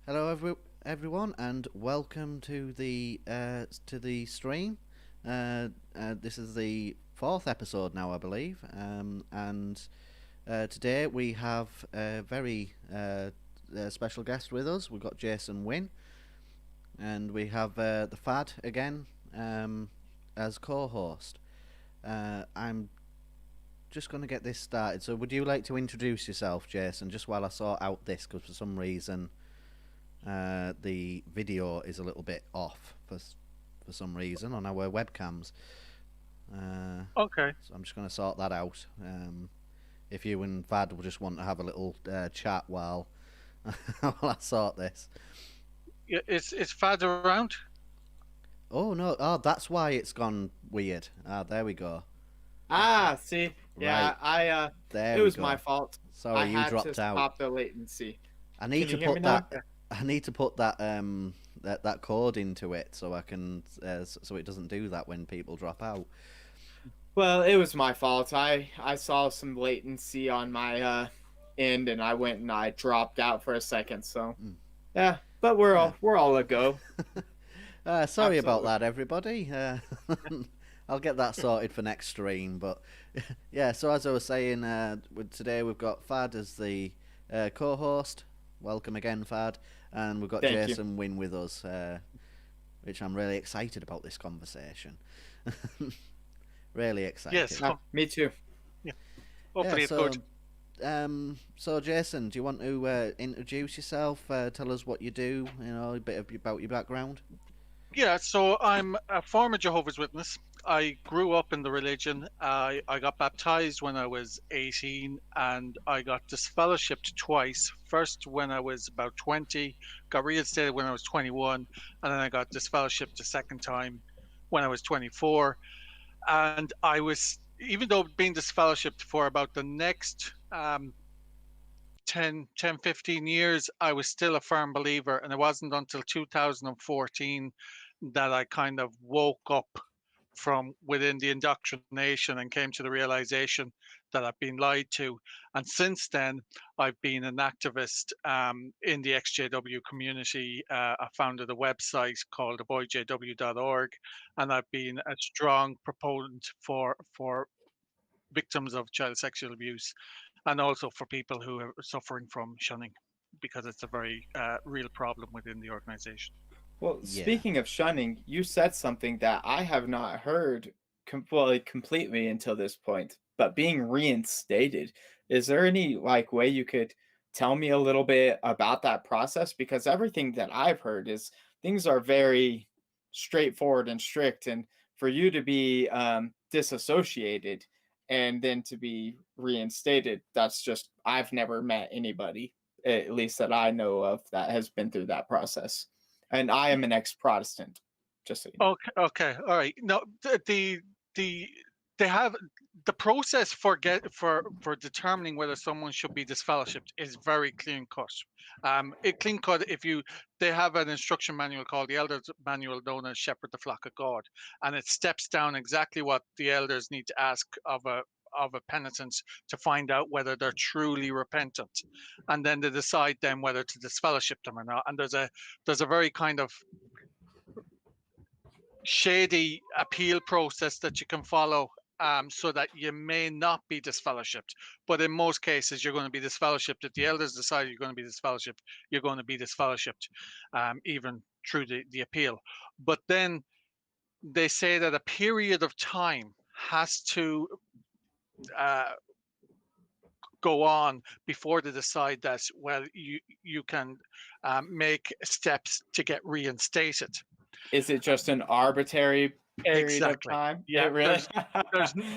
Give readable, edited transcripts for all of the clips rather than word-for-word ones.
Hello, everyone, and welcome to the stream. This is the fourth episode now, I believe, and today we have a very special guest with us. We've got Jason Wynne, and we have the Fad again as co-host. I'm just going to get this started. So, would you like to introduce yourself, Jason, just while I sort out this? Because for some reason the video is a little bit off for some reason on our webcams. Okay. So I'm just going to sort that out. If you and Vad will just want to have a little chat while while I sort this. Yeah, it's Fad around. Oh no! Oh, that's why it's gone weird. Ah, there we go. See, Right, yeah, there it we was my go. fault. I Sorry, you had to dropped out. stop the latency. I need Can to you hear me put now? that. I need to put that code into it so I can so it doesn't do that when people drop out. Well, it was my fault. I saw some latency on my end, and I went and I dropped out for a second. So Mm. yeah, but we're Yeah. all a go. Sorry about Absolutely. that, everybody. I'll get that sorted for next stream. But yeah, so as I was saying, today we've got Fad as the co-host. Welcome again, Fad, and we've got Thank you. Jason Wynne with us, which I'm really excited about this conversation. Really Yes. excited. Me too. Yeah. Yeah. Hopefully it's good. So Jason, do you want to introduce yourself? Tell us what you do. You know, a bit about your background. Yeah. So I'm a former Jehovah's Witness. I grew up in the religion. I got baptized when I was 18, and I got disfellowshipped twice. First when I was about 20, got reinstated when I was 21, and then I got disfellowshipped a second time when I was 24. And I was, even though being disfellowshipped for about the next 10, 15 years, I was still a firm believer. And it wasn't until 2014 that I kind of woke up from within the indoctrination and came to the realization that I've been lied to. And since then, I've been an activist in the XJW community. I founded a website called avoidjw.org, and I've been a strong proponent for victims of child sexual abuse, and also for people who are suffering from shunning, because it's a very real problem within the organization. Well, Yeah. speaking of shunning, you said something that I have not heard completely until this point. But being reinstated, is there any way you could tell me a little bit about that process? Because everything that I've heard is things are very straightforward and strict, and for you to be disassociated and then to be reinstated, that's just I've never met anybody, at least that I know of, that has been through that process. And I am an ex-Protestant, just so you know. Okay, okay, all right. No, the they have the process for determining whether someone should be disfellowshipped is very clean cut. It clean cut. If you They have an instruction manual called the Elders Manual, known as Shepherd the Flock of God, and it steps down exactly what the elders need to ask of a penitent to find out whether they're truly repentant, and then they decide then whether to disfellowship them or not. And there's a very kind of shady appeal process that you can follow, so that you may not be disfellowshipped. But in most cases, you're going to be disfellowshipped. If the elders decide you're going to be disfellowshipped, you're going to be disfellowshipped, even through the appeal. But then they say that a period of time has to uh, go on before they decide that, well, you can make steps to get reinstated. Is it just an arbitrary period of Exactly. time? Yeah, It really?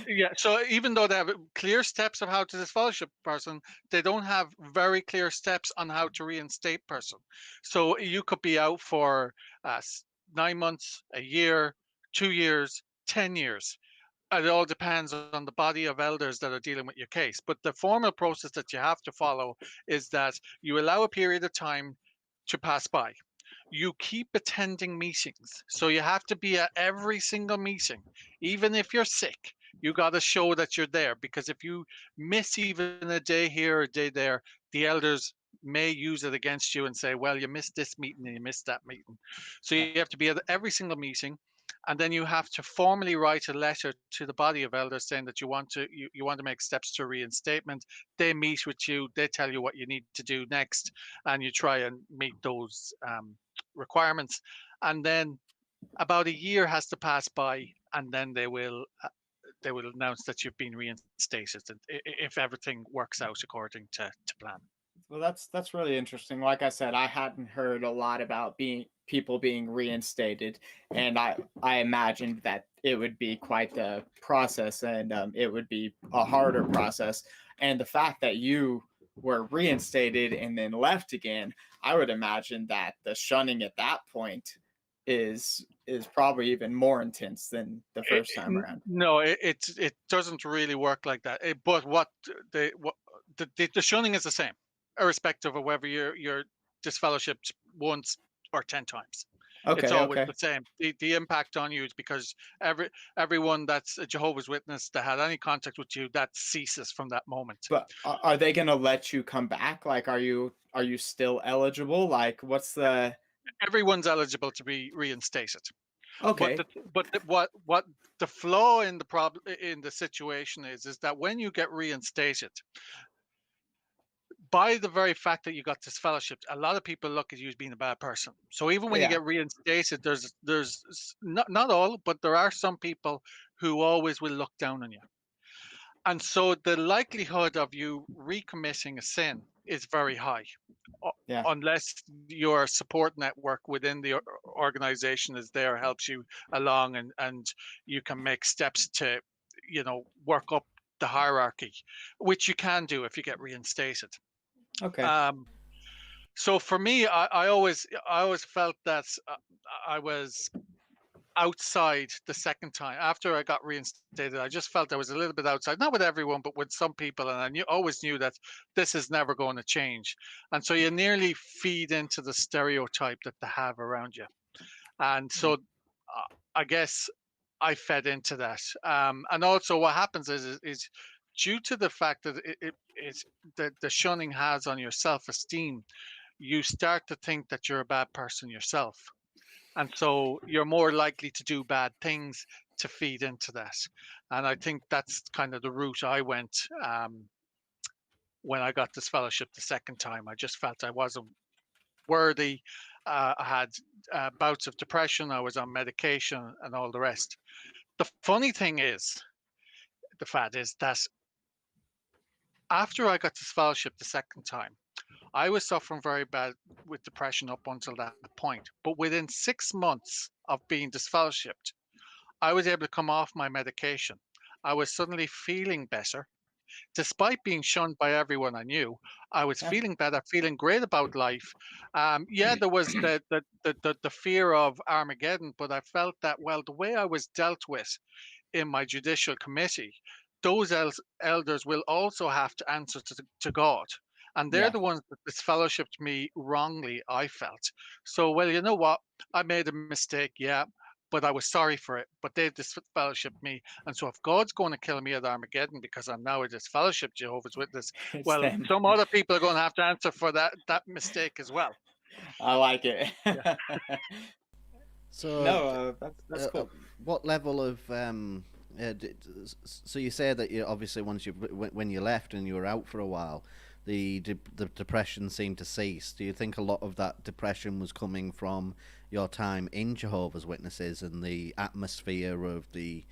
yeah. So even though they have clear steps of how to disfellowship person, they don't have very clear steps on how to reinstate person. So you could be out for 9 months, a year, 2 years, 10 years. It all depends on the body of elders that are dealing with your case. But the formal process that you have to follow is that you allow a period of time to pass by. You keep attending meetings. So you have to be at every single meeting. Even if you're sick, you got to show that you're there, because if you miss even a day here or a day there, the elders may use it against you and say, well, you missed this meeting and you missed that meeting. So you have to be at every single meeting, and then you have to formally write a letter to the body of elders saying that you want to make steps to reinstatement. They meet with you, they tell you what you need to do next, and you try and meet those requirements. And then about a year has to pass by, and then they will announce that you've been reinstated, and if everything works out according to plan. Well, that's really interesting. Like I said, I hadn't heard a lot about people being reinstated, and I imagined that it would be quite the process, and it would be a harder process. And the fact that you were reinstated and then left again, I would imagine that the shunning at that point is probably even more intense than the first time around. No, it doesn't really work like that. But the shunning is the same, irrespective of whether you're disfellowshipped once or 10 times. It's Okay, always okay. the same. The impact on you is because everyone that's a Jehovah's Witness that had any contact with you, that ceases from that moment. But are they gonna let you come back? Like, are you still eligible? Like, what's the Everyone's eligible to be reinstated. But okay? what the flaw in the problem in the situation is that when you get reinstated, by the very fact that you got disfellowshipped, a lot of people look at you as being a bad person. So even when you Yeah, get reinstated, there's not all, but there are some people who always will look down on you. And so the likelihood of you recommitting a sin is very high, yeah. unless your support network within the organization is there, helps you along, and you can make steps to, work up the hierarchy, which you can do if you get reinstated. Okay. Um, so for me, I always felt that I was outside the second time after I got reinstated. I just felt I was a little bit outside, not with everyone, but with some people, and I always knew that this is never going to change. And so you nearly feed into the stereotype that they have around you, and so I guess I fed into that. And also, what happens is due to the fact that it's the shunning has on your self-esteem, you start to think that you're a bad person yourself. And so you're more likely to do bad things to feed into that. And I think that's kind of the route I went when I got this fellowship the second time. I just felt I wasn't worthy. I had bouts of depression. I was on medication and all the rest. The funny thing is, the fact is that after I got this fellowship the second time, I was suffering very bad with depression up until that point. But within 6 months of being disfellowshipped, I was able to come off my medication. I was suddenly feeling better. Despite being shunned by everyone I knew, I was Yeah. feeling better, feeling great about life. Yeah, there was the fear of Armageddon, but I felt that, well, the way I was dealt with in my judicial committee, those elders will also have to answer to God. And they're Yeah. the ones that disfellowshipped me wrongly, I felt. So, well, you know what? I made a mistake, yeah, but I was sorry for it. But they disfellowshipped me. And so, if God's going to kill me at Armageddon because I'm now a disfellowshipped Jehovah's Witness, It's well, them. some other people are going to have to answer for that mistake as well. I like it. Yeah. So, No, that's cool. what level of so you say that you obviously when you left and you were out for a while, the depression seemed to cease. Do you think a lot of that depression was coming from your time in Jehovah's Witnesses and the atmosphere of the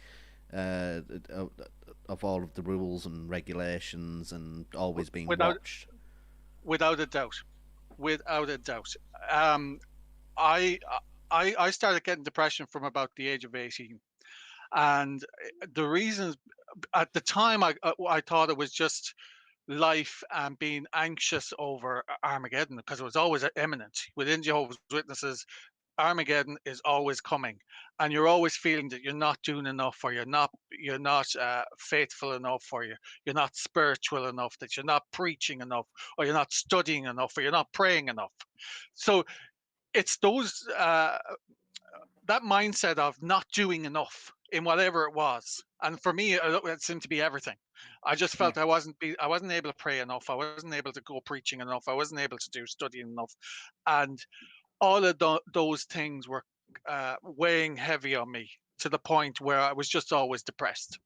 of all of the rules and regulations and always being watched? Without a doubt, without a doubt. I I started getting depression from about the age of 18, and the reasons at the time I thought it was just life and being anxious over Armageddon because it was always imminent within Jehovah's Witnesses. Armageddon is always coming, and you're always feeling that you're not doing enough, or you're not faithful enough, or you're not spiritual enough, that you're not preaching enough, or you're not studying enough, or you're not praying enough. So it's those that mindset of not doing enough in whatever it was. And for me, it seemed to be everything. I just felt I wasn't able to pray enough. I wasn't able to go preaching enough. I wasn't able to do studying enough, and all of those things were weighing heavy on me to the point where I was just always depressed.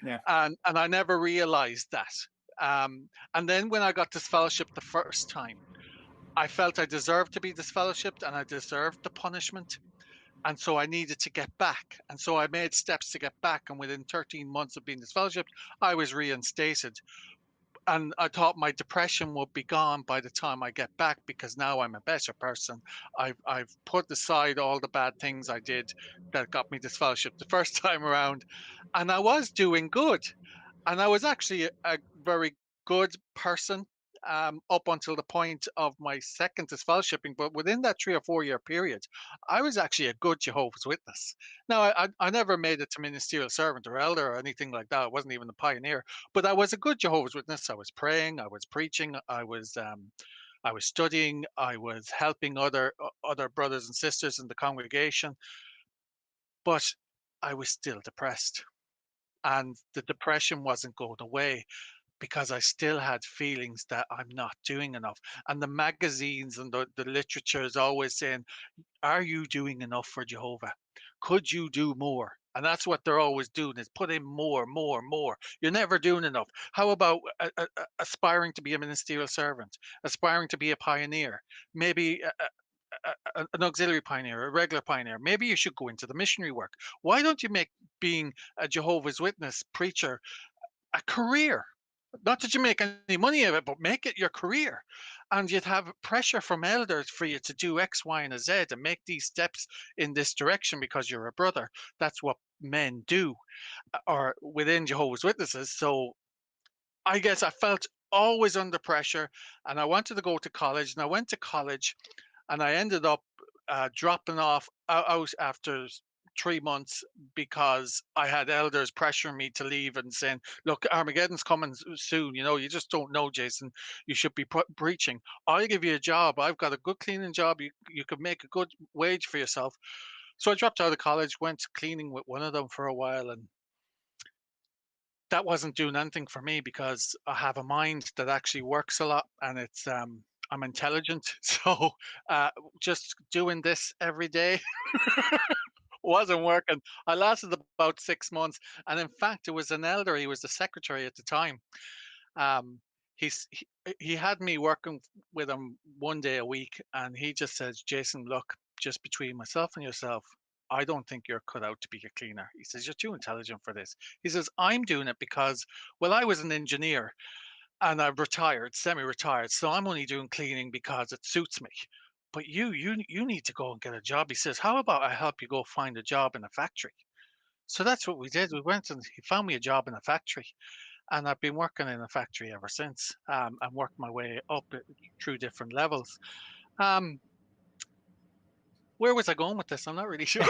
Yeah. And I never realized that. And then when I got disfellowshipped the first time, I felt I deserved to be disfellowshipped and I deserved the punishment. And so I needed to get back. And so I made steps to get back. And within 13 months of being disfellowshipped, I was reinstated. And I thought my depression would be gone by the time I get back, because now I'm a better person. I've put aside all the bad things I did that got me disfellowshipped the first time around, and I was doing good. And I was actually a very good person up until the point of my second disfellowshipping. But within that 3 or 4 year period, I was actually a good Jehovah's Witness. Now, I never made it to ministerial servant or elder or anything like that. I wasn't even a pioneer, but I was a good Jehovah's Witness. I was praying, I was preaching, I was studying, I was helping other brothers and sisters in the congregation, but I was still depressed, and the depression wasn't going away because I still had feelings that I'm not doing enough. And the magazines and the literature is always saying, are you doing enough for Jehovah? Could you do more? And that's what they're always doing, is put in more, more, more. You're never doing enough. How about aspiring to be a ministerial servant, aspiring to be a pioneer, maybe an auxiliary pioneer, a regular pioneer? Maybe you should go into the missionary work. Why don't you make being a Jehovah's Witness preacher a career? Not that you make any money of it, but make it your career. And you'd have pressure from elders for you to do X, Y, and Z and make these steps in this direction because you're a brother. That's what men do, or within Jehovah's Witnesses. So I guess I felt always under pressure, and I wanted to go to college. And I went to college, and I ended up dropping off out after 3 months because I had elders pressuring me to leave and saying, "Look, Armageddon's coming soon. You just don't know, Jason. You should be preaching. I'll give you a job. I've got a good cleaning job. You could make a good wage for yourself." So I dropped out of college, went cleaning with one of them for a while, and that wasn't doing anything for me because I have a mind that actually works a lot, and I'm intelligent. So just doing this every day wasn't working. I lasted about 6 months, and in fact, it was an elder. He was the secretary at the time. Um, he's he had me working with him one day a week, and he just says, "Jason, look, just between myself and yourself, I don't think you're cut out to be a cleaner." He says, "You're too intelligent for this." He says, "I'm doing it because, well, I was an engineer and I've retired, semi-retired, so I'm only doing cleaning because it suits me. But you need to go and get a job." He says, "How about I help you go find a job in a factory?" So that's what we did. We went and he found me a job in a factory, and I've been working in a factory ever since, and worked my way up through different levels. Um, where was I going with this? I'm not really sure.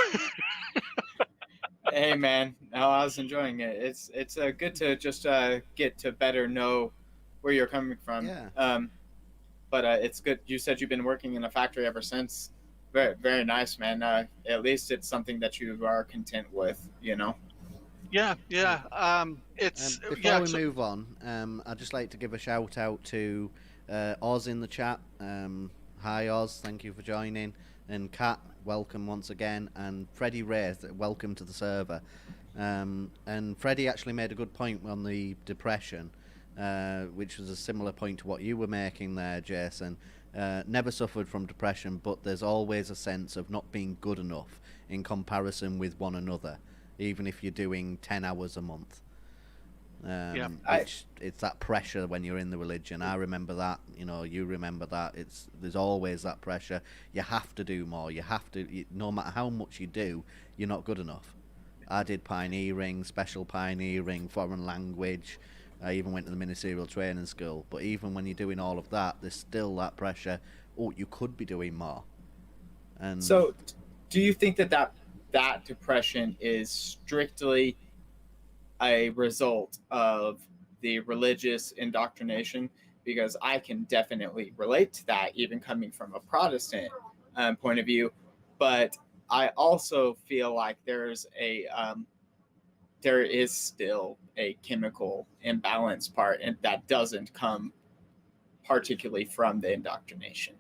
Hey man, no, I was enjoying it. It's good to just get to better know where you're coming from. Yeah. But it's good. You said you've been working in a factory ever since. Very very nice, man. At least it's something that you are content with. Yeah, yeah. It's Before yeah. we move on, I'd just like to give a shout out to Oz in the chat. Hi Oz, thank you for joining. And Kat, welcome once again. And Freddie Ray, welcome to the server. And Freddie actually made a good point on the depression, which was a similar point to what you were making there, Jason. Never suffered from depression, but there's always a sense of not being good enough in comparison with one another, even if you're doing 10 hours a month. It's that pressure when you're in the religion. I remember that, you remember that. There's always that pressure. You have to do more. You have to, no matter how much you do, you're not good enough. I did pioneering, special pioneering, foreign language. I even went to the ministerial training school. But even when you're doing all of that, there's still that pressure. Oh, you could be doing more. And so, do you think that depression is strictly a result of the religious indoctrination? Because I can definitely relate to that, even coming from a Protestant point of view. But I also feel like there's there is still a chemical imbalance part, and that doesn't come particularly from the indoctrination.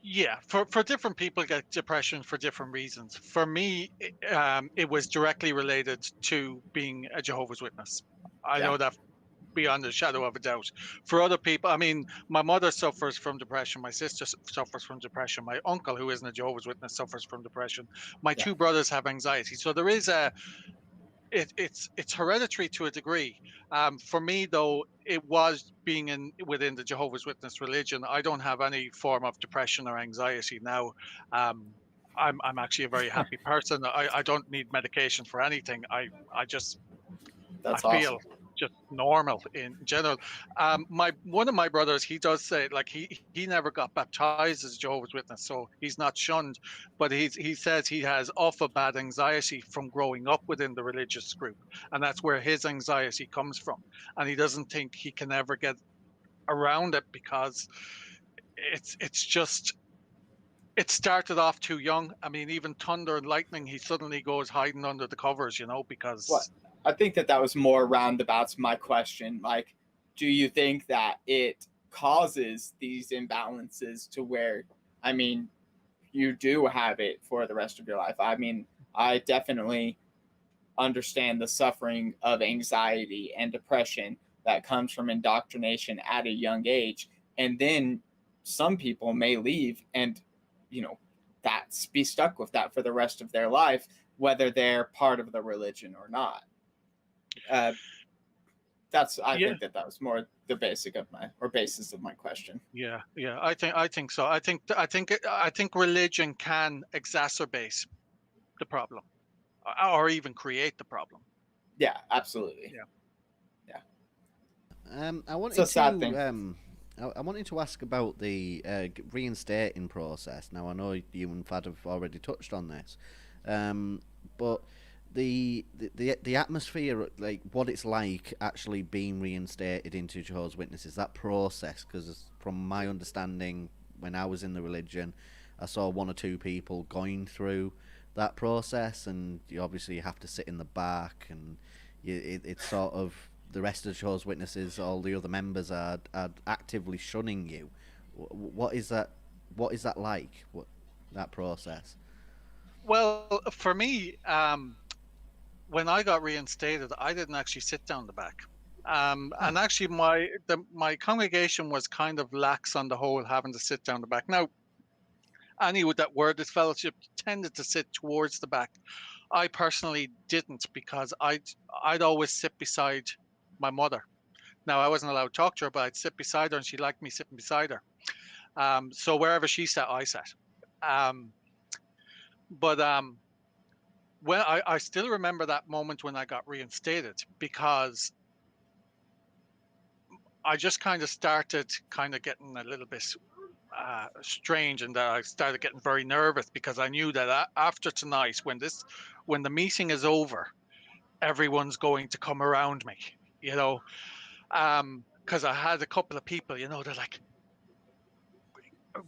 Yeah, for different people get depression for different reasons. For me, it was directly related to being a Jehovah's Witness. I know that beyond a shadow of a doubt. For other people, I mean, my mother suffers from depression. My sister suffers from depression. My uncle, who isn't a Jehovah's Witness, suffers from depression. My two brothers have anxiety. So there is it's hereditary to a degree. For me, though, it was being within the Jehovah's Witness religion. I don't have any form of depression or anxiety now. I'm actually a very happy person. I don't need medication for anything. I just That's I feel awesome. just normal in general. One of my brothers, he does say, like, he never got baptized as a Jehovah's Witness, so he's not shunned, but he says he has awful bad anxiety from growing up within the religious group, and that's where his anxiety comes from, and he doesn't think he can ever get around it because it's just it started off too young. I mean, even thunder and lightning, he suddenly goes hiding under the covers, What because I think that was more roundabouts my question. Like, do you think that it causes these imbalances to where, I mean, you do have it for the rest of your life? I mean, I definitely understand the suffering of anxiety and depression that comes from indoctrination at a young age. And then some people may leave and, you know, that's be stuck with that for the rest of their life, whether they're part of the religion or not. Uh, I yeah. think that was more the basis of my question. Yeah, yeah, I think so. I think religion can exacerbate the problem, or even create the problem. Yeah, absolutely. Yeah. Yeah, I it's a wanted sad to thing. I wanted to ask about the reinstating process. Now I know you and Fad have already touched on this, but the atmosphere, like what it's like actually being reinstated into Jehovah's Witnesses, that process. Because from my understanding, when I was in the religion, I saw one or two people going through that process, and you obviously have to sit in the back, and it's sort of the rest of the Jehovah's Witnesses, all the other members are actively shunning you. What is that? What is that like? What that process? Well, for me, when I got reinstated, I didn't actually sit down the back. Oh, And actually, my congregation was kind of lax on the whole, having to sit down the back. Now, any that were this fellowship tended to sit towards the back. I personally didn't, because I'd always sit beside my mother. Now, I wasn't allowed to talk to her, but I'd sit beside her, and she liked me sitting beside her. So wherever she sat, I sat. Um, but when I still remember that moment when I got reinstated, because I just kind of started kind of getting a little bit strange, and that I started getting very nervous, because I knew that after tonight, when the meeting is over, everyone's going to come around me, you know, because I had a couple of people, they're like,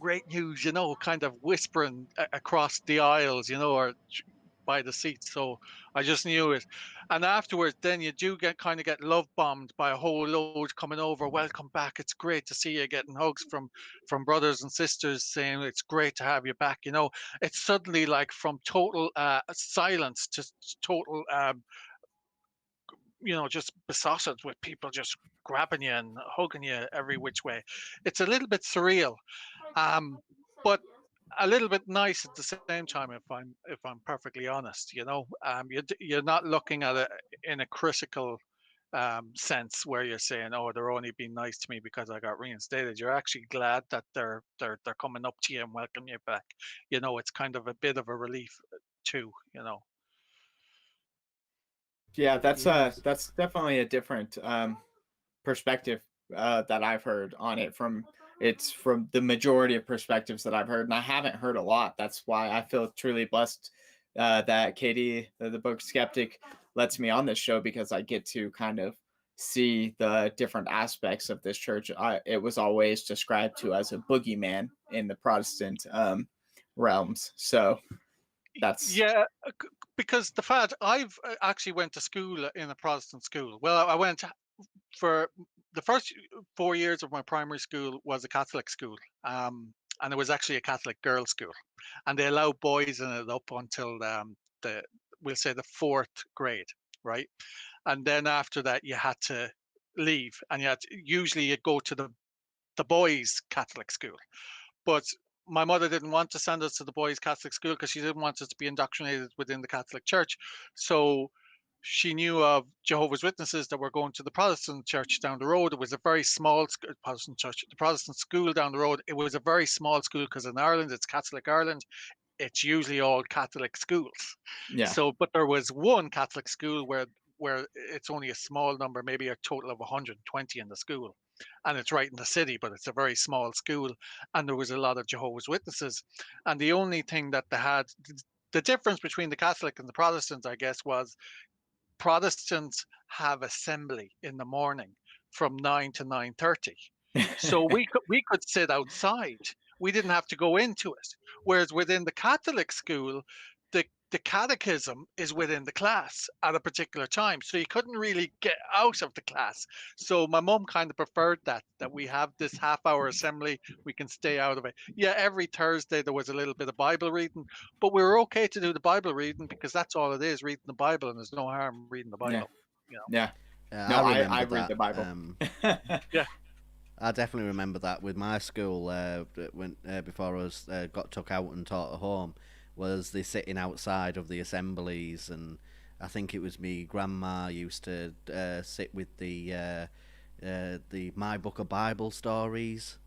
great news, kind of whispering across the aisles, or by the seats. So I just knew it. And afterwards, then you do get love bombed by a whole load coming over. Welcome back. It's great to see you, getting hugs from brothers and sisters saying it's great to have you back. It's suddenly like from total silence to total just besotted with people just grabbing you and hugging you every which way. It's a little bit surreal, but a little bit nice at the same time. If I'm perfectly honest, you're not looking at it in a critical sense where you're saying, "Oh, they're only being nice to me because I got reinstated." You're actually glad that they're coming up to you and welcoming you back. It's kind of a bit of a relief too. Yeah, yes. that's definitely a different perspective that I've heard on it from it's from the majority of perspectives that I've heard, and I haven't heard a lot. That's why I feel truly blessed that Katie, the Borg Skeptic, lets me on this show, because I get to kind of see the different aspects of this church. It was always described to as a boogeyman in the Protestant realms, so that's Yeah, because the fact I've actually went to school in a Protestant school. Well, I went for the first 4 years of my primary school was a Catholic school, and it was actually a Catholic girls' school, and they allowed boys in it up until the we'll say the fourth grade, right? And then after that, you had to leave, and usually you go to the boys' Catholic school. But my mother didn't want to send us to the boys' Catholic school because she didn't want us to be indoctrinated within the Catholic Church. So she knew of Jehovah's Witnesses that were going to the Protestant church down the road. It was a very small Protestant church, the Protestant school down the road. It was a very small school because in Ireland, it's Catholic Ireland. It's usually all Catholic schools. Yeah. So, but there was one Catholic school where it's only a small number, maybe a total of 120 in the school, and it's right in the city, but it's a very small school, and there was a lot of Jehovah's Witnesses, and the only thing that they had, the difference between the Catholic and the Protestants, I guess, was Protestants have assembly in the morning from 9 to 9:30. So we could sit outside. We didn't have to go into it. Whereas within the Catholic school, the catechism is within the class at a particular time. So you couldn't really get out of the class. So my mum kind of preferred that we have this half-hour assembly, we can stay out of it. Yeah, every Thursday there was a little bit of Bible reading, but we were okay to do the Bible reading because that's all it is, reading the Bible, and there's no harm reading the Yeah. Bible, you know. Yeah. I No, I remember read the that. Bible. Yeah. I definitely remember that with my school when before I was got took out and taught at home, was the sitting outside of the assemblies, and I think it was me grandma used to sit with the My Book of Bible Stories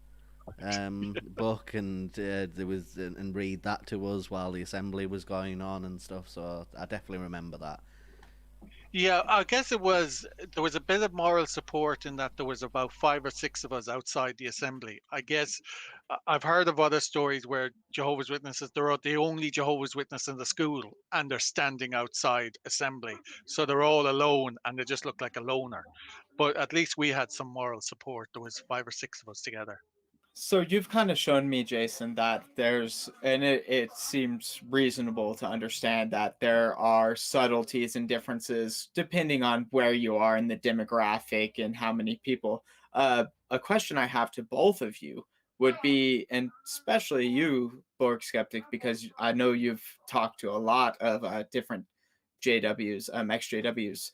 book, and there was and read that to us while the assembly was going on and stuff. So I definitely remember that. Yeah, I guess there was a bit of moral support in that there was about 5 or 6 of us outside the assembly. I guess I've heard of other stories where Jehovah's Witnesses, they're the only Jehovah's Witness in the school and they're standing outside assembly. So they're all alone and they just look like a loner. But at least we had some moral support. There was 5 or 6 of us together. So you've kind of shown me, Jason, that it seems reasonable to understand that there are subtleties and differences depending on where you are in the demographic and how many people. A question I have to both of you would be, and especially you, Borg Skeptic, because I know you've talked to a lot of different JWs, ex-JWs.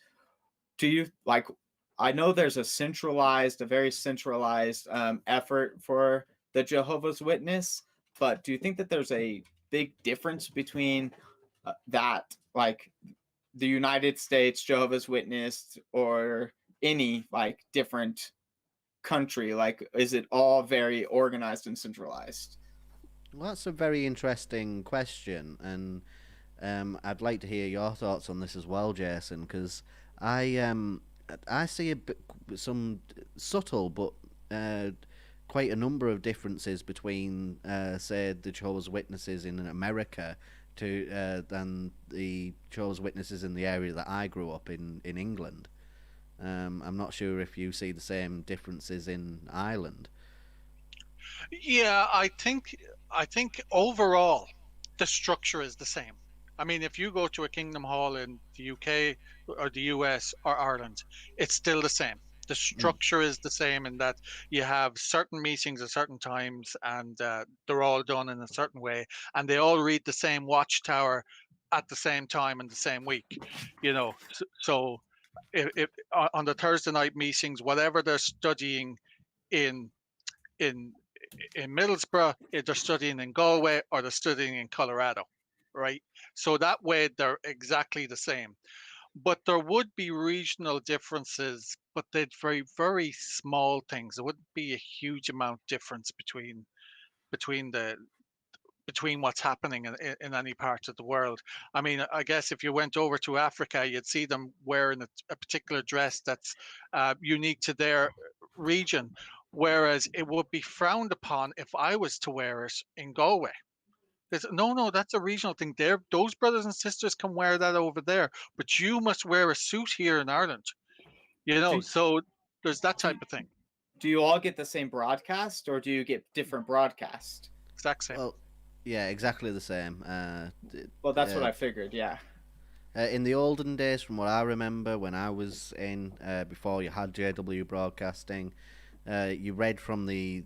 Do you like, I know there's a very centralized effort for the Jehovah's Witness, but do you think that there's a big difference between that, like the United States Jehovah's Witness or any like different country? Like, is it all very organized and centralized? Well, that's a very interesting question, and I'd like to hear your thoughts on this as well, Jason, because I um, I see some subtle but uh, quite a number of differences between, say, the Jehovah's Witnesses in America than the Jehovah's Witnesses in the area that I grew up in England. I'm not sure if you see the same differences in Ireland. Yeah, I think overall the structure is the same. I mean, if you go to a Kingdom Hall in the UK or the US or Ireland, it's still the same. The Mm. structure is the same in that you have certain meetings at certain times, and they're all done in a certain way, and they all read the same watchtower at the same time in the same week. So if on the Thursday night meetings, whatever they're studying in in in Middlesbrough, if they're studying in Galway or they're studying in Colorado, right? So that way they're exactly the same. But there would be regional differences, but they'd very, very small things. There wouldn't be a huge amount difference between the between what's happening in any part of the world. I mean, I guess if you went over to Africa, you'd see them wearing a particular dress that's unique to their region, whereas it would be frowned upon if I was to wear it in Galway. No, no, that's a regional thing. Those brothers and sisters can wear that over there, but you must wear a suit here in Ireland. Do, So there's that type do, of thing. do you all get the same broadcast or do you get different broadcast? Exact same. Well, yeah, exactly the same. Well, that's what I figured, yeah. In the olden days, from what I remember, when I was in before you had JW Broadcasting, you read from the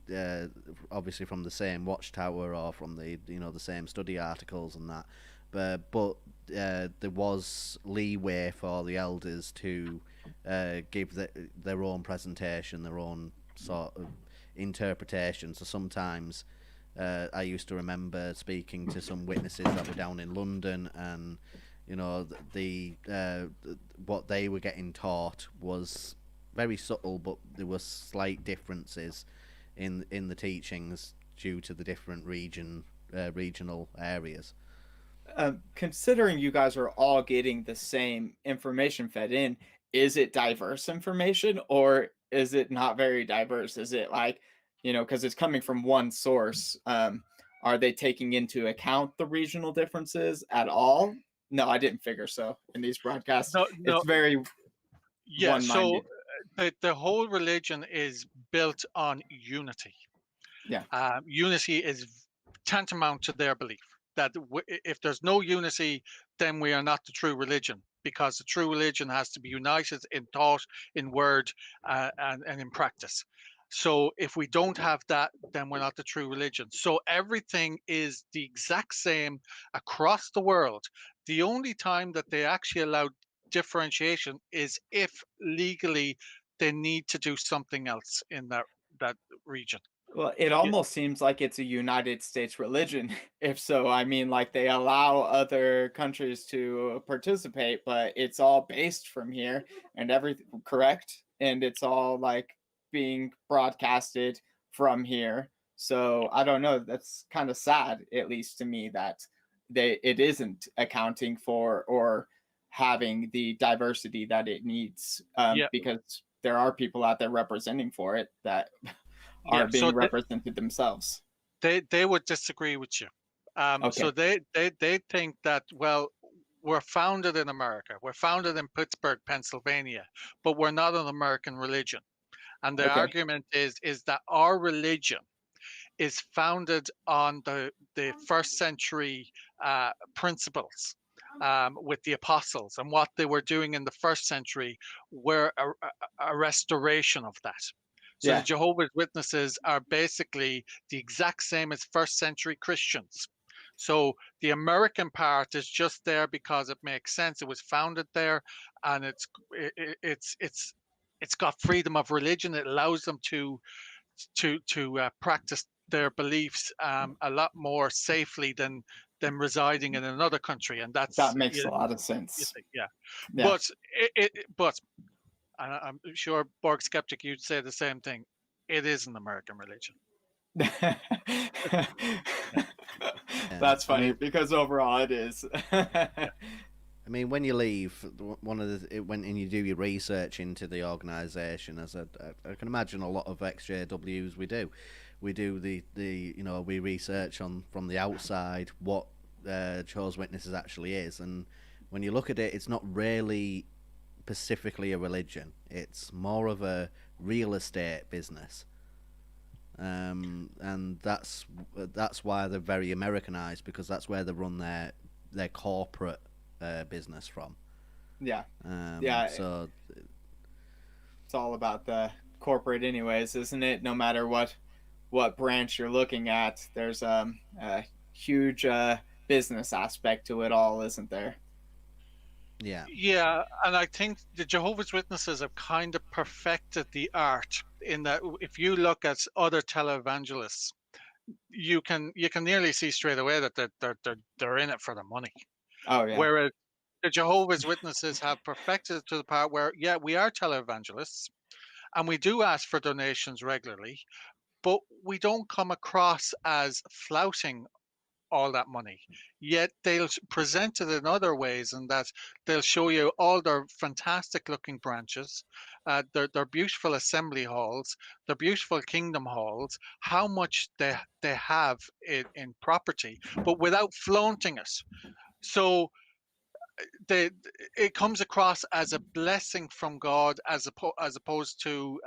obviously from the same watchtower or from the the same study articles and that, but there was leeway for the elders to give their own presentation, their own sort of interpretation. So sometimes I used to remember speaking to some witnesses that were down in London, and what they were getting taught was very subtle, but there were slight differences in the teachings due to the different regional areas. Considering you guys are all getting the same information fed in, is it diverse information or is it not very diverse? Is it like, because it's coming from one source, are they taking into account the regional differences at all? No, I didn't figure so. In these broadcasts, No, it's no, very yeah. So one-minded. the whole religion is built on unity. Yeah. Unity is tantamount to their belief that if there's no unity, then we are not the true religion, because the true religion has to be united in thought, in word, and in practice. So if we don't have that, then we're not the true religion. So everything is the exact same across the world. The only time that they actually allow differentiation is if legally they need to do something else in that region. Well, it almost seems like it's a United States religion. If so, I mean, like they allow other countries to participate, but it's all based from here and everything, correct? And it's all like being broadcasted from here. So I don't know. That's kind of sad, at least to me, that it isn't accounting for or having the diversity that it needs, Yeah, because there are people out there representing for it that yeah. aren't So being represented themselves. they would disagree with you. So Okay. they think that, well, we're founded in America, we're founded in Pittsburgh, Pennsylvania, but we're not an American religion. And the Okay. argument is that our religion is founded on the first century principles, with the apostles, and what they were doing in the first century were a restoration of that. So the Yeah. Jehovah's Witnesses are basically the exact same as first century Christians. So the American part is just there because it makes sense. It was founded there, and it's got freedom of religion. It allows them to practice their beliefs a lot more safely than residing in another country, and That that's makes a lot of sense. yeah. Yeah. But and I'm sure Borg Skeptic, you'd say the same thing. It is an American religion. Yeah, Yeah, That's funny because overall it is. yeah, I mean, when you leave, one of when and you do your research into the organisation, as I can imagine a lot of XJWs we do we research on from the outside what Jehovah's Witnesses actually is, and when you look at it, it's not really specifically a religion. It's more of a real estate business, and that's why they're very Americanized, because that's where they run their corporate business from. Yeah. Yeah. So It's all about the corporate anyways, isn't it? No matter what branch you're looking at, there's a huge business aspect to it all, isn't there? yeah, yeah. And I think the Jehovah's Witnesses have kind of perfected the art in that if you look at other televangelists, you can nearly see straight away that they're in it for the money. Oh yeah. Whereas the Jehovah's Witnesses have perfected it to the part where, yeah, we are televangelists and we do ask for donations regularly, but we don't come across as flouting all that money. Yet they'll present it in other ways, and that they'll show you all their fantastic looking branches, their beautiful assembly halls, their beautiful kingdom halls, how much they have in property, but without flaunting it. So they, it comes across as a blessing from God, as opposed to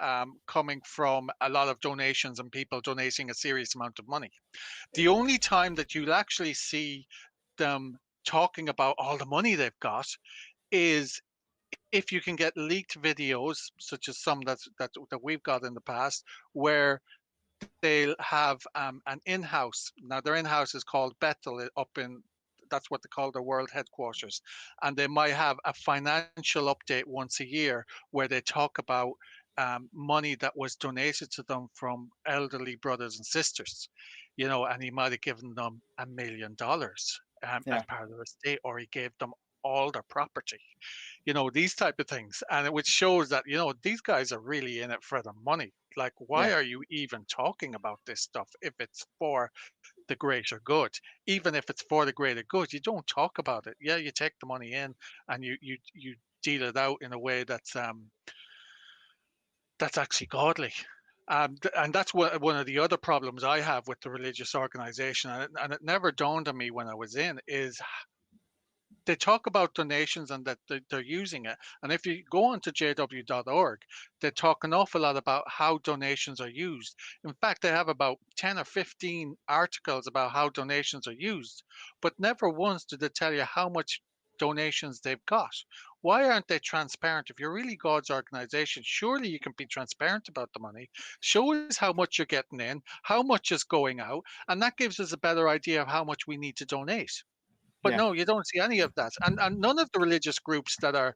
coming from a lot of donations and people donating a serious amount of money. The only time that you'll actually see them talking about all the money they've got is if you can get leaked videos, such as some that we've got in the past, where they'll have an in-house. Now their in-house is called Bethel up in. That's what they call their world headquarters, and they might have a financial update once a year where they talk about money that was donated to them from elderly brothers and sisters, and he might have given them $1 million as Yeah. part of their estate, or he gave them all their property, these type of things. And which shows that, these guys are really in it for the money. Like, why Yeah. are you even talking about this stuff if it's for the greater good? Even if it's for the greater good, you don't talk about it. Yeah, you take the money in and you deal it out in a way that's actually godly. And that's one of the other problems I have with the religious organization, and it never dawned on me when I was in, is they talk about donations and that they're using it. And if you go on to jw.org, they talk an awful lot about how donations are used. In fact, they have about 10 or 15 articles about how donations are used, but never once do they tell you how much donations they've got. Why aren't they transparent? If you're really God's organization, surely you can be transparent about the money. Show us how much you're getting in, how much is going out, and that gives us a better idea of how much we need to donate. But Yeah. no, you don't see any of that, and none of the religious groups that are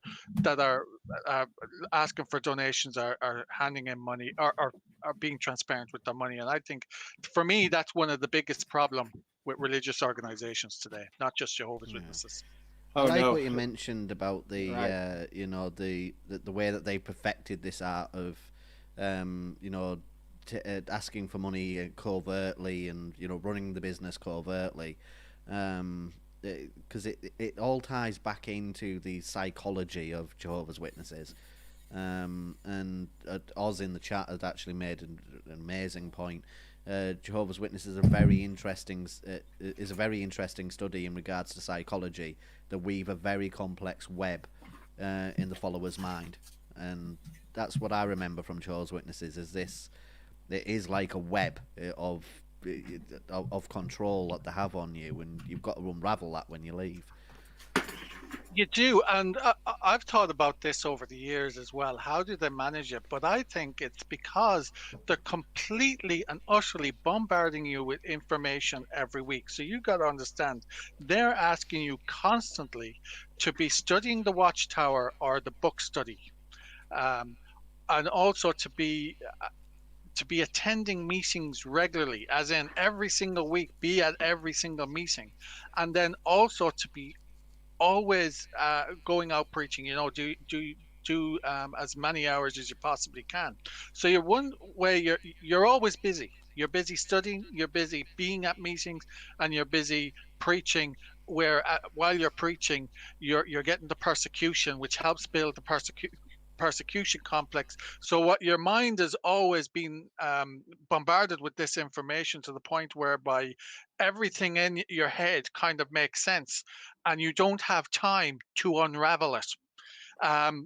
uh, asking for donations are handing in money, are being transparent with their money. And I think, for me, that's one of the biggest problem with religious organizations today, not just Jehovah's Yeah. Witnesses. I Oh like no. what you mentioned about the Right. the way that they perfected this art of um, you know asking for money covertly, and running the business covertly, because it all ties back into the psychology of Jehovah's Witnesses. And Oz in the chat had actually made an amazing point. Jehovah's Witnesses are very interesting. Is a very interesting study in regards to psychology. That weave a very complex web in the follower's mind, and that's what I remember from Jehovah's Witnesses. Is this? It is like a web of control that they have on you, and you've got to unravel that when you leave. You do, and I've thought about this over the years as well. How do they manage it? But I think it's because they're completely and utterly bombarding you with information every week. So you got to understand, they're asking you constantly to be studying the Watchtower or the book study, um, and also to be attending meetings regularly, as in every single week, be at every single meeting, and then also to be always going out preaching. Do as many hours as you possibly can. So you're one way, you're always busy. You're busy studying, you're busy being at meetings, and you're busy preaching. Where while you're preaching, you're getting the persecution, which helps build the persecution complex. So what your mind has always been bombarded with this information, to the point whereby everything in your head kind of makes sense, and you don't have time to unravel it,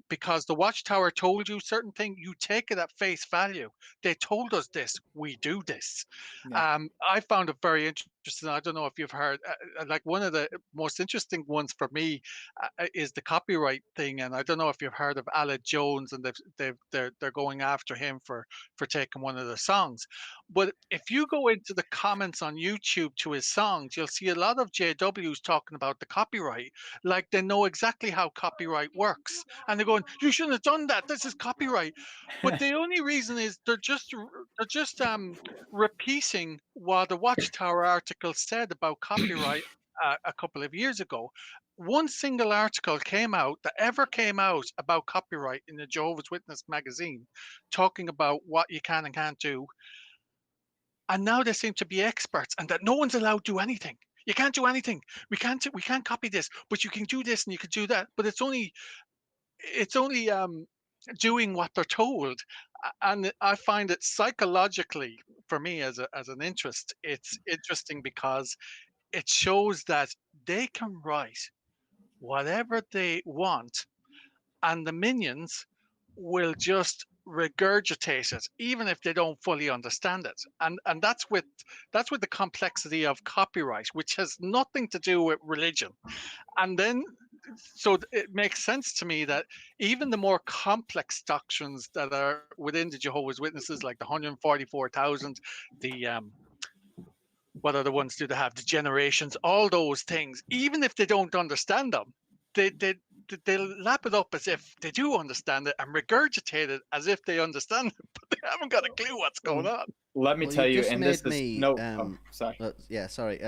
because the Watchtower told you certain thing, you take it at face value. They told us this, we do this. Yeah. I found it very interesting. I don't know if you've heard, like, one of the most interesting ones for me is the copyright thing. And I don't know if you've heard of Aled Jones, and they're going after him for taking one of the songs. But if you go into the comments on YouTube to his songs, you'll see a lot of JWs talking about the copyright, like they know exactly how copyright works, and they're going, "You shouldn't have done that. This is copyright." But the only reason is they're just repeating what the Watchtower article said about copyright a couple of years ago. One single article came out that ever came out about copyright in the Jehovah's Witness magazine, talking about what you can and can't do. And now they seem to be experts, and that no one's allowed to do anything. You can't do anything. We can't copy this, but you can do this and you can do that. But it's only doing what they're told. And I find it psychologically, for me, as an interest, it's interesting because it shows that they can write whatever they want, and the minions will just regurgitate it, even if they don't fully understand it. And that's with the complexity of copyright, which has nothing to do with religion. And then, so it makes sense to me that even the more complex doctrines that are within the Jehovah's Witnesses, like the 144,000, the what other ones do they have? The generations, all those things. Even if they don't understand them, they lap it up as if they do understand it and regurgitate it as if they understand it, but they haven't got a clue what's going on. Let me Well, tell you've you, just and this made is me. sorry. Yeah, sorry.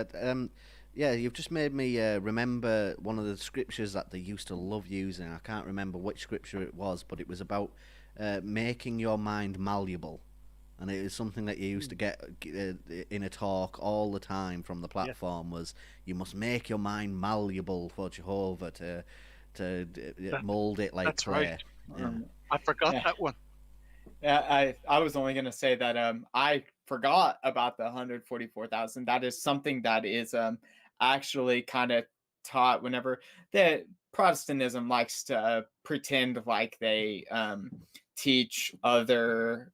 Yeah, you've just made me remember one of the scriptures that they used to love using. I can't remember which scripture it was, but it was about making your mind malleable. And it was something that you used to get in a talk all the time from the platform. Was you must make your mind malleable for Jehovah to mold it like clay. Right. Yeah. I forgot Yeah. that one. Yeah, I was only gonna say that I forgot about the 144,000. That is something that is actually kind of taught whenever the Protestantism likes to pretend like they teach other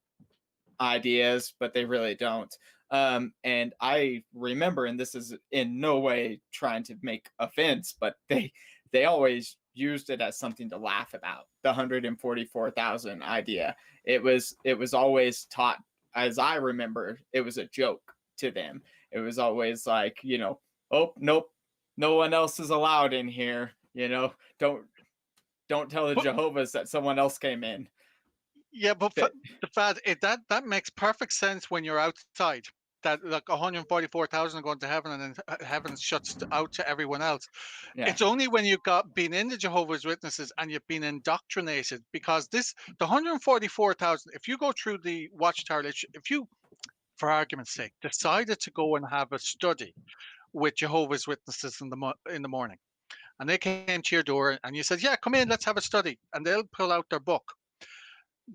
ideas, but they really don't. And I remember, and this is in no way trying to make offense, but they always used it as something to laugh about. The 144,000 idea. It was always taught, as I remember, it was a joke to them. It was always like, oh nope, no one else is allowed in here. Don't tell the Jehovah's that someone else came in. Yeah, but the fact that makes perfect sense when you're outside. That like 144,000 are going to heaven, and then heaven shuts out to everyone else. Yeah. It's only when you've been in the Jehovah's Witnesses and you've been indoctrinated, because the 144,000. If you go through the Watchtower literature, if you, for argument's sake, decided to go and have a study with Jehovah's Witnesses in the morning, and they came to your door and you said, "Yeah, come in, let's have a study," and they'll pull out their book.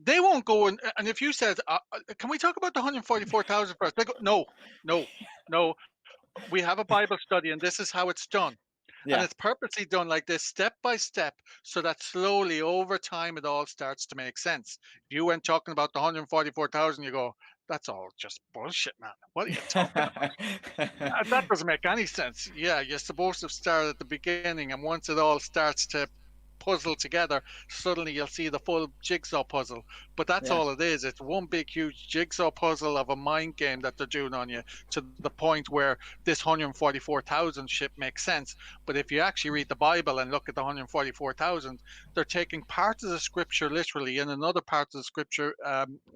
They won't go and if you said, "Can we talk about the 144,000 first?" They go, "No, no, no. We have a Bible study, and this is how it's done." Yeah. And it's purposely done like this, step by step, so that slowly over time it all starts to make sense. If you went talking about the 144,000, you go, "That's all just bullshit, man. What are you talking about?" That doesn't make any sense. Yeah, you're supposed to start at the beginning, and once it all starts to puzzle together, suddenly you'll see the full jigsaw puzzle. But that's Yeah. all it is. It's one big huge jigsaw puzzle of a mind game that they're doing on you, to the point where this 144,000 shit makes sense. But if you actually read the Bible and look at the 144,000, they're taking part of the scripture literally and another part of the scripture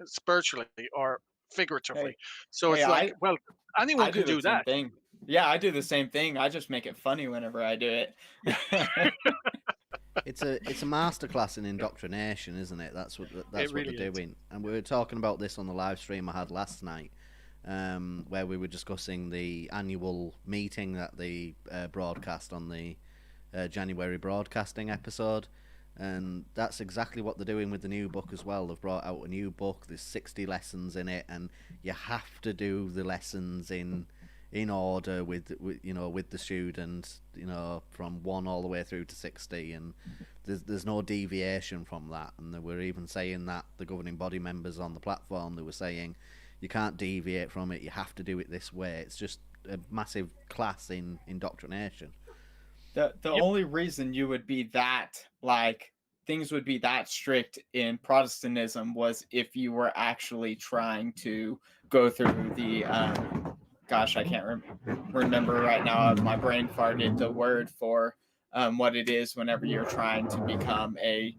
spiritually or figuratively. Hey, So it's like, well, anyone I could do do the same that. thing. Yeah, I do the same thing. I just make it funny whenever I do it. It's a masterclass in indoctrination, isn't it? That's what really they're is. doing. And we were talking about this on the live stream I had last night, where we were discussing the annual meeting that they broadcast on the January broadcasting episode. And that's exactly what they're doing with the new book as well. They've brought out a new book. There's 60 lessons in it, and you have to do the lessons in order with the student, from 1 all the way through to 60, and there's no deviation from that. And they were even saying that the governing body members on the platform, they were saying you can't deviate from it, you have to do it this way. It's just a massive class in indoctrination. The only reason you would be that, like, things would be that strict in Protestantism was if you were actually trying to go through the gosh, I can't remember right now. My brain farted the word for what it is whenever you're trying to become a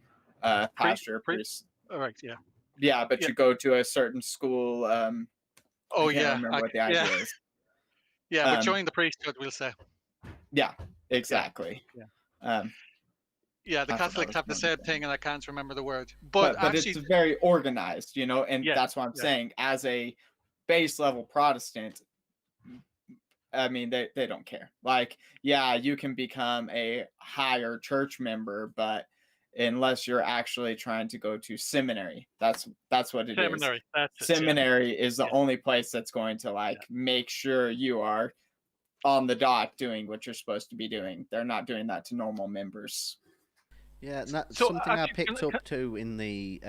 pastor, priest. All right, yeah. Yeah, but Yeah. you go to a certain school. I can't remember what the idea is. Yeah, but join the priesthood, we'll say. Yeah, exactly. Yeah. Yeah, the Catholics have the same thing, and I can't remember the word. But actually, it's very organized, and that's what I'm saying. As a base level Protestant, I mean, they don't care. Like, yeah, you can become a higher church member, but unless you're actually trying to go to seminary, that's what it is. Seminary is the only place that's going to make sure you are on the dot doing what you're supposed to be doing. They're not doing that to normal members. Yeah, and that's So something I actually, picked up too in the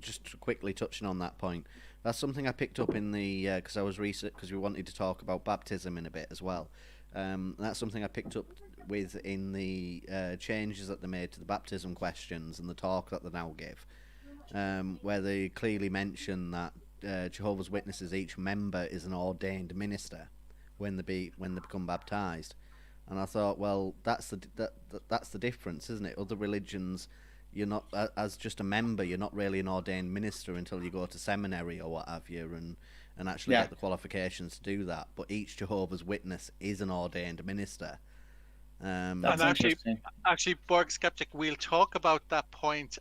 just quickly touching on that point. That's something I picked up in the because I was because we wanted to talk about baptism in a bit as well. That's something I picked up with in the changes that they made to the baptism questions and the talk that they now give, where they clearly mention that Jehovah's Witnesses, each member is an ordained minister when they become baptized. And I thought, well, that's that's the difference, isn't it? Other religions, you're not as just a member, you're not really an ordained minister until you go to seminary or what have you, and actually Yeah, get the qualifications to do that. But each Jehovah's Witness is an ordained minister. that's and interesting. actually, Borg Skeptic, we'll talk about that point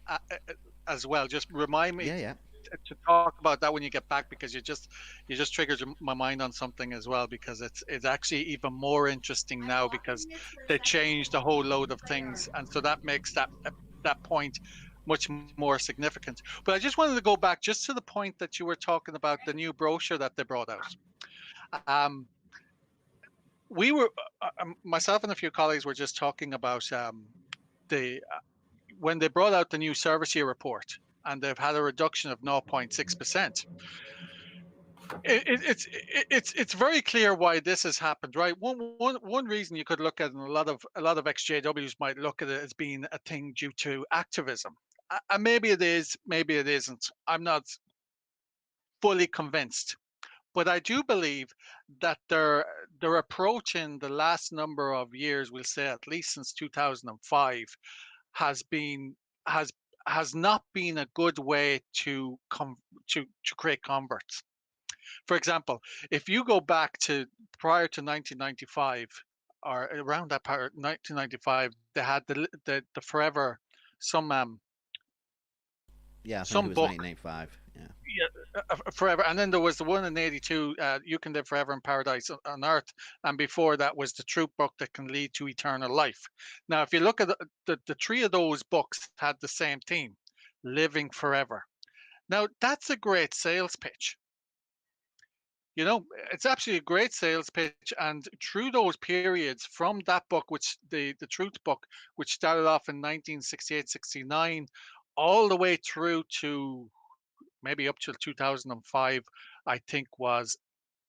as well. Just remind me Yeah, yeah, to talk about that when you get back, because you just triggered my mind on something as well, because it's actually even more interesting now because they changed a whole load of things, and so that makes that point much more significant. But I just wanted to go back just to the point that you were talking about, the new brochure that they brought out. Um, we were myself and a few colleagues were just talking about the when they brought out the new service year report, and they've had a reduction of 0.6%. It's very clear why this has happened, right? One reason you could look at, and a lot of XJWs might look at it as being a thing due to activism, and maybe it is, maybe it isn't. I'm not fully convinced, but I do believe that their approach in the last number of years, we'll say at least since 2005, has been has has not been a good way to to create converts. For example, if you go back to prior to 1995, or around that part, 1995, they had the forever some yeah. I think it some was book. 1985. Yeah, Yeah, forever, and then there was the one in '82, "You Can Live Forever in Paradise on Earth," and before that was the Truth Book That Can Lead to Eternal Life. Now, if you look at the three of those books had the same theme: living forever. Now, that's a great sales pitch. You know, it's actually a great sales pitch. And through those periods, from that book, which the Truth Book, which started off in 1968, 69, all the way through to maybe up till 2005, I think, was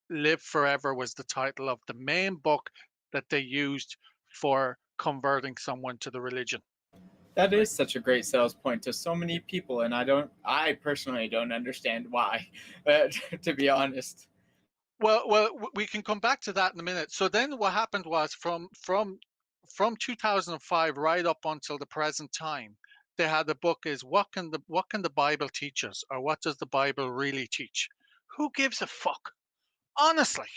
Live Forever was the title of the main book that they used for converting someone to the religion. That Right. is such a great sales point to so many people, and I personally don't understand why, to be honest. We can come back to that in a minute. So then, what happened was from 2005 right up until the present time, they had the book is what can the Bible teach us, or what does the Bible really teach? Who gives a fuck? Honestly,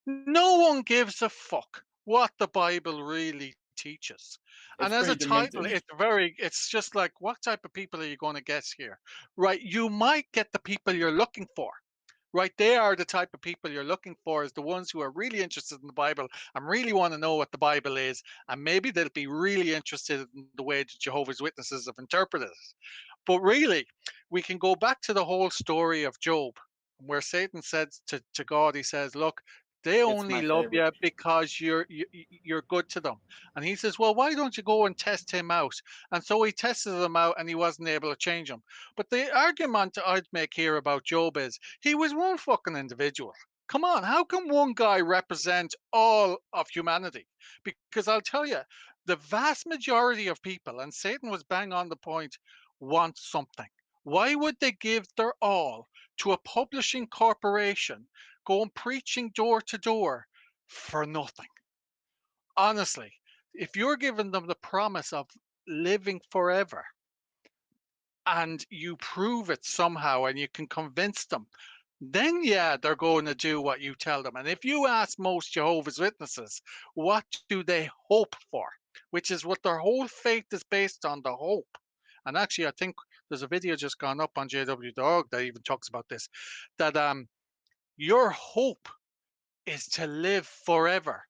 no one gives a fuck what the Bible really teaches. And It's as a pretty title, demented. it's just like, what type of people are you going to get here? Right? You might get the people you're looking for. Right, they are the type of people you're looking for, is the ones who are really interested in the Bible and really want to know what the Bible is, and maybe they'll be really interested in the way that Jehovah's Witnesses have interpreted it. But really, we can go back to the whole story of Job, where Satan said to God, he says, "Look, they It's only my love favorite. you because you're good to them." And he says, "Well, why don't you go and test him out?" And so he tested him out, and he wasn't able to change him. But the argument I'd make here about Job is he was one fucking individual. Come on, how can one guy represent all of humanity? Because I'll tell you, the vast majority of people, and Satan was bang on the point, want something. Why would they give their all to a publishing corporation, going preaching door to door for nothing? Honestly, if you're giving them the promise of living forever, and you prove it somehow and you can convince them, then yeah, they're going to do what you tell them. And if you ask most Jehovah's Witnesses, what do they hope for? Which is what their whole faith is based on, the hope. And actually, I think there's a video just gone up on jw.org that even talks about this, that your hope is to live forever.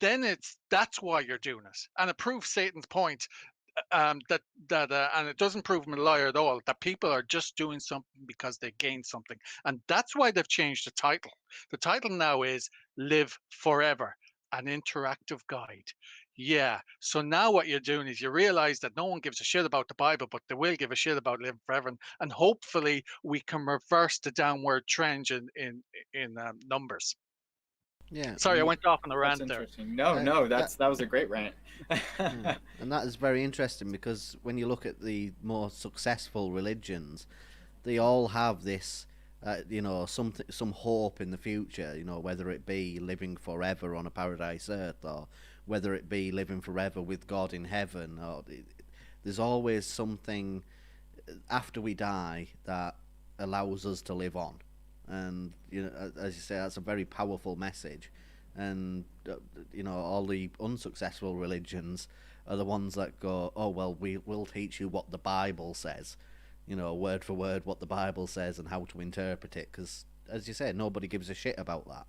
Then that's why you're doing it. And it proves Satan's point, and it doesn't prove him a liar at all, that people are just doing something because they gain something. And that's why they've changed the title. The title now is Live Forever, an interactive guide. Yeah. So now what you're doing is you realize that no one gives a shit about the Bible, but they will give a shit about living forever. And hopefully we can reverse the downward trend in numbers. Yeah, Sorry, I went off on a That's rant there. interesting. No, uh, no, that that was a great rant. yeah, and that is very interesting because when you look at the more successful religions, they all have this, some hope in the future. You know, whether it be living forever on a paradise earth, or whether it be living forever with God in heaven, there's always something after we die that allows us to live on. And as you say, that's a very powerful message. And all the unsuccessful religions are the ones that go, oh well, we'll teach you what the Bible says, word for word what the Bible says and how to interpret it. Because, as you say, nobody gives a shit about that.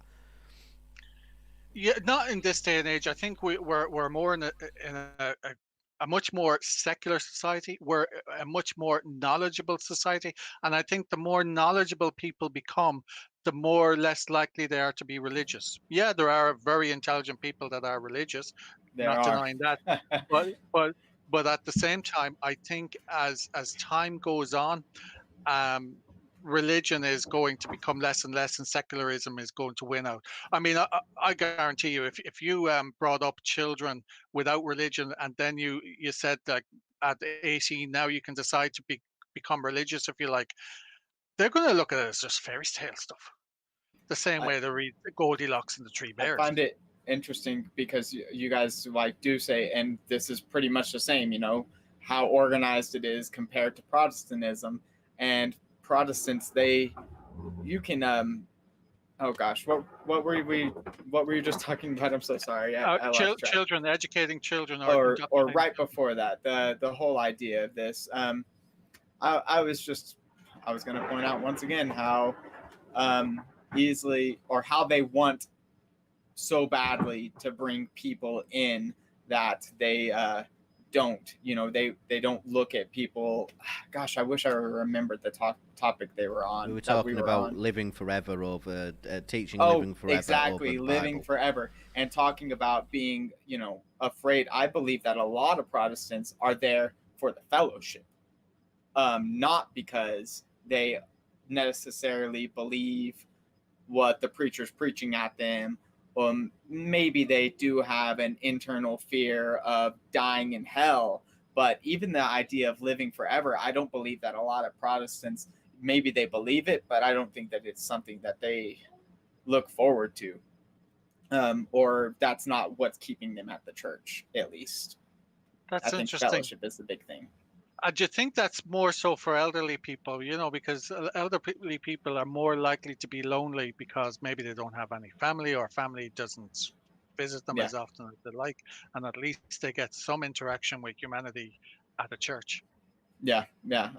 Yeah, not in this day and age. I think we're more in a much more secular society. We're a much more knowledgeable society, and I think the more knowledgeable people become, the more less likely they are to be religious. Yeah, there are very intelligent people that are religious, There not are. denying that, but but but at the same time, I think as time goes on, um, religion is going to become less and less, and secularism is going to win out. I mean, I guarantee you, if you brought up children without religion, and then you said that at 18 now you can decide to become religious if you like, they're going to look at it as just fairy tale stuff. The same I, way they read Goldilocks and the Three I Bears. find it interesting because you guys like do say, and this is pretty much the same, how organized it is compared to Protestantism. And Protestants, you can oh gosh, what were you just talking about? I'm so sorry, I lost track. Children, educating children, or Or indoctrinating right children. before that, the whole idea of this. I was going to point out once again how um, easily, or how they want so badly to bring people in that they don't. They don't look at people. Gosh, I wish I remembered the topic they were We on were that we talking were about on. living forever over teaching Oh, living forever over exactly. the Living Bible. forever and talking about being, afraid. I believe that a lot of Protestants are there for the fellowship, not because they necessarily believe what the preacher's preaching at them. Maybe they do have an internal fear of dying in hell, but even the idea of living forever, I don't believe that a lot of Protestants, maybe they believe it, but I don't think that it's something that they look forward to, or that's not what's keeping them at the church, at least. I That's think interesting. fellowship is the big thing. Do you think that's more so for elderly people? Because elderly people are more likely to be lonely because maybe they don't have any family, or family doesn't visit them Yeah, as often as they like, and at least they get some interaction with humanity at a church. yeah,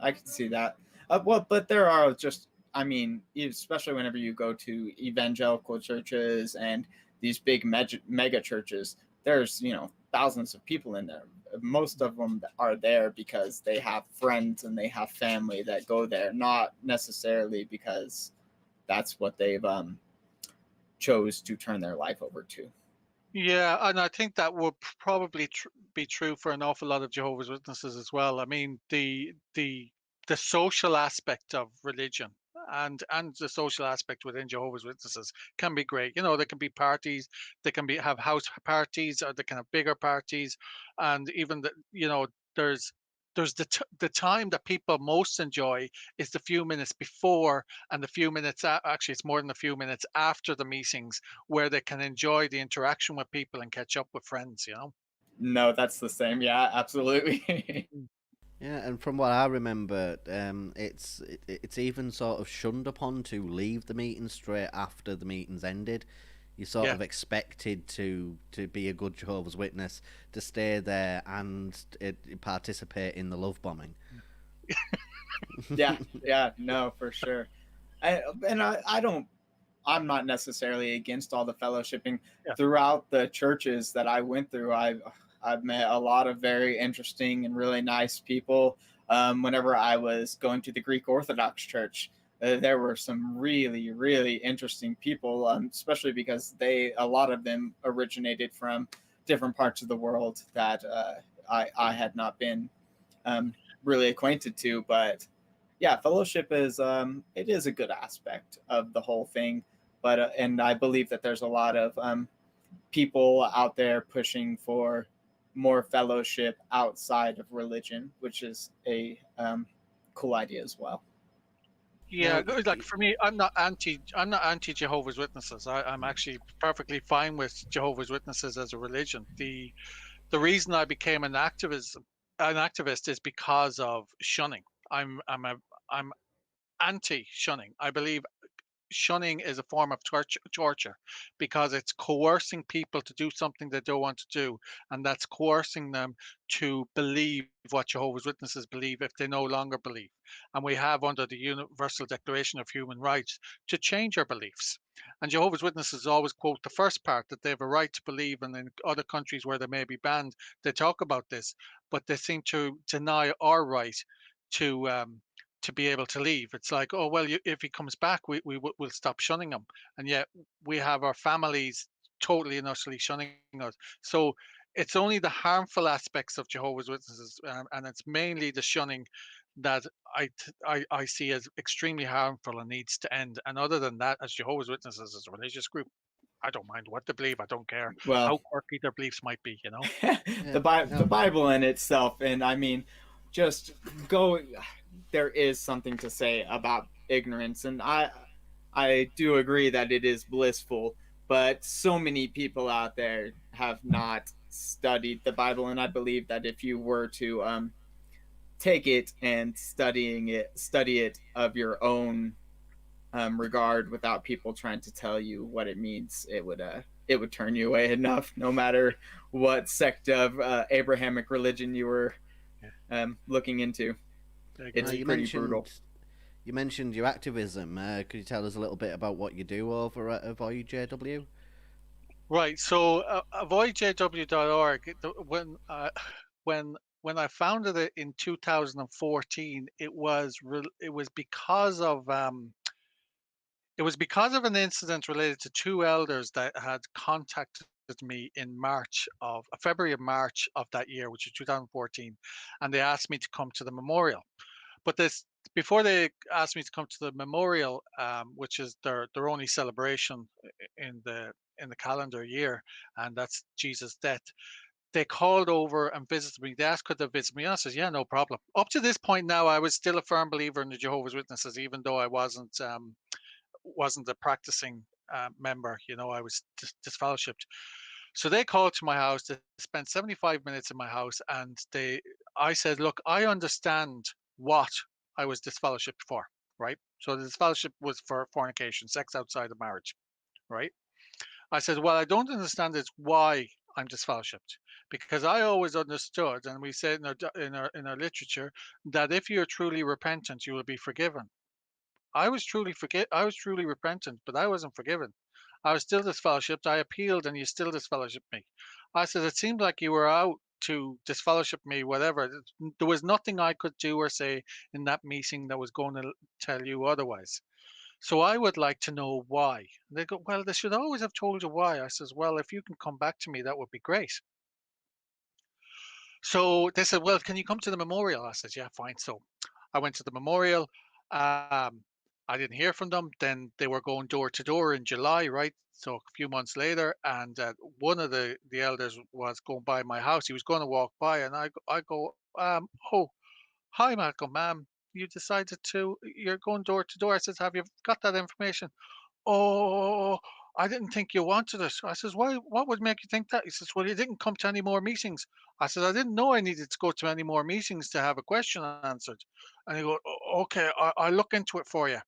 I can see that. Well, but there are just, I mean, especially whenever you go to evangelical churches and these big mega churches, there's thousands of people in there. Most of them are there because they have friends and they have family that go there, not necessarily because that's what they've chose to turn their life over to. Yeah, and I think that would probably be true for an awful lot of Jehovah's Witnesses as well. I mean, the social aspect of religion and the social aspect within Jehovah's Witnesses can be great. There can be parties, they can have house parties, or they can have bigger parties, and even there's the time that people most enjoy is the few minutes before, and the few minutes actually it's more than a few minutes after the meetings, where they can enjoy the interaction with people and catch up with friends. No, that's the same. Yeah, absolutely. Mm. Yeah, and from what I remember, it's even sort of shunned upon to leave the meeting straight after the meeting's ended. You're sort Yeah. of expected to be a good Jehovah's Witness, to stay there and participate in the love bombing. Yeah, no, for sure. I don't. I'm not necessarily against all the fellowshipping. Yeah. Throughout the churches that I went through, I've met a lot of very interesting and really nice people. Whenever I was going to the Greek Orthodox Church, there were some really, really interesting people, especially because a lot of them originated from different parts of the world that I had not been um, really acquainted to. But yeah, fellowship is it is a good aspect of the whole thing. But and I believe that there's a lot of people out there pushing for more fellowship outside of religion, which is a cool idea as well. Yeah, Now, like for me, I'm not anti Jehovah's Witnesses. I'm actually perfectly fine with Jehovah's Witnesses as a religion. The reason I became an activist is because of shunning. I'm anti shunning. I believe shunning is a form of torture because it's coercing people to do something they don't want to do, and that's coercing them to believe what Jehovah's Witnesses believe if they no longer believe. And we have under the Universal Declaration of Human Rights to change our beliefs. And Jehovah's Witnesses always quote the first part that they have a right to believe, and in other countries where they may be banned, they talk about this, but they seem to deny our right to to be able to leave. It's like, oh well, if he comes back, will stop shunning him, and yet we have our families totally and utterly shunning us. So it's only the harmful aspects of Jehovah's Witnesses, and it's mainly the shunning that I see as extremely harmful and needs to end. And other than that, as Jehovah's Witnesses as a religious group, I don't mind what they believe. I don't care Well, how quirky their beliefs might be. You know. yeah, The now, Bible in itself, and I mean, just go. There is something to say about ignorance, and I do agree that it is blissful, but so many people out there have not studied the Bible, and I believe that if you were to take it and study it of your own regard without people trying to tell you what it means, it would turn you away enough, no matter what sect of Abrahamic religion you were Yeah, looking into. I It's agree. you pretty brutal. mentioned your activism. Could you tell us a little bit about what you do over at AvoidJW? Right. So avoidjw.org, when when I founded it in 2014, it was because of an incident related to two elders that had contacted me in February of March of that year, which is 2014, and they asked me to come to the memorial. But this before they asked me to come to the memorial, which is their only celebration in the calendar year, and that's Jesus' death. They called over and visited me. They asked could they visit me. I said, yeah, no problem. Up to this point now, I was still a firm believer in the Jehovah's Witnesses, even though I wasn't a practicing member. You know, I was disfellowshipped. So they called to my house. They spent 75 minutes in my house, and I said, look, I understand what I was disfellowshipped for, right? So the disfellowship was for fornication, sex outside of marriage, right? I said, well, I don't understand is why I'm disfellowshipped, because I always understood, and we said in our literature, that if you're truly repentant, you will be forgiven. I was truly repentant, but I wasn't forgiven. I was still disfellowshipped. I appealed and you still disfellowshipped me. I said, it seemed like you were out to disfellowship me, whatever. There was nothing I could do or say in that meeting that was going to tell you otherwise. So I would like to know why. And they go, well, they should always have told you why. I says, well, if you can come back to me, that would be great. So they said, well, can you come to the memorial? I said, yeah, fine. So I went to the memorial. Um, I didn't hear from them. Then they were going door to door in July, right? So a few months later, and one of the elders was going by my house. He was going to walk by, and I go, oh, hi, Malcolm. You decided you're going door to door. I said, have you got that information? Oh, I didn't think you wanted it. I says, why? What would make you think that? He says, well, you didn't come to any more meetings. I said, I didn't know I needed to go to any more meetings to have a question answered. And he go, okay, I'll look into it for you.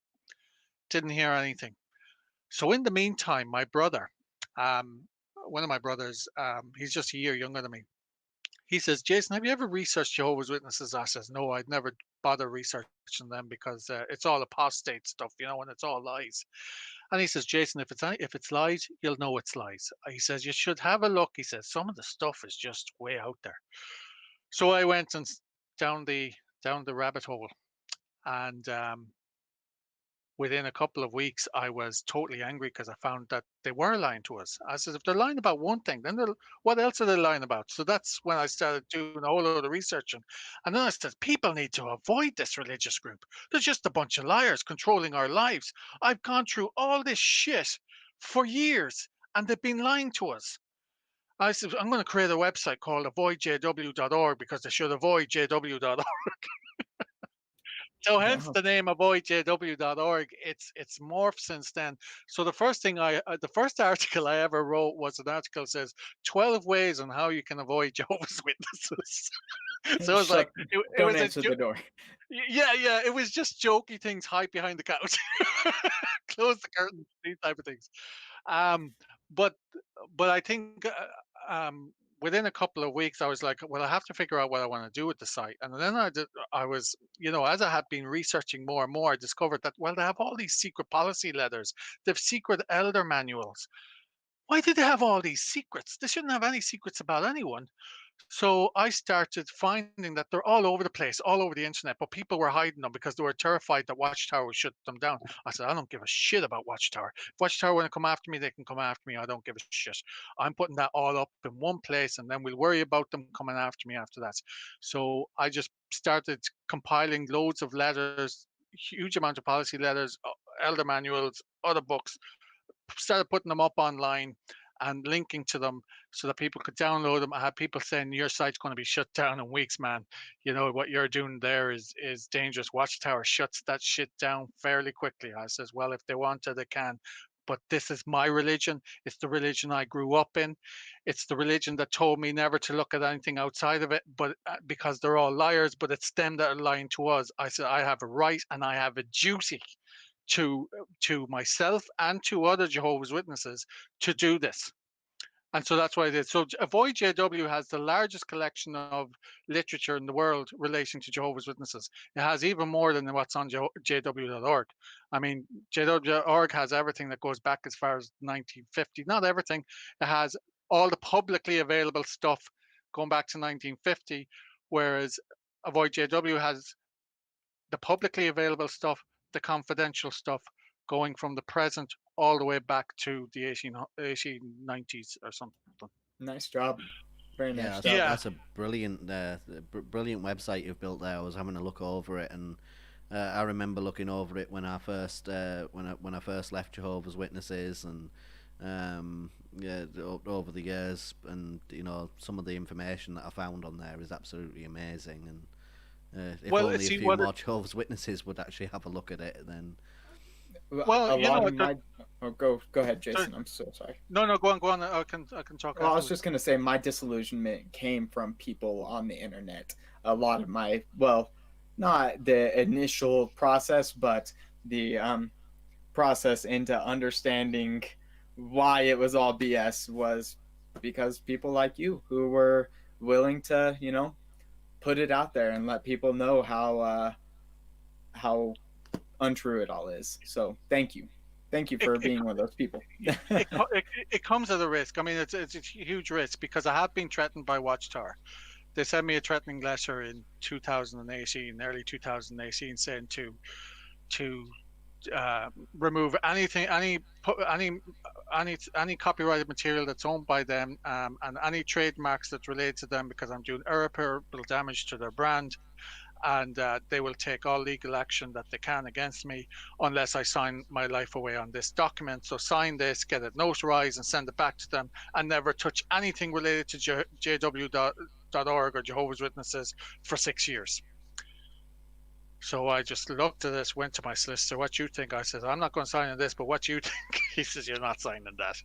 Didn't hear anything. So in the meantime, my brother, um, one of my brothers, he's just a year younger than me. He says, Jason, have you ever researched Jehovah's Witnesses? I says, no, I'd never bother researching them because it's all apostate stuff, you know, and it's all lies. And he says, Jason, if it's lies, you'll know it's lies. He says you should have a look. He says some of the stuff is just way out there. So I went and down the rabbit hole, and within a couple of weeks, I was totally angry because I found that they were lying to us. I said, if they're lying about one thing, then what else are they lying about? So that's when I started doing a whole load of research. And then I said, people need to avoid this religious group. They're just a bunch of liars controlling our lives. I've gone through all this shit for years and they've been lying to us. I said, I'm going to create a website called avoidjw.org because they should avoid jw.org. So hence Wow. the name avoidjw.org. It's morphed since then. So the first thing the first article I ever wrote was an article that says 12 ways on how you can avoid Jehovah's Witnesses. So it was like Shut. it Don't was a answer the door. yeah, it was just jokey things, hide behind the couch, close the curtains, these type of things. Um, but I think within a couple of weeks, I was like, well, I have to figure out what I want to do with the site. And then I was, as I had been researching more and more, I discovered that, well, they have all these secret policy letters, they have secret elder manuals. Why do they have all these secrets? They shouldn't have any secrets about anyone. So I started finding that they're all over the place, all over the internet, but people were hiding them because they were terrified that Watchtower would shut them down. I said, I don't give a shit about Watchtower. If Watchtower want to come after me, they can come after me. I don't give a shit. I'm putting that all up in one place and then we'll worry about them coming after me after that. So I just started compiling loads of letters, huge amount of policy letters, elder manuals, other books, started putting them up online and linking to them so that people could download them. I had people saying your site's going to be shut down in weeks, man. What you're doing there is dangerous. Watchtower shuts that shit down fairly quickly. I says, well, if they want to, they can. But this is my religion. It's the religion I grew up in. It's the religion that told me never to look at anything outside of it, but because they're all liars, but it's them that are lying to us. I said, I have a right and I have a duty to myself and to other Jehovah's Witnesses to do this. And so that's what I did. So Avoid JW has the largest collection of literature in the world relating to Jehovah's Witnesses. It has even more than what's on jw.org. I mean, jw.org has everything that goes back as far as 1950. Not everything. It has all the publicly available stuff going back to 1950, whereas Avoid JW has the publicly available stuff, the confidential stuff, going from the present all the way back to the 1890s or something. Nice job. Very Yeah, nice that's, job. Yeah, that's a brilliant website you've built there. I was having a look over it, and I remember looking over it when I first when I first left Jehovah's Witnesses, and yeah, over the years, and some of the information that I found on there is absolutely amazing. And if well, only a see few what more Jehovah's Witnesses would actually have a look at it, then well, A you lot know of what? my. Oh, go ahead, Sorry, Jason. I'm so sorry. no, go on. I can talk Well, I was just afterwards. gonna say my disillusionment came from people on the internet. A lot of my, well, not the initial process, but the process into understanding why it was all BS was because people like you who were willing to, put it out there and let people know how untrue it all is. So thank you It, for it, being one of those people. it comes at a risk. I mean, it's a huge risk because I have been threatened by Watchtower. They sent me a threatening letter in 2018, early 2018, saying to remove anything, any copyrighted material that's owned by them, and any trademarks that relate to them, because I'm doing irreparable damage to their brand, and they will take all legal action that they can against me unless I sign my life away on this document. So sign this, get it notarized, and send it back to them, and never touch anything related to jw.org or Jehovah's Witnesses for 6 years. So I just looked at this, went to my solicitor. What you think? I said, I'm not going to sign on this, but what you think? He says, you're not signing that.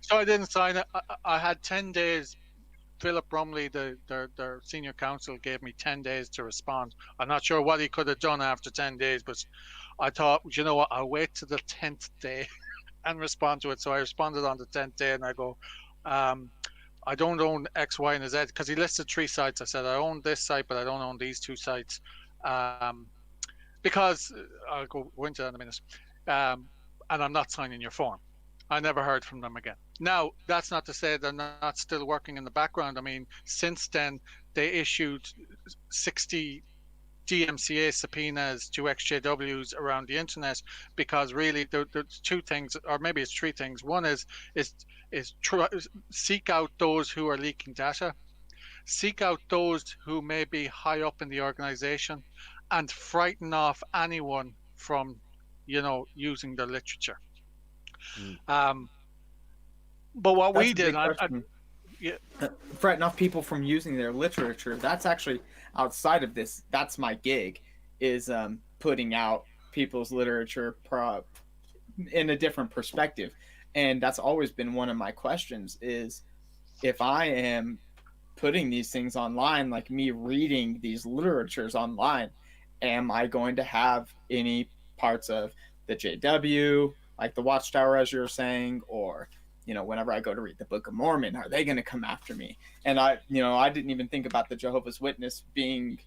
So I didn't sign it. I had 10 days. Philip Brumley, their senior counsel, gave me 10 days to respond. I'm not sure what he could have done after 10 days, but I thought, you know what, I'll wait to the 10th day and respond to it. So I responded on the 10th day and I go, I don't own X, Y, and Z, because he listed 3 sites. I said, I own this site, but I don't own these 2 sites. Because I'll go into that in a minute. And I'm not signing your form. I never heard from them again. Now, that's not to say they're not still working in the background. I mean, since then, they issued 60 DMCA subpoenas to XJWs around the internet, because really there's two things, or maybe it's three things. One is seek out those who are leaking data, seek out those who may be high up in the organization, and frighten off anyone from, using the literature. But what That's we a did, big question. yeah, Frighten off people from using their literature. That's actually outside of this. That's my gig, is putting out people's literature in a different perspective. And that's always been one of my questions, is if I am putting these things online, like me reading these literatures online, am I going to have any parts of the JW, like the Watchtower, as you're saying, or whenever I go to read the Book of Mormon, are they going to come after me? And I didn't even think about the Jehovah's Witness being,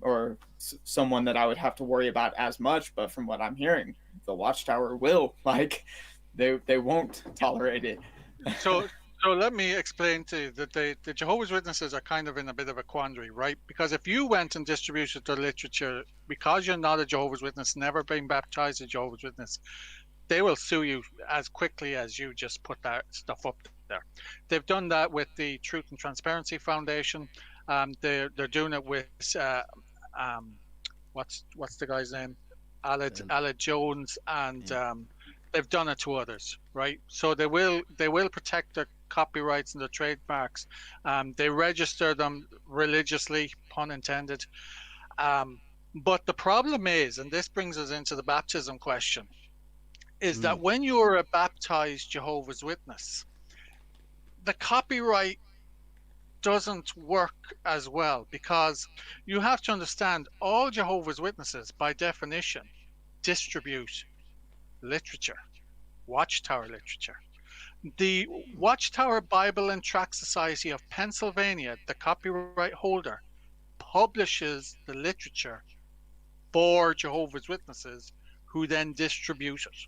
or someone that I would have to worry about as much. But from what I'm hearing, the Watchtower will, they won't tolerate it. So let me explain to you that the Jehovah's Witnesses are kind of in a bit of a quandary, right? Because if you went and distributed the literature, because you're not a Jehovah's Witness, never been baptized a Jehovah's Witness, they will sue you as quickly as you just put that stuff up there. They've done that with the Truth and Transparency Foundation. They're doing it with what's the guy's name? Aled Jones, and they've done it to others, right? So they will protect their copyrights and their trademarks. They register them religiously, pun intended. But the problem is, and this brings us into the baptism question, is that when you're a baptized Jehovah's Witness, the copyright doesn't work as well, because you have to understand all Jehovah's Witnesses, by definition, distribute literature, Watchtower literature. The Watchtower Bible and Tract Society of Pennsylvania, the copyright holder, publishes the literature for Jehovah's Witnesses, who then distribute it.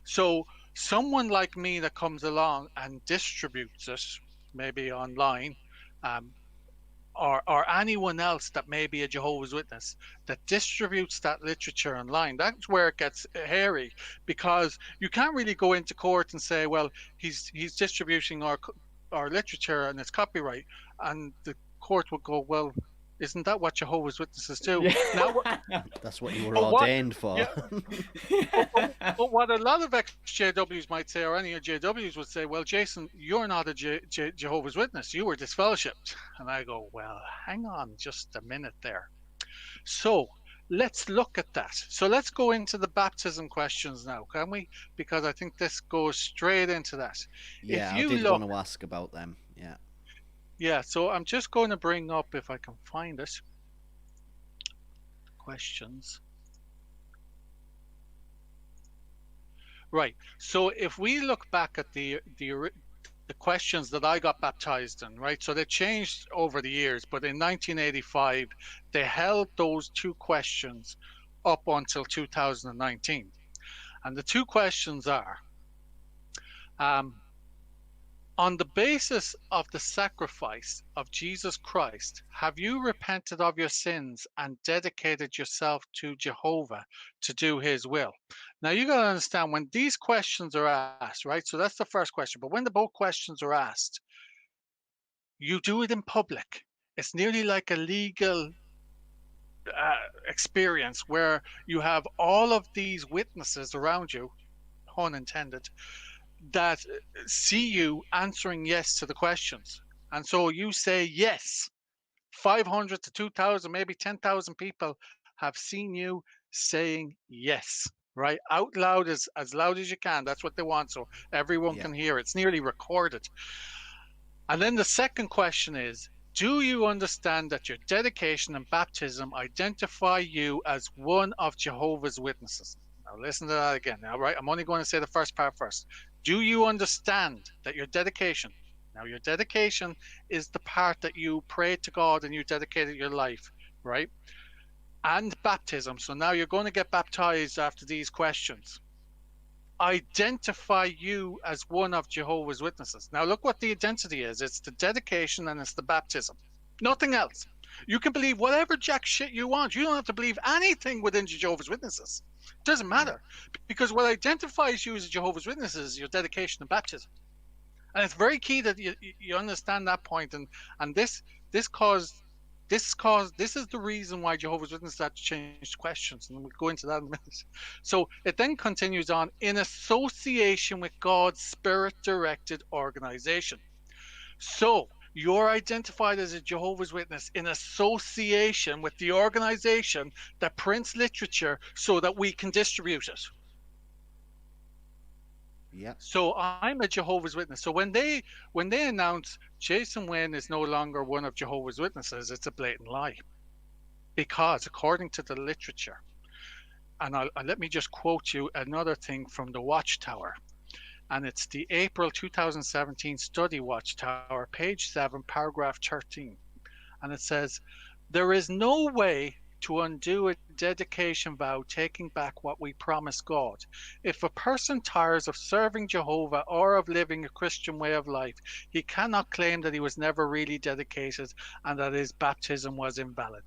So someone like me that comes along and distributes it, maybe online, or anyone else that may be a Jehovah's Witness that distributes that literature online, that's where it gets hairy, because you can't really go into court and say, well, he's distributing our literature and it's copyright, and the court would go, well, isn't that what Jehovah's Witnesses do? Yeah. Now, that's what you were ordained for. Yeah. But what a lot of ex-JWs might say, or any JWs would say, well, Jason, you're not a Jehovah's Witness. You were disfellowshipped. And I go, well, hang on just a minute there. So let's look at that. So let's go into the baptism questions now, can we? Because I think this goes straight into that. Yeah, I did want to ask about them. Yeah. Yeah, so I'm just going to bring up, if I can find it, questions. Right. So if we look back at the questions that I got baptized in, right? So they changed over the years, but in 1985, they held those two questions up until 2019. And the two questions are, on the basis of the sacrifice of Jesus Christ, have you repented of your sins and dedicated yourself to Jehovah to do his will? Now, you got to understand, when these questions are asked, right? So that's the first question. But when the both questions are asked, you do it in public. It's nearly like a legal experience where you have all of these witnesses around you, pun intended, that see you answering yes to the questions. And so you say yes. 500 to 2,000, maybe 10,000 people have seen you saying yes, right? Out loud, as loud as you can. That's what they want, so everyone can hear. It's nearly recorded. And then the second question is, do you understand that your dedication and baptism identify you as one of Jehovah's Witnesses? Now listen to that again. Now, right, I'm only going to say the first part first. Do you understand that your dedication, now your dedication is the part that you prayed to God and you dedicated your life, right? And baptism. So now you're going to get baptized after these questions. Identify you as one of Jehovah's Witnesses. Now look what the identity is. It's the dedication and it's the baptism. Nothing else. You can believe whatever jack shit you want. You don't have to believe anything within Jehovah's Witnesses. It doesn't matter, because what identifies you as a Jehovah's Witness is your dedication and baptism. And it's very key that you understand that point. And this caused this is the reason why Jehovah's Witnesses had to change questions, and we'll go into that in a minute. So it then continues on, in association with God's spirit-directed organization. So you're identified as a Jehovah's Witness in association with the organization that prints literature so that we can distribute it. Yeah. So I'm a Jehovah's Witness. So when they announce Jason Wynne is no longer one of Jehovah's Witnesses, it's a blatant lie. Because according to the literature, and let me just quote you another thing from the Watchtower, and it's the April 2017 Study Watchtower, page 7, paragraph 13. And it says, there is no way to undo a dedication vow taking back what we promised God. If a person tires of serving Jehovah or of living a Christian way of life, he cannot claim that he was never really dedicated and that his baptism was invalid.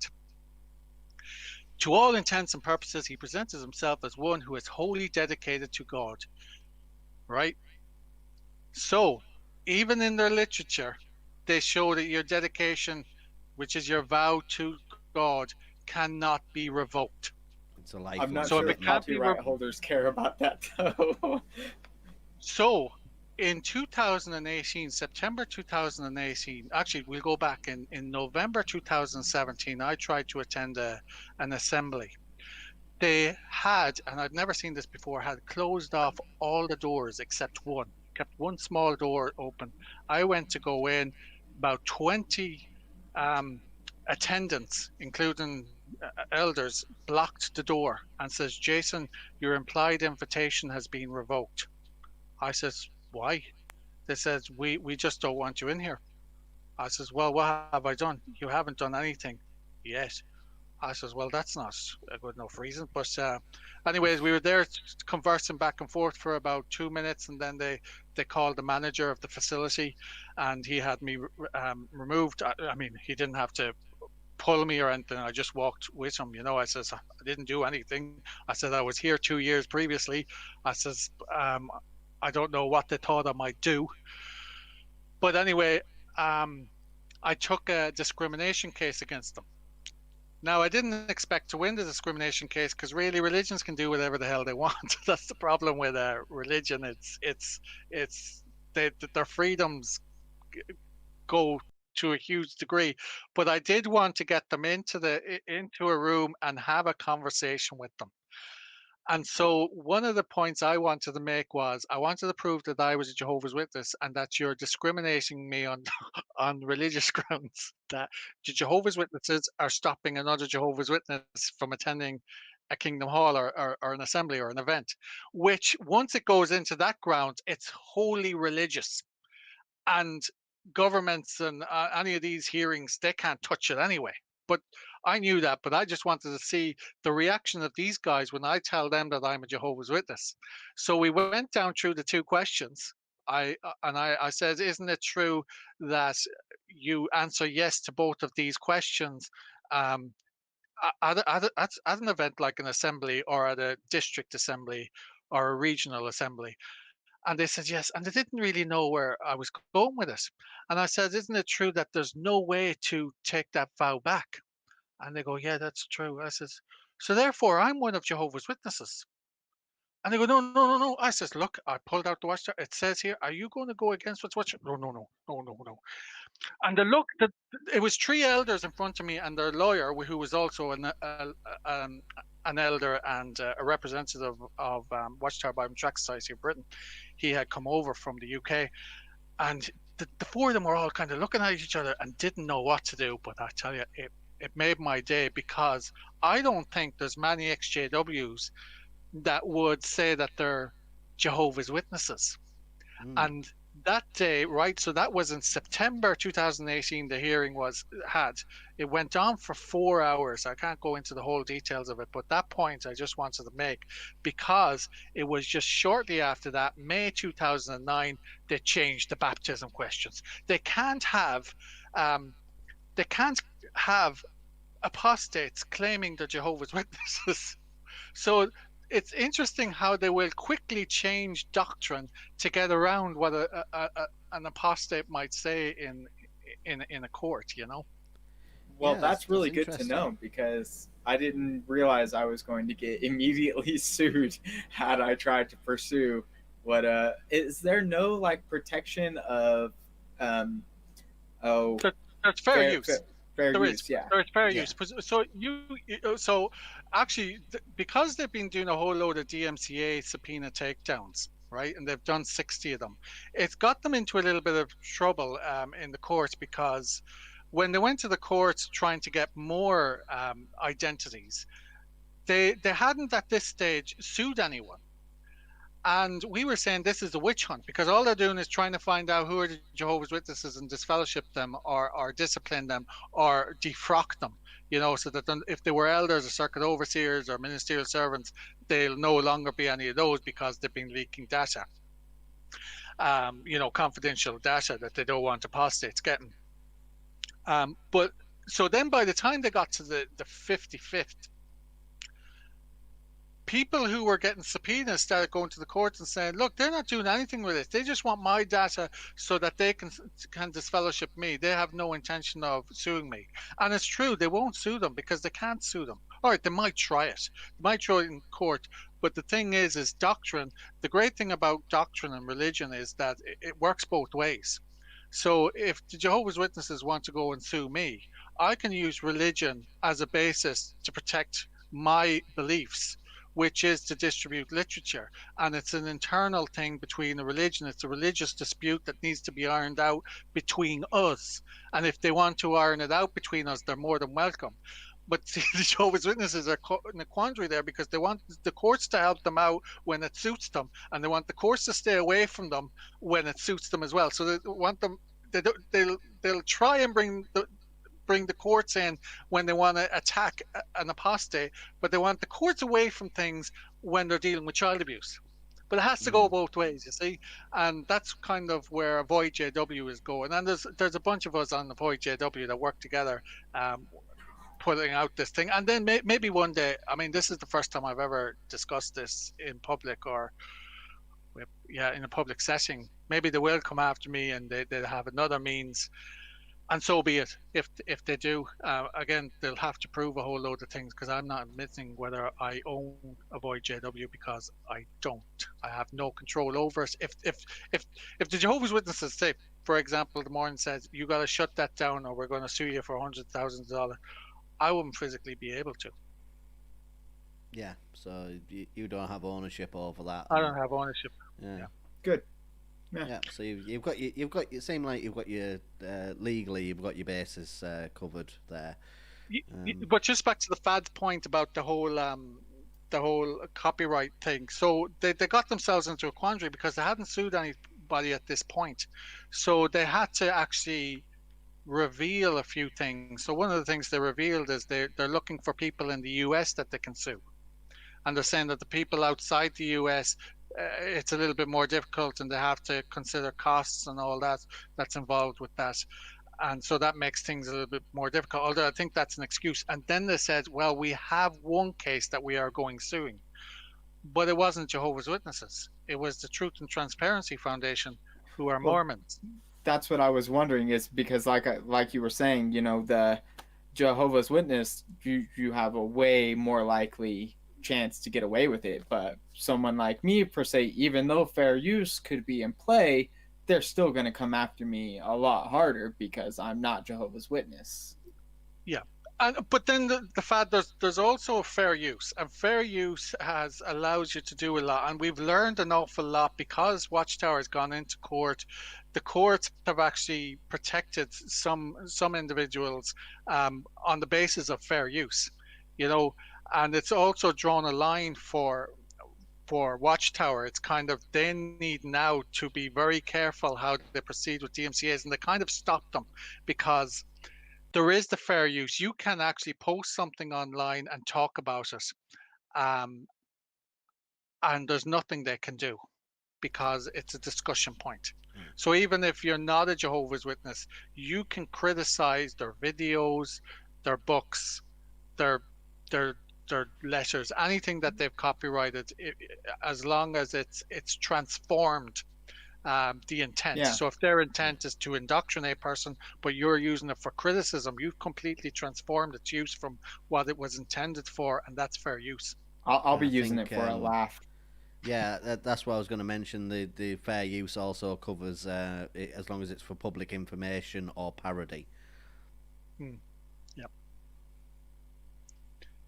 To all intents and purposes, he presents himself as one who is wholly dedicated to God. Right? So, even in their literature, they show that your dedication, which is your vow to God, cannot be revoked. It's a life. I'm not So sure if if it can't be copyright holders care about that, though. So in 2018, September 2018, actually we'll go back in November 2017, I tried to attend an assembly. They had, and I'd never seen this before, had closed off all the doors except one, kept one small door open. I went to go in, about 20 attendants, including elders, blocked the door and says, Jason, your implied invitation has been revoked. I says, why? They says, we just don't want you in here. I says, well, what have I done? You haven't done anything yet. I says, well, that's not a good enough reason. But anyways, we were there conversing back and forth for about 2 minutes, and then they called the manager of the facility, and he had me removed. I mean, he didn't have to pull me or anything. I just walked with him. I says, I didn't do anything. I said, I was here 2 years previously. I says, I don't know what they thought I might do. But anyway, I took a discrimination case against them. Now, I didn't expect to win the discrimination case because really religions can do whatever the hell they want. That's the problem with religion. Their freedoms go to a huge degree. But I did want to get them into a room and have a conversation with them. And so one of the points I wanted to make was I wanted to prove that I was a Jehovah's Witness and that you're discriminating me on on religious grounds, that the Jehovah's Witnesses are stopping another Jehovah's Witness from attending a Kingdom Hall or an assembly or an event, which once it goes into that ground, it's wholly religious. And governments and any of these hearings, they can't touch it anyway. But I knew that, but I just wanted to see the reaction of these guys when I tell them that I'm a Jehovah's Witness. So we went down through the two questions. I said, isn't it true that you answer yes to both of these questions at an event like an assembly or at a district assembly or a regional assembly? And they said yes, and they didn't really know where I was going with it. And I said, isn't it true that there's no way to take that vow back? And they go, yeah, that's true. I says, so therefore I'm one of Jehovah's Witnesses. And they go, no, no, no, no. I says, look, I pulled out the watchtower. It says here, are you going to go against what's watchtower? No, no, no, no, no, no. And it was three elders in front of me and their lawyer, who was also an elder and a representative of Watchtower Bible Tract Society of Britain. He had come over from the UK, and the four of them were all kind of looking at each other and didn't know what to do. But I tell you, it made my day, because I don't think there's many XJWs that would say that they're Jehovah's Witnesses. And that day, right, so that was in September 2018, the hearing it went on for 4 hours. I can't go into the whole details of it, but that point I just wanted to make, because it was just shortly after that, May 2009, they changed the baptism questions. They can't have apostates claiming they're Jehovah's Witnesses. So it's interesting how they will quickly change doctrine to get around what an apostate might say in a court. Well, Yeah, that's that's really good to interesting. know because I didn't realize I was going to get immediately sued had I tried to pursue what is there no like protection of um oh There, there's fair fair use. fair There is. use, yeah. There is fair Yeah. use. So so actually, because they've been doing a whole load of DMCA subpoena takedowns, right, and they've done 60 of them, it's got them into a little bit of trouble in the courts because when they went to the courts trying to get more identities, they hadn't at this stage sued anyone. And we were saying this is a witch hunt because all they're doing is trying to find out who are the Jehovah's Witnesses and disfellowship them or discipline them or defrock them, so that if they were elders or circuit overseers or ministerial servants, they'll no longer be any of those because they've been leaking data, confidential data that they don't want apostates getting. But so then by the time they got to the 55th, people who were getting subpoenas started going to the courts and saying, look, they're not doing anything with it. They just want my data so that they can disfellowship me. They have no intention of suing me. And it's true, they won't sue them because they can't sue them. All right, they might try it. They might try it in court. But the thing is doctrine. The great thing about doctrine and religion is that it works both ways. So if the Jehovah's Witnesses want to go and sue me, I can use religion as a basis to protect my beliefs, which is to distribute literature. And it's an internal thing between a religion. It's a religious dispute that needs to be ironed out between us. And if they want to iron it out between us, they're more than welcome. But the Jehovah's Witnesses are in a quandary there because they want the courts to help them out when it suits them, and they want the courts to stay away from them when it suits them as well. So they want them. They'll try and bring the courts in when they want to attack an apostate, but they want the courts away from things when they're dealing with child abuse. But it has to go Mm. both ways, you see, and that's kind of where Avoid JW is going. And there's a bunch of us on Avoid JW that work together, putting out this thing. And then maybe one day, I mean, this is the first time I've ever discussed this in public or in a public setting. Maybe they will come after me and they'll have another means, and so be it. If they do, again, they'll have to prove a whole load of things because I'm not admitting whether I own Avoid JW because I don't. I have no control over it. If the Jehovah's Witnesses say, for example, the morning says you got to shut that down or we're going to sue you for $100,000, I wouldn't physically be able to. Yeah. So you don't have ownership over that. I don't have ownership. Yeah. Good. Yeah. So you've got you seem like you've got your legally you've got your bases covered there. But just back to the Fad's point about the whole copyright thing. So they got themselves into a quandary because they hadn't sued anybody at this point. So they had to actually reveal a few things. So one of the things they revealed is they're looking for people in the US that they can sue. And they're saying that the people outside the US, it's a little bit more difficult and they have to consider costs and all that's involved with that. And so that makes things a little bit more difficult, although I think that's an excuse. And then they said, well, we have one case that we are going suing, but it wasn't Jehovah's Witnesses. It was the Truth and Transparency Foundation, who are Well, Mormons. that's what I was wondering is because like you were saying, the Jehovah's Witness, you have a way more likely chance to get away with it, but someone like me per se, even though fair use could be in play, they're still going to come after me a lot harder because I'm not Jehovah's Witness. Yeah. But then the fact there's also fair use, and fair use allows you to do a lot, and we've learned an awful lot because Watchtower has gone into court. The courts have actually protected some individuals on the basis of fair use, and it's also drawn a line for Watchtower. It's kind of they need now to be very careful how they proceed with DMCAs, and they kind of stop them because there is the fair use. You can actually post something online and talk about it, and there's nothing they can do. because it's a discussion point. Mm. So even if you're not a Jehovah's Witness, you can criticize their videos, their books, their their their letters, anything that they've copyrighted, as long as it's transformed the intent. Yeah. So if their intent is to indoctrinate a person, but you're using it for criticism, you've completely transformed its use from what it was intended for, and that's fair use. I'll be I using think, it for a laugh. Yeah, that's what I was going to mention. The fair use also covers as long as it's for public information or parody. Yep.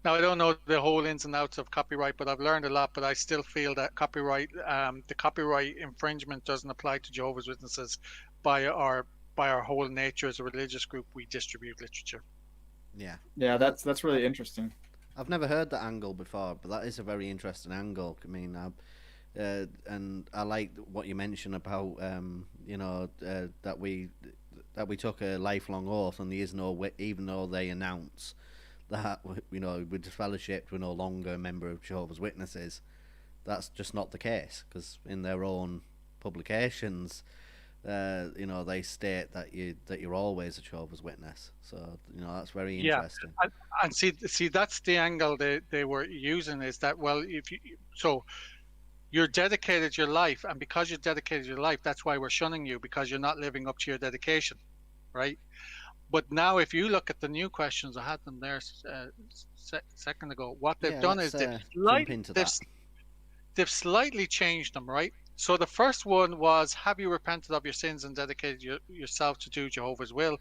Now, I don't know the whole ins and outs of copyright, but I've learned a lot. But I still feel that the copyright infringement doesn't apply to Jehovah's Witnesses by our whole nature as a religious group. We distribute literature. Yeah. Yeah, that's really interesting. I've never heard that angle before, but that is a very interesting angle. I mean, and I like what you mentioned about that we took a lifelong oath, and there is no way, even though they announce that with fellowship we're no longer a member of Jehovah's Witnesses. That's just not the case, because in their own publications, they state that you're always a Jehovah's Witness. So that's very interesting. And see that's the angle they were using, is that, well, you're dedicated your life, and because you dedicated your life, that's why we're shunning you, because you're not living up to your dedication, right? But now, if you look at the new questions, I had them there second ago. What they've done is they've slightly changed them, right? So the first one was, have you repented of your sins and dedicated yourself to do Jehovah's will?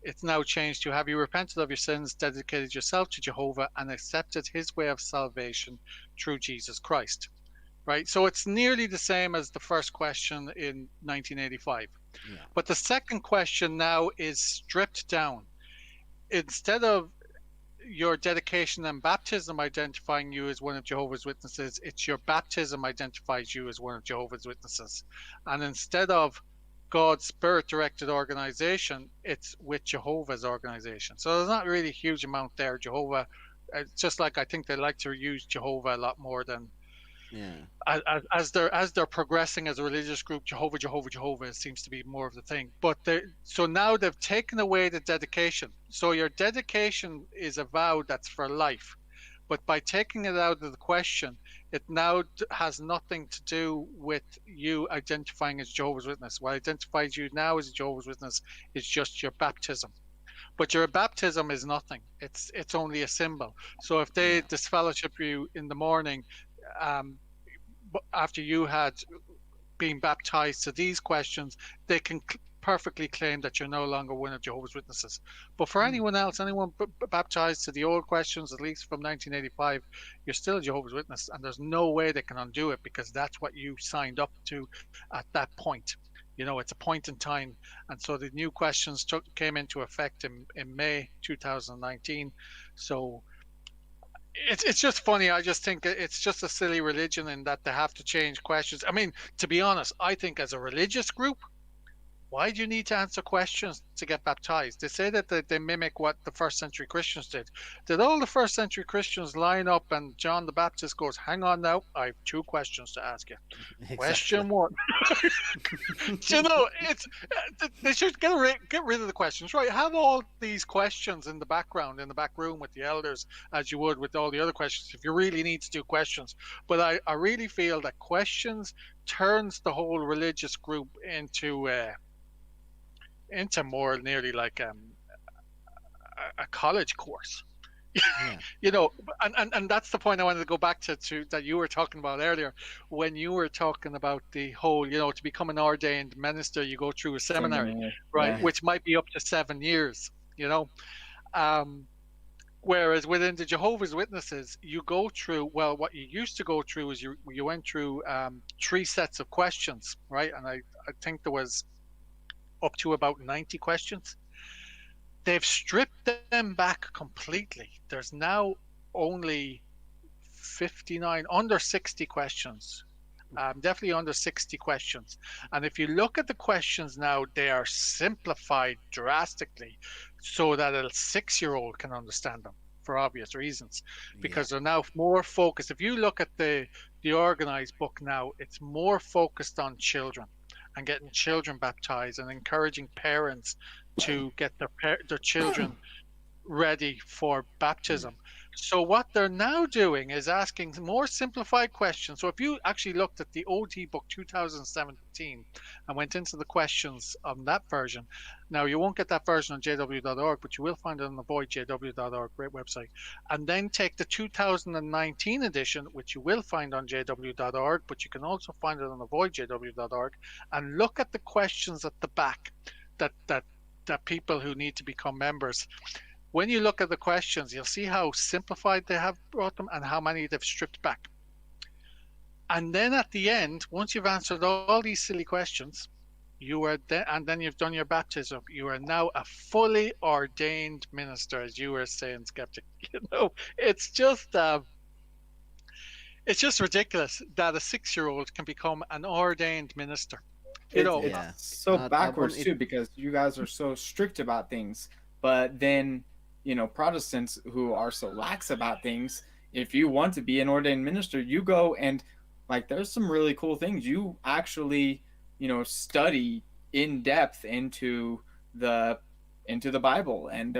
It's now changed to, have you repented of your sins, dedicated yourself to Jehovah, and accepted his way of salvation through Jesus Christ, right? So it's nearly the same as the first question in 1985. Yeah. But the second question now is stripped down. Instead of your dedication and baptism identifying you as one of Jehovah's Witnesses, it's your baptism identifies you as one of Jehovah's Witnesses. And instead of God's spirit-directed organization, it's with Jehovah's organization. So there's not really a huge amount there. Jehovah, it's just like, I think they like to use Jehovah a lot more than, as they're progressing as a religious group, Jehovah seems to be more of the thing. But so now they've taken away the dedication. So your dedication is a vow that's for life, but by taking it out of the question, it now has nothing to do with you identifying as Jehovah's Witness. What identifies you now as a Jehovah's Witness is just your baptism. But your baptism is nothing. It's only a symbol. So if they disfellowship you in the morning, after you had been baptized to these questions, they can perfectly claim that you're no longer one of Jehovah's Witnesses. But for anyone else, anyone baptized to the old questions, at least from 1985, you're still a Jehovah's Witness, and there's no way they can undo it, because that's what you signed up to at that point. It's a point in time. And so the new questions came into effect in May 2019. So it's just funny. I just think it's just a silly religion in that they have to change questions. I mean, to be honest, I think as a religious group, why do you need to answer questions to get baptized? They say that they mimic what the first century Christians did. Did all the first century Christians line up and John the Baptist goes, hang on now, I have 2 questions to ask you. Exactly. Question 1. They should get rid of the questions, right? Have all these questions in the background, in the back room with the elders, as you would with all the other questions, if you really need to do questions. But I really feel that questions turns the whole religious group into more nearly like a college course. Yeah. And that's the point I wanted to go back to that you were talking about earlier, when you were talking about the whole, to become an ordained minister, you go through a seminary, right? Yeah. Which might be up to 7 years, whereas within the Jehovah's Witnesses, you go through, well, what you used to go through is you went through 3 sets of questions, right? And I think there was up to about 90 questions. They've stripped them back completely. There's now only 59, under 60 questions. Definitely under 60 questions. And if you look at the questions now, they are simplified drastically so that a 6-year-old can understand them. for obvious reasons, Yeah. because they're now more focused. If you look at the organized book now, it's more focused on children and getting children baptized and encouraging parents to get their children ready for Mm. baptism. So what they're now doing is asking more simplified questions. So if you actually looked at the OT book 2017 and went into the questions on that version, now you won't get that version on jw.org, but you will find it on the voidjw.org, great website. And then take the 2019 edition, which you will find on jw.org, but you can also find it on the voidjw.org, and look at the questions at the back that that people who need to become members, when you look at the questions, you'll see how simplified they have brought them and how many they've stripped back. And then at the end, once you've answered all these silly questions, and then you've done your baptism, you are now a fully ordained minister, as you were saying, Skeptic. You know, it's just uh, it's just ridiculous that a 6-year-old can become an ordained minister. You It's know, it's Yeah. so I backwards wanted. too because you guys are so strict about things, but then Protestants who are so lax about things, if you want to be an ordained minister, you go and like there's some really cool things. You actually, study in depth the into the Bible, and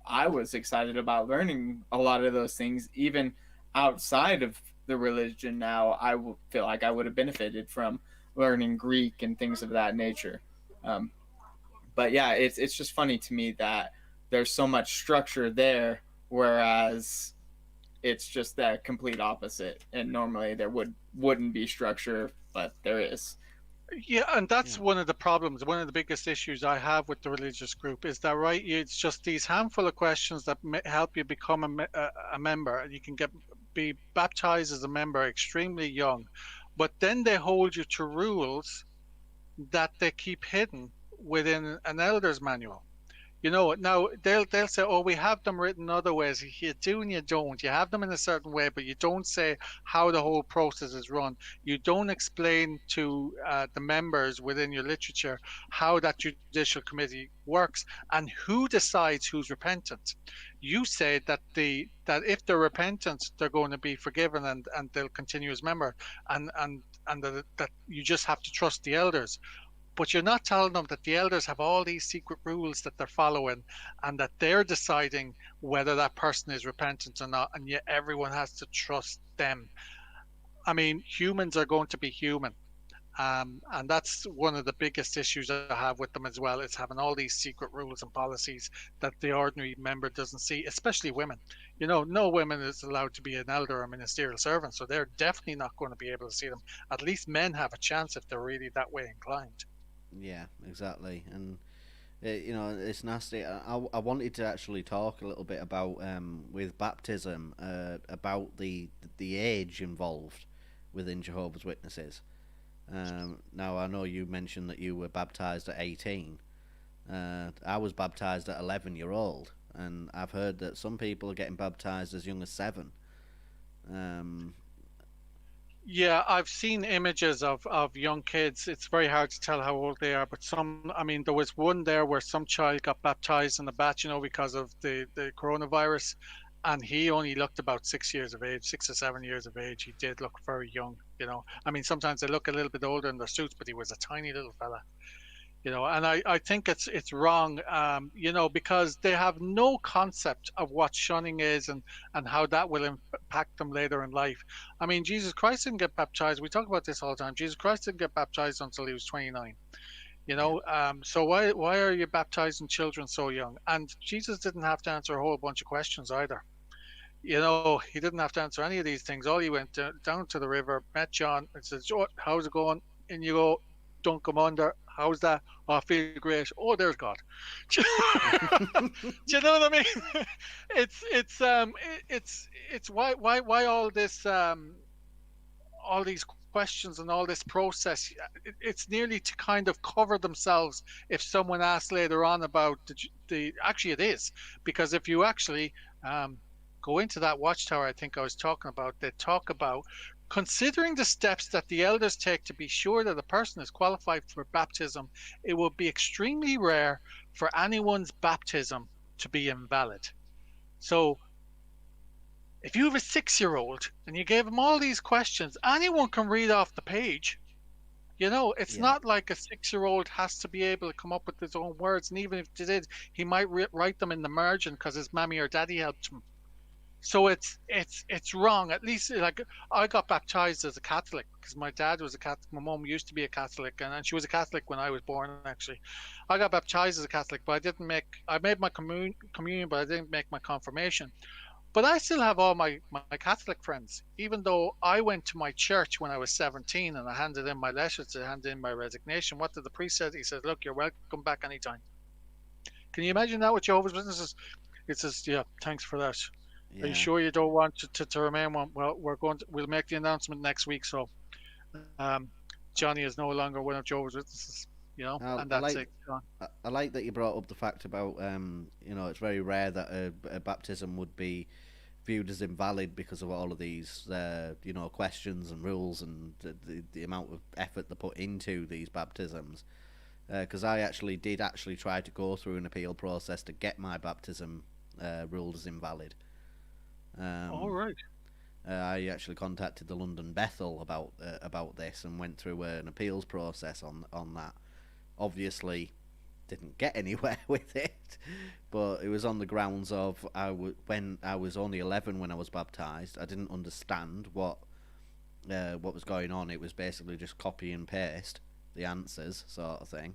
I was excited about learning a lot of those things even outside of the religion. Now feel like I would have benefited from learning Greek and things of that nature. Um, but yeah, it's just funny to me that there's so much structure there, whereas it's just that complete opposite. And normally there wouldn't be structure, but there is. yeah, and that's Yeah. one of the problems. One of the biggest issues I have with the religious group is that, right, it's just these handful of questions that help you become a member, and you can be baptized as a member extremely young, but then they hold you to rules that they keep hidden within an elder's manual. You know, now they'll say, "Oh, we have them written other ways." You do and you don't. You have them in a certain way, but you don't say how the whole process is run. You don't explain to the members within your literature how that judicial committee works and who decides who's repentant. You say that if they're repentant, they're going to be forgiven and they'll continue as member, and that you just have to trust the elders, but you're not telling them that the elders have all these secret rules that they're following and that they're deciding whether that person is repentant or not, and yet everyone has to trust them. I mean, humans are going to be human. And that's one of the biggest issues I have with them as well, is having all these secret rules and policies that the ordinary member doesn't see, especially women. You know, no women is allowed to be an elder or ministerial servant, so they're definitely not going to be able to see them. At least men have a chance if they're really that way inclined. Yeah. Exactly. And it's nasty. I wanted to actually talk a little bit about with baptism about the age involved within Jehovah's Witnesses. Now I know you mentioned that you were baptized at 18. I was baptized at 11-year old, and I've heard that some people are getting baptized as young as 7. Um, Yeah, I've seen images of young kids. It's very hard to tell how old they are, but I mean, there was one there where some child got baptized in the batch, because of the coronavirus, and he only looked about 6 years of age, 6 or 7 years of age. He did look very young. I mean, sometimes they look a little bit older in their suits, but he was a tiny little fella. And I think it's wrong, because they have no concept of what shunning is and how that will impact them later in life. I mean, Jesus Christ didn't get baptized. We talk about this all the time. Jesus Christ didn't get baptized until he was 29. yeah. So why are you baptizing children so young? And Jesus didn't have to answer a whole bunch of questions either. He didn't have to answer any of these things. All he went down to the river, met John, and says, "Oh, how's it going?" And you go, "Don't come under. How's that? Oh, I feel great. Oh, there's God." Do you know what I mean? It's why all these questions and all this process. It's nearly to kind of cover themselves if someone asks later on about the actually it is, because if you actually go into that watchtower I think I was talking about, they talk about considering the steps that the elders take to be sure that a person is qualified for baptism. It will be extremely rare for anyone's baptism to be invalid. So If you have a 6-year-old and you gave him all these questions, anyone can read off the page. It's Yeah. not like a 6-year-old has to be able to come up with his own words. And even if he did, he might write them in the margin because his mammy or daddy helped him. So it's wrong. At least, like, I got baptized as a Catholic because my dad was a Catholic. My mom used to be a Catholic, and she was a Catholic when I was born. Actually, I got baptized as a Catholic, but I didn't make. I made my communion, but I didn't make my confirmation. But I still have all my Catholic friends, even though I went to my church when I was 17 and I handed in my letter to hand in my resignation. What did the priest say? He said, "Look, you're welcome back anytime." Can you imagine that with Jehovah's Witnesses? It says, "Yeah, thanks for that. Are you Yeah. sure you don't want to remain one?" Well, we'll make the announcement next week. So Johnny is no longer one of Jehovah's Witnesses, I, and I that's like it. John. I like that you brought up the fact about it's very rare that a baptism would be viewed as invalid because of all of these questions and rules and the amount of effort they put into these baptisms. Because I did try to go through an appeal process to get my baptism ruled as invalid. All Um, right. I actually contacted the London Bethel about this and went through an appeals process on that. Obviously, didn't get anywhere with it, but it was on the grounds of when I was only 11 when I was baptized. I didn't understand what was going on. It was basically just copy and paste the answers, sort of thing.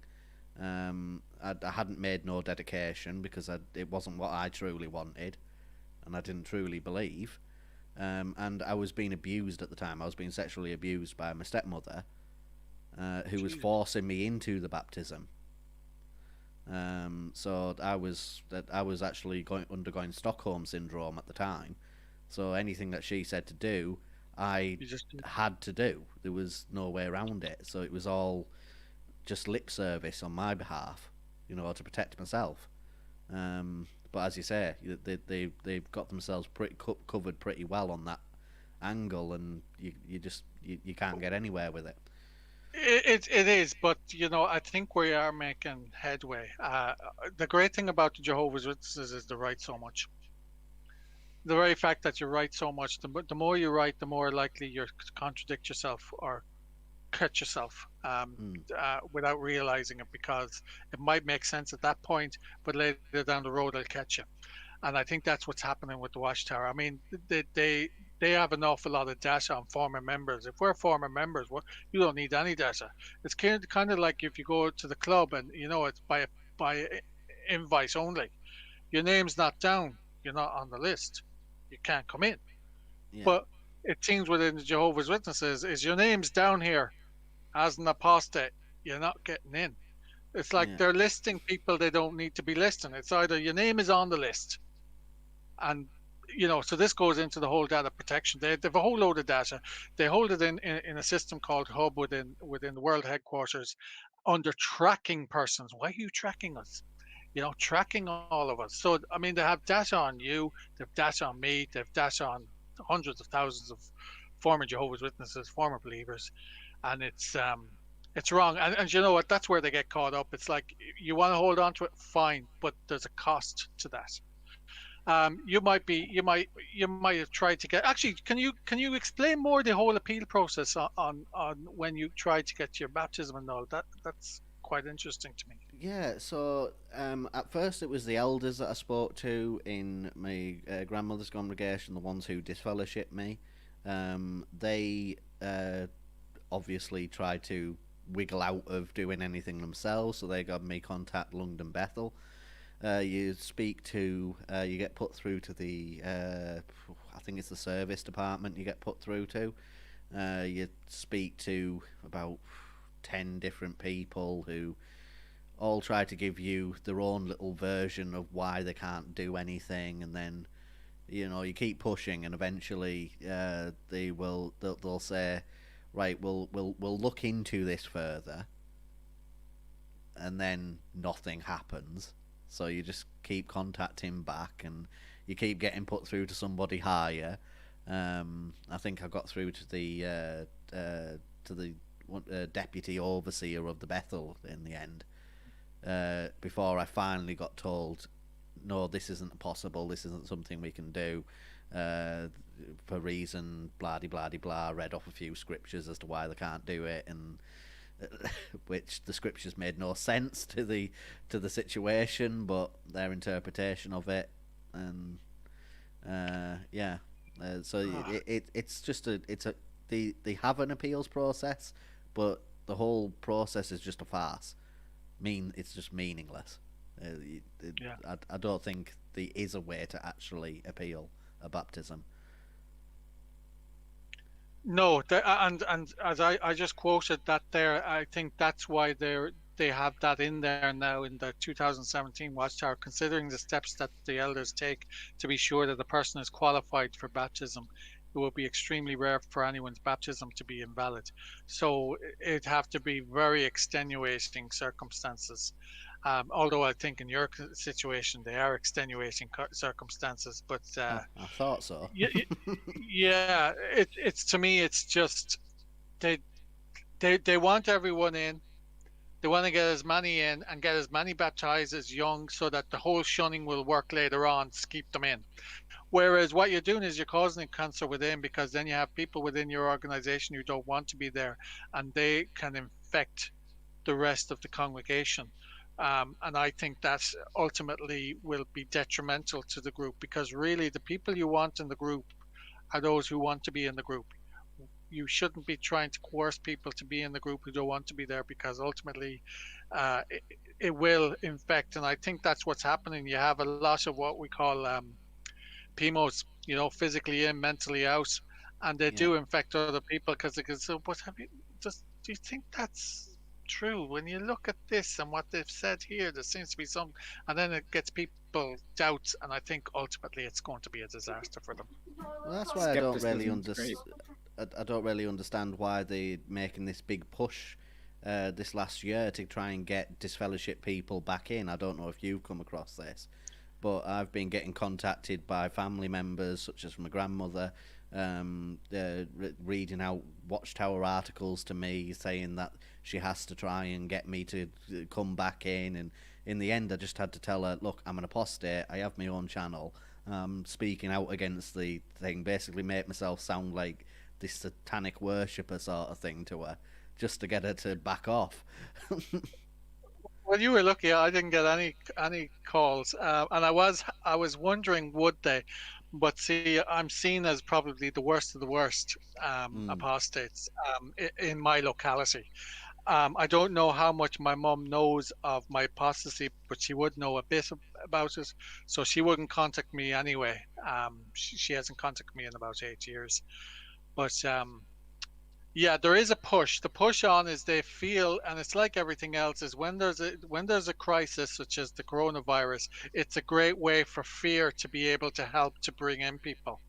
I hadn't made no dedication because it wasn't what I truly wanted, and I didn't truly believe. And I was being abused at the time. I was being sexually abused by my stepmother, who was Jesus. forcing me into the baptism. So I was actually undergoing Stockholm syndrome at the time. So anything that she said to do, I You just had to do. There was no way around it. So it was all just lip service on my behalf, to protect myself. But as you say, they've got themselves pretty covered pretty well on that angle, and you can't get anywhere with it. it is, but I think we are making headway. The great thing about the Jehovah's Witnesses is they write so much. The very fact that you write so much, the more you write, the more likely you're to contradict yourself or cut yourself Mm, without realizing it, because it might make sense at that point, but later down the road, it'll catch you. And I think that's what's happening with the Watchtower. I mean, they have an awful lot of data on former members. If we're former members, well, you don't need any data. It's kind of like if you go to the club and it's by invite only. Your name's not down. You're not on the list. You can't come in. yeah, But it seems within the Jehovah's Witnesses is your name's down here as an apostate. You're not getting in. It's like yeah, they're listing people they don't need to be listing. It's either your name is on the list, and so this goes into the whole data protection. They have a whole load of data. They hold it in a system called hub within the world headquarters under tracking persons. Why are you tracking us? Tracking all of us. So I mean, they have data on you, they have data on me, they have data on hundreds of thousands of former Jehovah's Witnesses, former believers, and it's wrong. And you know what, that's where they get caught up. It's like, you want to hold on to it, fine, but there's a cost to that. You might have tried to get, actually, can you explain more the whole appeal process on when you tried to get your baptism and all that? That's quite interesting to me. yeah. So at first it was the elders that I spoke to in my grandmother's congregation, the ones who disfellowshipped me. They obviously tried to wiggle out of doing anything themselves, so they got me contact London Bethel. You get put through to I think it's the service department. You get put through to. You speak to about 10 different people who all try to give you their own little version of why they can't do anything, and then you keep pushing, and eventually they'll say, right, we'll look into this further, and then nothing happens. So you just keep contacting back, and you keep getting put through to somebody higher. I think I got through to the deputy overseer of the Bethel in the end, before I finally got told, no, this isn't possible. This isn't something we can do. uh, for reason blah de blah de blah. Read off a few scriptures as to why they can't do it, and which the scriptures made no sense to the situation, but their interpretation of it, and yeah. So it's just they have an appeals process, but the whole process is just a farce. It's just meaningless. Yeah. I don't think there is a way to actually appeal a baptism. No, and as I just quoted that there, I think that's why they have that in there now in the 2017 Watchtower, considering the steps that the elders take to be sure that the person is qualified for baptism. It will be extremely rare for anyone's baptism to be invalid. So it'd have to be very extenuating circumstances. Although I think in your situation they are extenuating circumstances, but I thought so. yeah, it's to me, it's just they they want everyone in. They want to get as many in and get as many baptized as young, so that the whole shunning will work later on to keep them in. Whereas what you're doing is you're causing cancer within, because then you have people within your organization who don't want to be there, and they can infect the rest of the congregation. And I think that ultimately will be detrimental to the group, because really the people you want in the group are those who want to be in the group. You shouldn't be trying to coerce people to be in the group who don't want to be there, because ultimately it will infect. And I think that's what's happening. You have a lot of what we call PMOs, physically in, mentally out, and they Yeah. do infect other people, because they can say, "What have you? Do you think that's true? When you look at this and what they've said here, there seems to be some," and then it gets people doubts, and I think ultimately it's going to be a disaster for them. Well, that's why Skepticism's great. I don't really understand why they're making this big push this last year to try and get disfellowship people back in. I don't know if you've come across this, but I've been getting contacted by family members, such as my grandmother, reading out Watchtower articles to me, saying that she has to try and get me to come back in. And in the end, I just had to tell her, look, I'm an apostate. I have my own channel. Speaking out against the thing, basically make myself sound like this satanic worshipper sort of thing to her, just to get her to back off. Well, you were lucky. I didn't get any calls, and I was wondering, would they? But see, I'm seen as probably the worst of the worst Mm, apostates in my locality. I don't know how much my mum knows of my apostasy, but she would know a bit about it, so she wouldn't contact me anyway. She hasn't contacted me in about 8 years, but yeah, there is a push. The push on is they feel, and it's like everything else, is when there's a crisis such as the coronavirus, it's a great way for fear to be able to help to bring in people.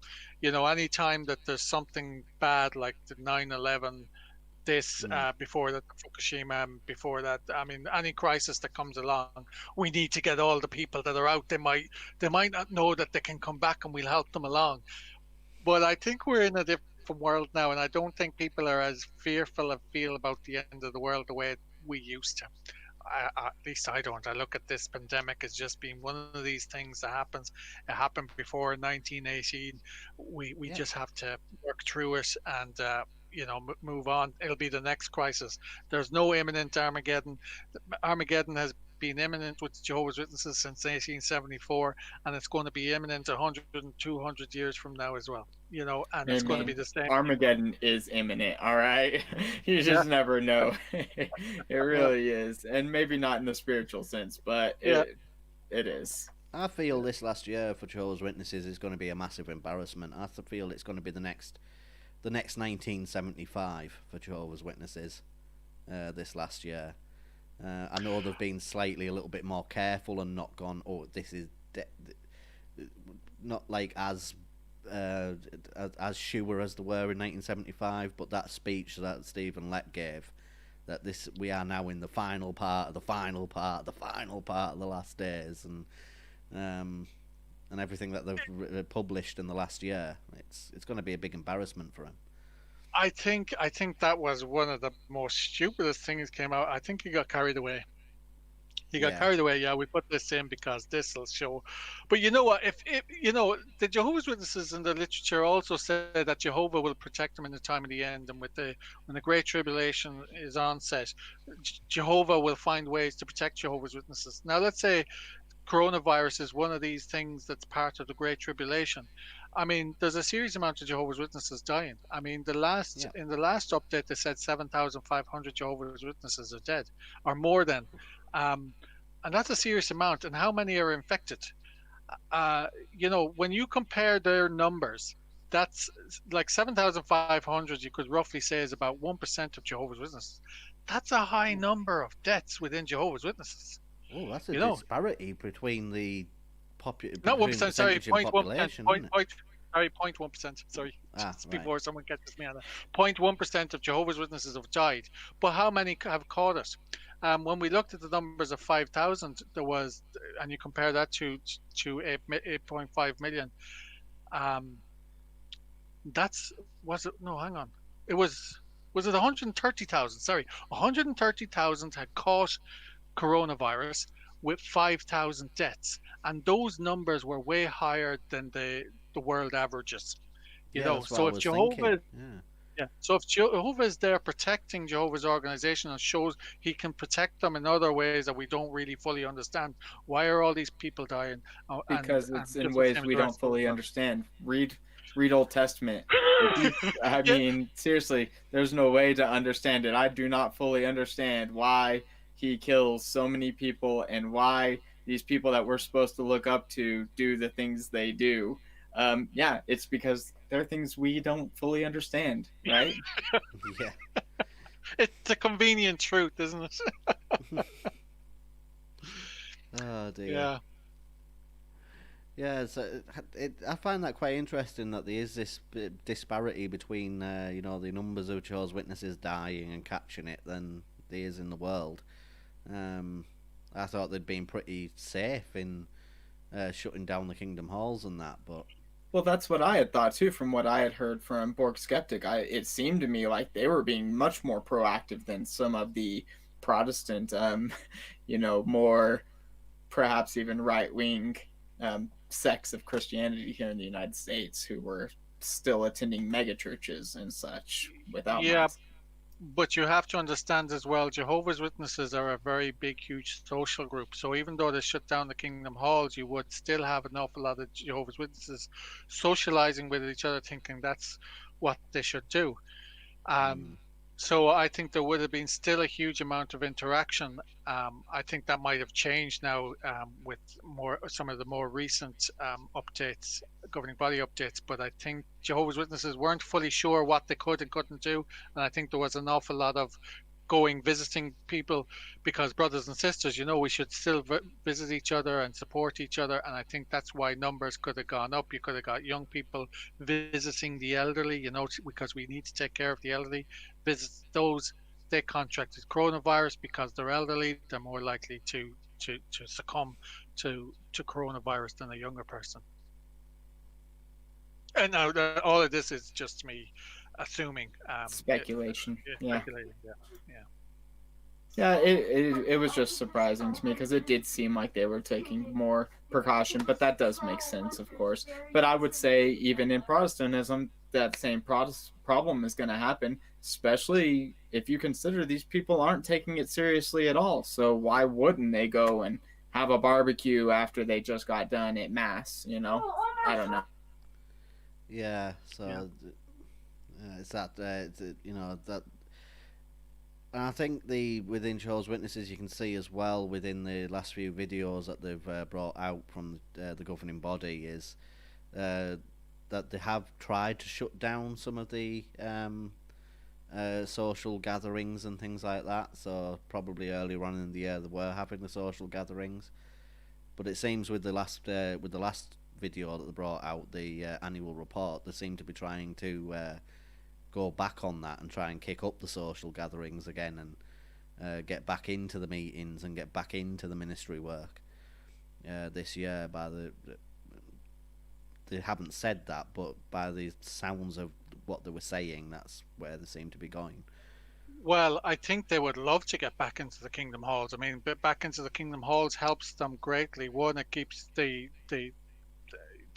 Anytime that there's something bad like the 9/11, this mm, before that Fukushima, and before that, I mean, any crisis that comes along, we need to get all the people that are out. They might not know that they can come back, and we'll help them along. But I think we're in a different world now, and I don't think people are as fearful and feel about the end of the world the way we used to. At least I don't. I look at this pandemic as just being one of these things that happens. It happened before 1918. We yeah. just have to work through it and move on. It'll be the next crisis. There's no imminent Armageddon. Armageddon has been imminent with Jehovah's Witnesses since 1874, and it's going to be imminent 100 and 200 years from now as well. And I it's going to mean, be the same. Armageddon is imminent, all right? You Yeah, just never know. It yeah, really is. And maybe not in the spiritual sense, but yeah. it is. I feel this last year for Jehovah's Witnesses is going to be a massive embarrassment. I feel it's going to be the next 1975 for Jehovah's Witnesses this last year. I know they've been slightly a little bit more careful and not gone, oh, this is not like as sure as they were in 1975, but that speech that Stephen Lett gave, that we are now in the final part of the final part of the final part of the last days, and everything that they've published in the last year, it's going to be a big embarrassment for him. I think that was one of the most stupidest things came out. I think he got carried away. He got Yeah. carried away. Yeah, we put this in because this will show. But you know what? If the Jehovah's Witnesses in the literature also say that Jehovah will protect them in the time of the end, and when the Great Tribulation is onset, Jehovah will find ways to protect Jehovah's Witnesses. Now, let's say coronavirus is one of these things that's part of the Great Tribulation. I mean, there's a serious amount of Jehovah's Witnesses dying. I mean, Yeah. in the last update, they said 7,500 Jehovah's Witnesses are dead, or more than, um, and that's a serious amount. And how many are infected? When you compare their numbers, that's like 7,500. You could roughly say is about 1% of Jehovah's Witnesses. That's a high number of deaths within Jehovah's Witnesses. Oh, that's a You know, disparity between the not one between percent. Sorry, percentage and 0.1%. population, isn't it? Sorry, 0.1%. Sorry, Ah, just right. before someone catches me on that. 0.1% of Jehovah's Witnesses have died, but how many have caught it? When we looked at the numbers of 5,000, there was, and you compare that to 8.5 million. Um, that's was it? No, hang on. It was it 130,000? Sorry, 130,000 had caught coronavirus with 5,000 deaths, and those numbers were way higher than the world averages. Yeah, that's what I So if was thinking. Jehovah, Yeah. yeah, so if Jehovah is there protecting Jehovah's organization and shows he can protect them in other ways that we don't really fully understand, why are all these people dying? Because it's in Just the ways same as we the don't rest of the fully world. understand. Read Old Testament. If you, I Yeah, mean, seriously, there's no way to understand it. I do not fully understand why he kills so many people and why these people that we're supposed to look up to do the things they do. Yeah, it's because they're things we don't fully understand, right? Yeah. it's a convenient truth, isn't it? Oh dear. Yeah. Yeah, so I find that quite interesting that there is this disparity between the numbers of Jehovah's Witnesses dying and catching it than there is in the world. Um, I thought they'd been pretty safe in shutting down the Kingdom Halls and that, but Well, that's what I had thought too, from what I had heard from Borg Skeptic. It seemed to me like they were being much more proactive than some of the Protestant, more perhaps even right wing sects of Christianity here in the United States who were still attending megachurches and such without Yeah, masks. but you have to understand as well, Jehovah's Witnesses are a very big, huge social group. So even though they shut down the Kingdom Halls, you would still have an awful lot of Jehovah's Witnesses socializing with each other, thinking that's what they should do. Um, mm, so I think there would have been still a huge amount of interaction. I think that might have changed now with some of the more recent updates, governing body updates. But I think Jehovah's Witnesses weren't fully sure what they could and couldn't do, and I think there was an awful lot of going visiting people because brothers and sisters, we should still visit each other and support each other. And I think that's why numbers could have gone up. You could have got young people visiting the elderly, because we need to take care of the elderly. Visit those they contracted coronavirus because they're elderly. They're more likely to succumb to coronavirus than a younger person. And now all of this is just me assuming, Speculation. Yeah. speculating. Yeah, yeah. Yeah, it was just surprising to me because it did seem like they were taking more precaution, but that does make sense, of course. But I would say even in Protestantism, that same problem is going to happen, especially if you consider these people aren't taking it seriously at all. So why wouldn't they go and have a barbecue after they just got done at mass? I don't know. yeah. Yeah. So it's that that. And I think within Jehovah's Witnesses you can see as well within the last few videos that they've brought out from the governing body is uh, that they have tried to shut down some of the social gatherings and things like that. So probably earlier on in the year they were having the social gatherings, but it seems with the last video that they brought out, the annual report, they seem to be trying to go back on that and try and kick up the social gatherings again and get back into the meetings and get back into the ministry work this year. They haven't said that, but by the sounds of what they were saying, that's where they seem to be going. Well, I think they would love to get back into the Kingdom Halls. I mean, back into the Kingdom Halls helps them greatly. One, it keeps the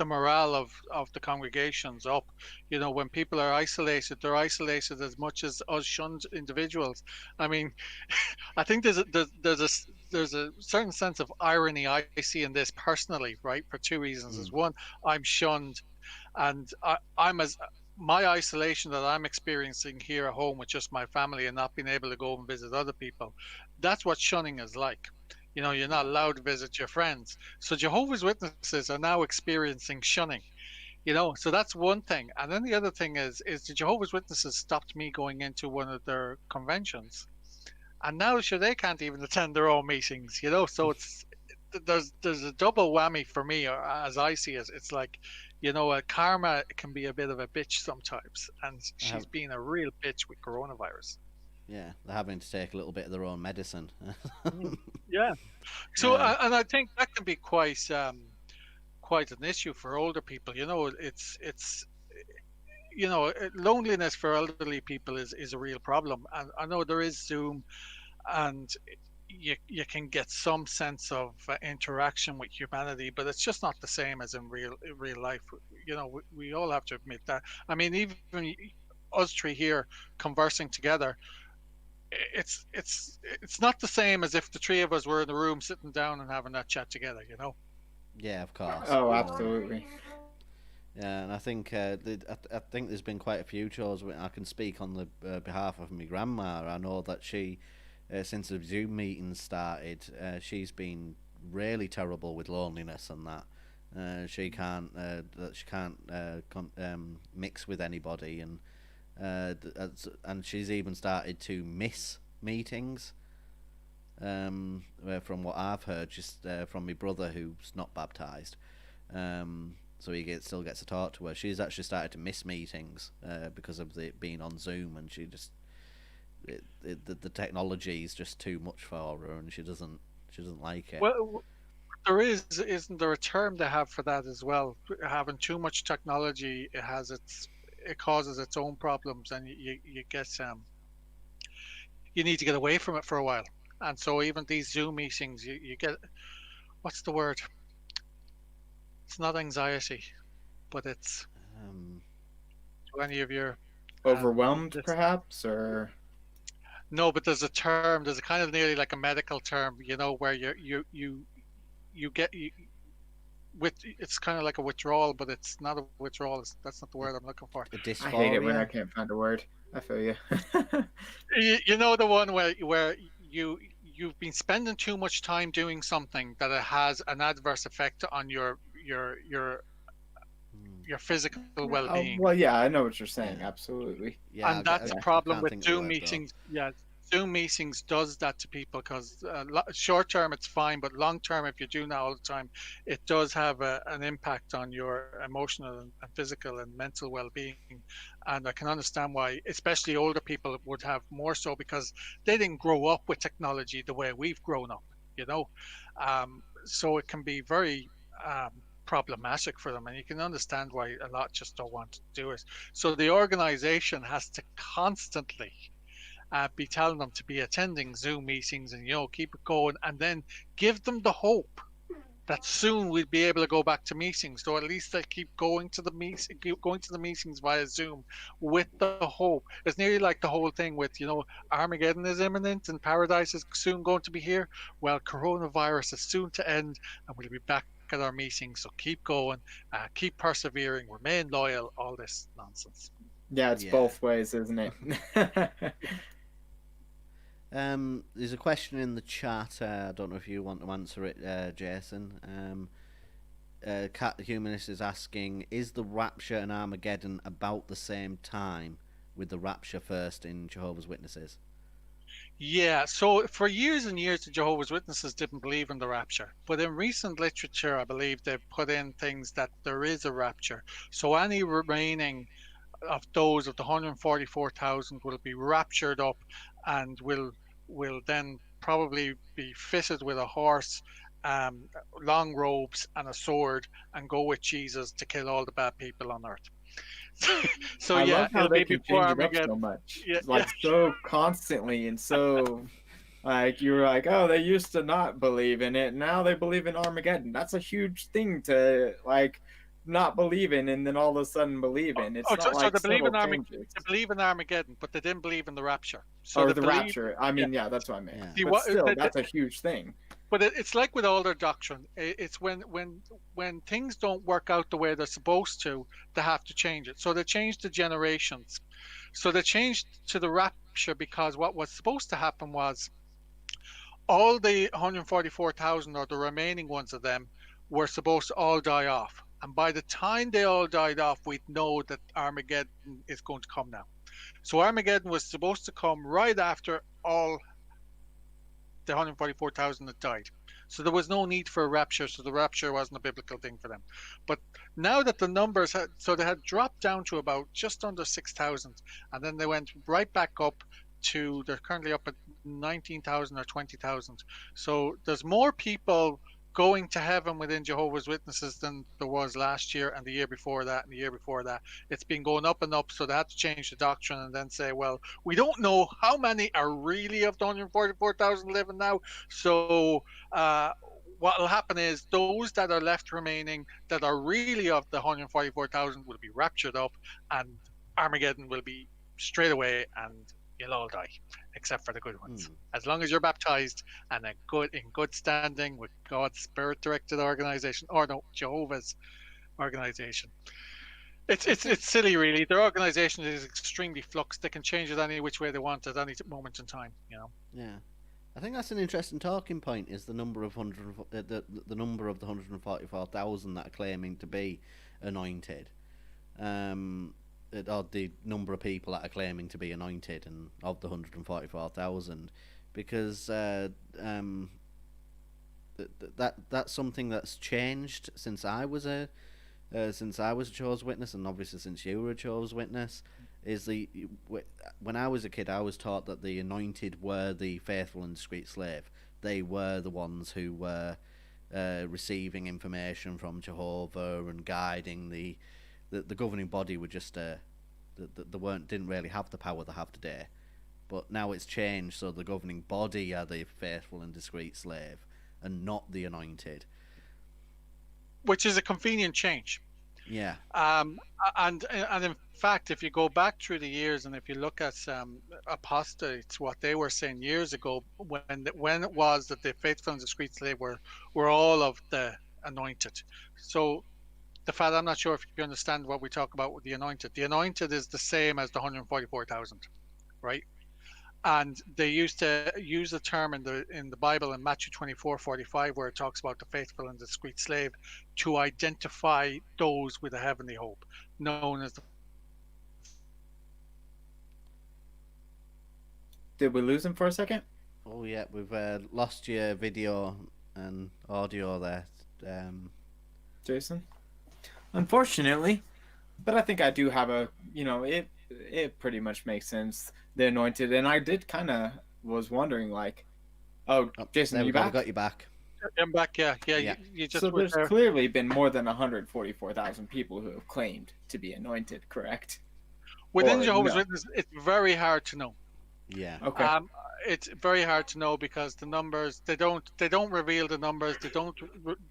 morale of the congregations up. You know, when people are isolated, they're isolated as much as us shunned individuals. I mean, I think there's a certain sense of irony I see in this personally, right? For two reasons. Is Mm. one, I'm shunned, and I'm as my isolation that I'm experiencing here at home with just my family and not being able to go and visit other people. That's what shunning is like. You know, you're not allowed to visit your friends. So Jehovah's Witnesses are now experiencing shunning. You know, so that's one thing. And then the other thing is the Jehovah's Witnesses stopped me going into one of their conventions, and now sure they can't even attend their own meetings. You know, so it's there's a double whammy for me, or as I see it. It's like, you know, karma can be a bit of a bitch sometimes, and I she's have, been a real bitch with coronavirus. yeah, they're having to take a little bit of their own medicine. Mm. Yeah. So uh, and I think that can be quite an issue for older people. You know, it's you know, loneliness for elderly people is a real problem. And I know there is Zoom, and you can get some sense of interaction with humanity, but it's just not the same as in real life. You know, we all have to admit that. I mean, even us three here conversing together, it's not the same as if the three of us were in the room sitting down and having that chat together. You know. yeah, of course. Oh, absolutely. Yeah, and I think I think there's been quite a few shows where I can speak on the behalf of my grandma. I know that she, since the Zoom meetings started, she's been really terrible with loneliness and that. She can't mix with anybody, and she's even started to miss meetings. From what I've heard, just from my brother who's not baptized. So still gets to talk to her. She's actually started to miss meetings because of it being on Zoom, and the technology is just too much for her, and she doesn't like it. Well, there isn't there a term they have for that as well? Having too much technology, it causes its own problems, and you get you need to get away from it for a while. And so even these Zoom meetings, you get, what's the word? It's not anxiety, but it's, Um, to any of your Overwhelmed, this, perhaps, or no, but there's a term. There's a kind of nearly like a medical term, you know, where you get with it's kind of like a withdrawal, but it's not a withdrawal. That's not the word I'm looking for. a I hate it when I dysphoria. can't find a word. I feel you. You know the one where you've been spending too much time doing something that it has an adverse effect on your Mm, your physical Oh, well-being. well, yeah, I know what you're saying. yeah, Absolutely. yeah. And that's a Yeah. I problem can't with think of the Zoom word though. meetings. Yeah, Zoom meetings does that to people because short term it's fine, but long term, if you're doing that all the time, it does have an impact on your emotional and physical and mental well-being. And I can understand why, especially older people, would have more so because they didn't grow up with technology the way we've grown up. You know, so it can be very problematic for them, and you can understand why a lot just don't want to do it. So the organization has to constantly be telling them to be attending Zoom meetings and, you know, keep it going, and then give them the hope that soon we'll be able to go back to meetings. So at least they keep going to the meetings via Zoom with the hope. It's nearly like the whole thing with, you know, Armageddon is imminent and paradise is soon going to be here. Well, coronavirus is soon to end, and we'll be back at our meetings. So keep going, keep persevering, remain loyal. All this nonsense. Yeah, it's Yeah. both ways, isn't it? There's a question in the chat. I don't know if you want to answer it, Jason. Cat the Humanist is asking: is the Rapture and Armageddon about the same time, with the Rapture first in Jehovah's Witnesses? Yeah, so for years and years, the Jehovah's Witnesses didn't believe in the rapture. But in recent literature, I believe they've put in things that there is a rapture. So any remaining of those of the 144,000 will be raptured up and will then probably be fitted with a horse, long robes, and a sword and go with Jesus to kill all the bad people on earth. So I yeah, love how it'll they be can before change it up so Armageddon. much, Yeah, yeah. like so constantly and so like you were like, oh, they used to not believe in it, now they believe in Armageddon. That's a huge thing to like not believe in and then all of a sudden believe in. It's Oh, not so like they believe subtle in changes. they believe in Armageddon, but they didn't believe in the rapture. So Or they the believe, rapture. I yeah. mean, yeah, that's what I meant. Yeah. See But what still, that's a huge thing. but it's like with all their doctrine. It's when things don't work out the way they're supposed to, they have to change it. So they changed the generations. So they changed to the rapture because what was supposed to happen was all the 144,000 or the remaining ones of them were supposed to all die off. And by the time they all died off, we'd know that Armageddon is going to come now. So Armageddon was supposed to come right after all the 144,000 had died. So there was no need for a rapture. So the rapture wasn't a biblical thing for them. But now that the numbers had, so they had dropped down to about just under 6,000, and then they went right back up to, they're currently up at 19,000 or 20,000. So there's more people going to heaven within Jehovah's Witnesses than there was last year and the year before that and the year before that. It's been going up and up, so they had to change the doctrine and then say, well, we don't know how many are really of the 144,000 living now. So what will happen is those that are left remaining that are really of the 144,000 will be raptured up, and Armageddon will be straight away, and you'll all die, except for the good ones. As long as you're baptized and in good standing with God's spirit-directed organization, or no, Jehovah's organization. It's silly, really. Their organization is extremely flux. They can change it any which way they want at any moment in time. Yeah, I think that's an interesting talking point. Is the number of the number of the 144,000 that are claiming to be anointed, or the number of people that are claiming to be anointed, and of the 144,000, because that's something that's changed since I was a Jehovah's Witness, and obviously since you were a Jehovah's Witness. When I was a kid, I was taught that the anointed were the faithful and discreet slave. They were the ones who were receiving information from Jehovah and guiding the governing body. Were just didn't really have the power they have today. But now it's changed, so the governing body are the faithful and discreet slave, and not the anointed. Which is a convenient change. Yeah. And in fact, if you go back through the years, and if you look at apostates, what they were saying years ago, when it was that the faithful and discreet slave were all of the anointed. So the fact, I'm not sure if you understand what we talk about with the anointed. The anointed is the same as the 144,000, right? And they used to use the term in the Bible in Matthew 24:45, where it talks about the faithful and discreet slave, to identify those with a heavenly hope, known as the. Did we lose him for a second? Oh yeah, we've lost your video and audio there, Jason. Unfortunately, but I think I do have it pretty much makes sense. The anointed, and I did kind of was wondering like, Jason, there you back? We got you back. I'm back, yeah. You just so there's clearly been more than 144,000 people who have claimed to be anointed, correct? Within Jehovah's Witnesses, it's very hard to know. Yeah. Okay. It's very hard to know because the numbers, they don't reveal the numbers, they don't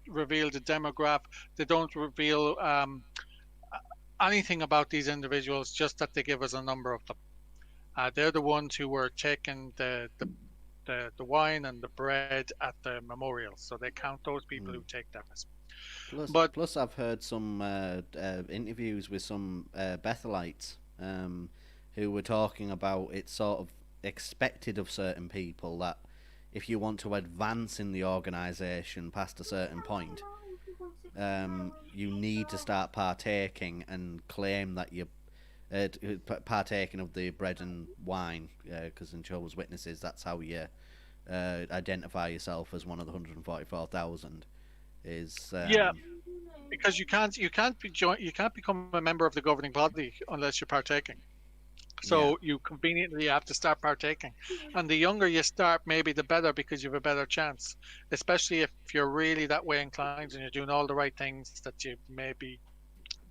reveal the demographic, they don't reveal anything about these individuals, just that they give us a number of them. They're the ones who were taking the wine and the bread at the memorials, so they count those people who take that. Plus, I've heard some interviews with some Bethelites who were talking about it's sort of expected of certain people that if you want to advance in the organisation past a certain point, you need to start partaking and claim that you're partaking of the bread and wine, because in Jehovah's Witnesses that's how you identify yourself as one of the 144,000. Yeah, because you can't become a member of the governing body unless you're partaking. So you conveniently have to start partaking, and the younger you start, maybe the better, because you have a better chance, especially if you're really that way inclined and you're doing all the right things that you maybe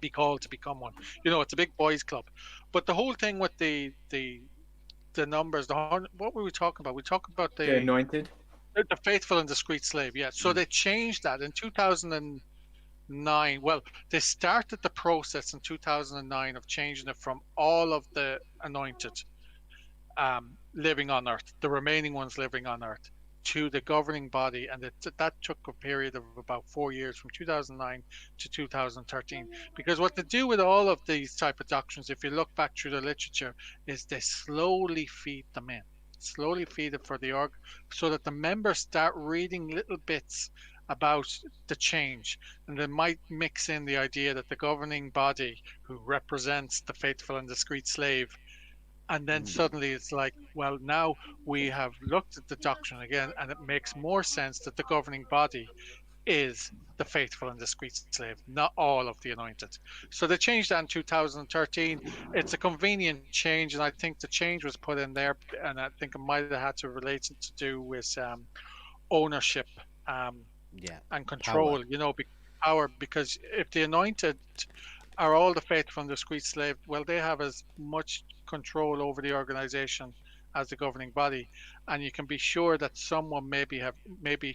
be called to become one. It's a big boys club. But the whole thing with the numbers, what were we talking about? We talked about The anointed. the faithful and discreet slave. Yeah. So they changed that in 2009. Well, they started the process in 2009 of changing it from all of the anointed living on Earth, the remaining ones living on Earth, to the governing body, and that took a period of about 4 years, from 2009 to 2013. Because what they do with all of these type of doctrines, if you look back through the literature, is they slowly feed them in, slowly feed it for the org, so that the members start reading little bits about the change, and they might mix in the idea that the governing body, who represents the faithful and discreet slave, and then suddenly it's like, well, now we have looked at the doctrine again, and it makes more sense that the governing body is the faithful and discreet slave, not all of the anointed. So they changed that in 2013. It's a convenient change, and I think the change was put in there, and I think it might have had to relate to do with ownership and control, power, because if the anointed are all the faithful and discreet slave, well, they have as much control over the organization as the governing body, and you can be sure that someone maybe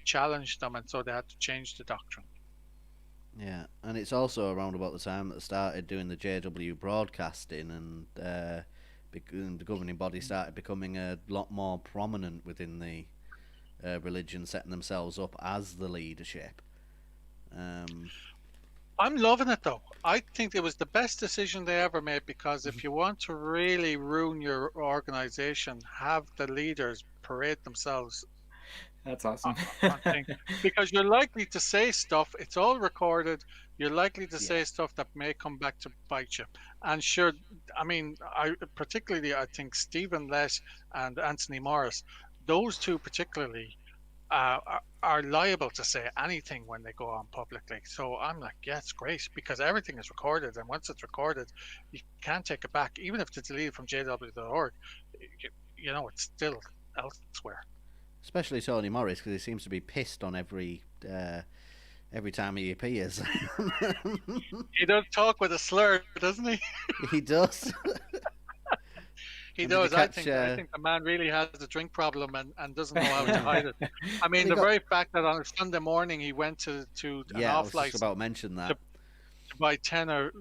challenged them, and so they had to change the doctrine. Yeah, and it's also around about the time that they started doing the JW broadcasting, and the governing body started becoming a lot more prominent within the religion, setting themselves up as the leadership. I'm loving it, though. I think it was the best decision they ever made, because if you want to really ruin your organization, have the leaders parade themselves. That's awesome. Because you're likely to say stuff, it's all recorded, you're likely to say stuff that may come back to bite you. And sure, I mean, I think Stephen Lett and Anthony Morris, those two particularly, are liable to say anything when they go on publicly. So I'm like, yeah, it's great, because everything is recorded, and once it's recorded, you can't take it back. Even if it's deleted from jw.org, it's still elsewhere. Especially Tony Morris, because he seems to be pissed on every time he appears. He does talk with a slur, doesn't he? He does. He does. I think the man really has a drink problem and doesn't know how to hide it. I mean, the very fact that on a Sunday morning he went to an off license. I was just about to mention that. To buy 10 or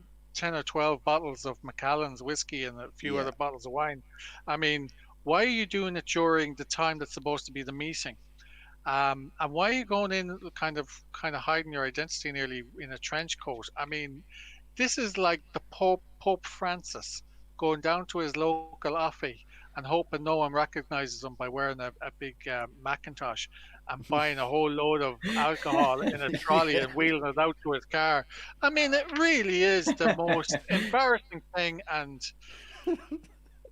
12 bottles of Macallan's whiskey and a few other bottles of wine. I mean, why are you doing it during the time that's supposed to be the meeting? And why are you going in kind of hiding your identity nearly in a trench coat? I mean, this is like the Pope Francis going down to his local offie and hoping no one recognizes him by wearing a big Macintosh, and buying a whole load of alcohol in a trolley and wheeling it out to his car. I mean, it really is the most embarrassing thing, and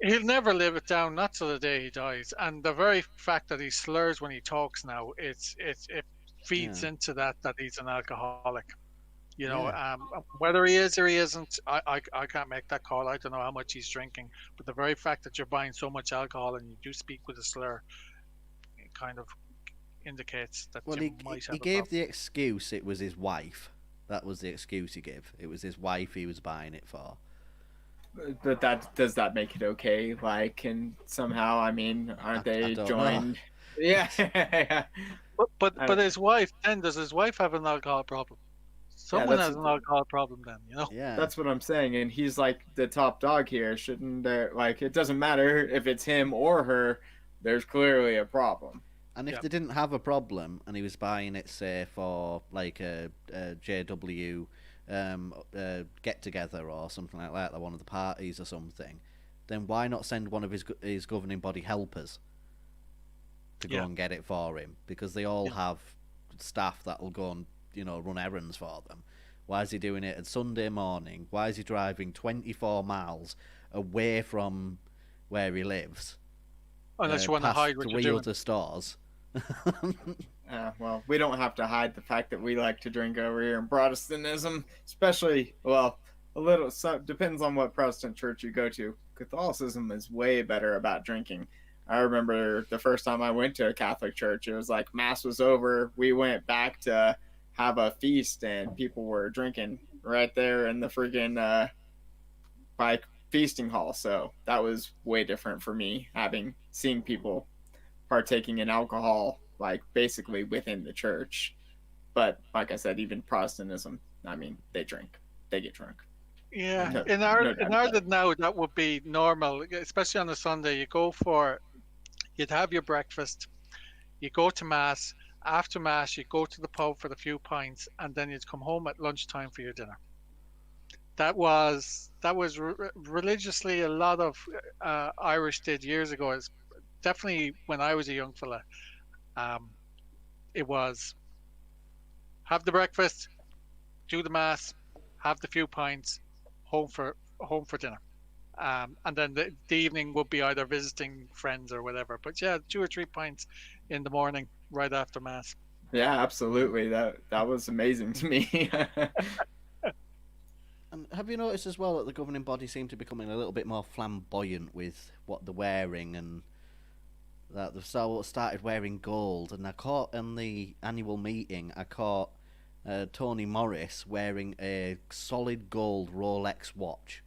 he'll never live it down, not till the day he dies. And the very fact that he slurs when he talks now, it feeds into that he's an alcoholic. Whether he is or he isn't, I can't make that call. I don't know how much he's drinking, but the very fact that you're buying so much alcohol and you do speak with a slur, it kind of indicates that you might have he gave the excuse it was his wife. That was the excuse he gave. It was his wife he was buying it for. But does that make it okay? Like, and somehow, I mean, aren't they joined? Know. Yeah. But his wife, then, does his wife have an alcohol problem? Someone has an alcohol problem then, Yeah. That's what I'm saying, and he's like the top dog here. Shouldn't there, like, it doesn't matter if it's him or her, there's clearly a problem. And if they didn't have a problem and he was buying it, say, for like a JW get together or something like that, one of the parties or something, then why not send one of his governing body helpers to go and get it for him? Because they all have staff that will go and run errands for them. Why is he doing it at Sunday morning? Why is he driving 24 miles away from where he lives? Unless you want to hide what you're doing. To stores. Well, we don't have to hide the fact that we like to drink over here in Protestantism, especially, a little, so depends on what Protestant church you go to. Catholicism is way better about drinking. I remember the first time I went to a Catholic church, it was like Mass was over, we went back to have a feast, and people were drinking right there in the friggin' by feasting hall. So that was way different for me, having seeing people partaking in alcohol like basically within the church. But like I said, even Protestantism, I mean, they drink, they get drunk. Yeah, No, Yeah. no In doubt about it. Ireland now that would be normal, especially on a Sunday. You'd have your breakfast, you go to mass. After mass, you go to the pub for the few pints, and then you'd come home at lunchtime for your dinner. That was religiously a lot of Irish did years ago. It's definitely when I was a young fella. Um, it was have the breakfast, do the mass, have the few pints, home for dinner. And then the evening would be either visiting friends or whatever. But yeah, 2 or 3 pints in the morning right after mass. Yeah, absolutely. That was amazing to me. And have you noticed as well that the governing body seem to be becoming a little bit more flamboyant with what they're wearing, and that they've started wearing gold? And I caught in the annual meeting, I caught Tony Morris wearing a solid gold Rolex watch.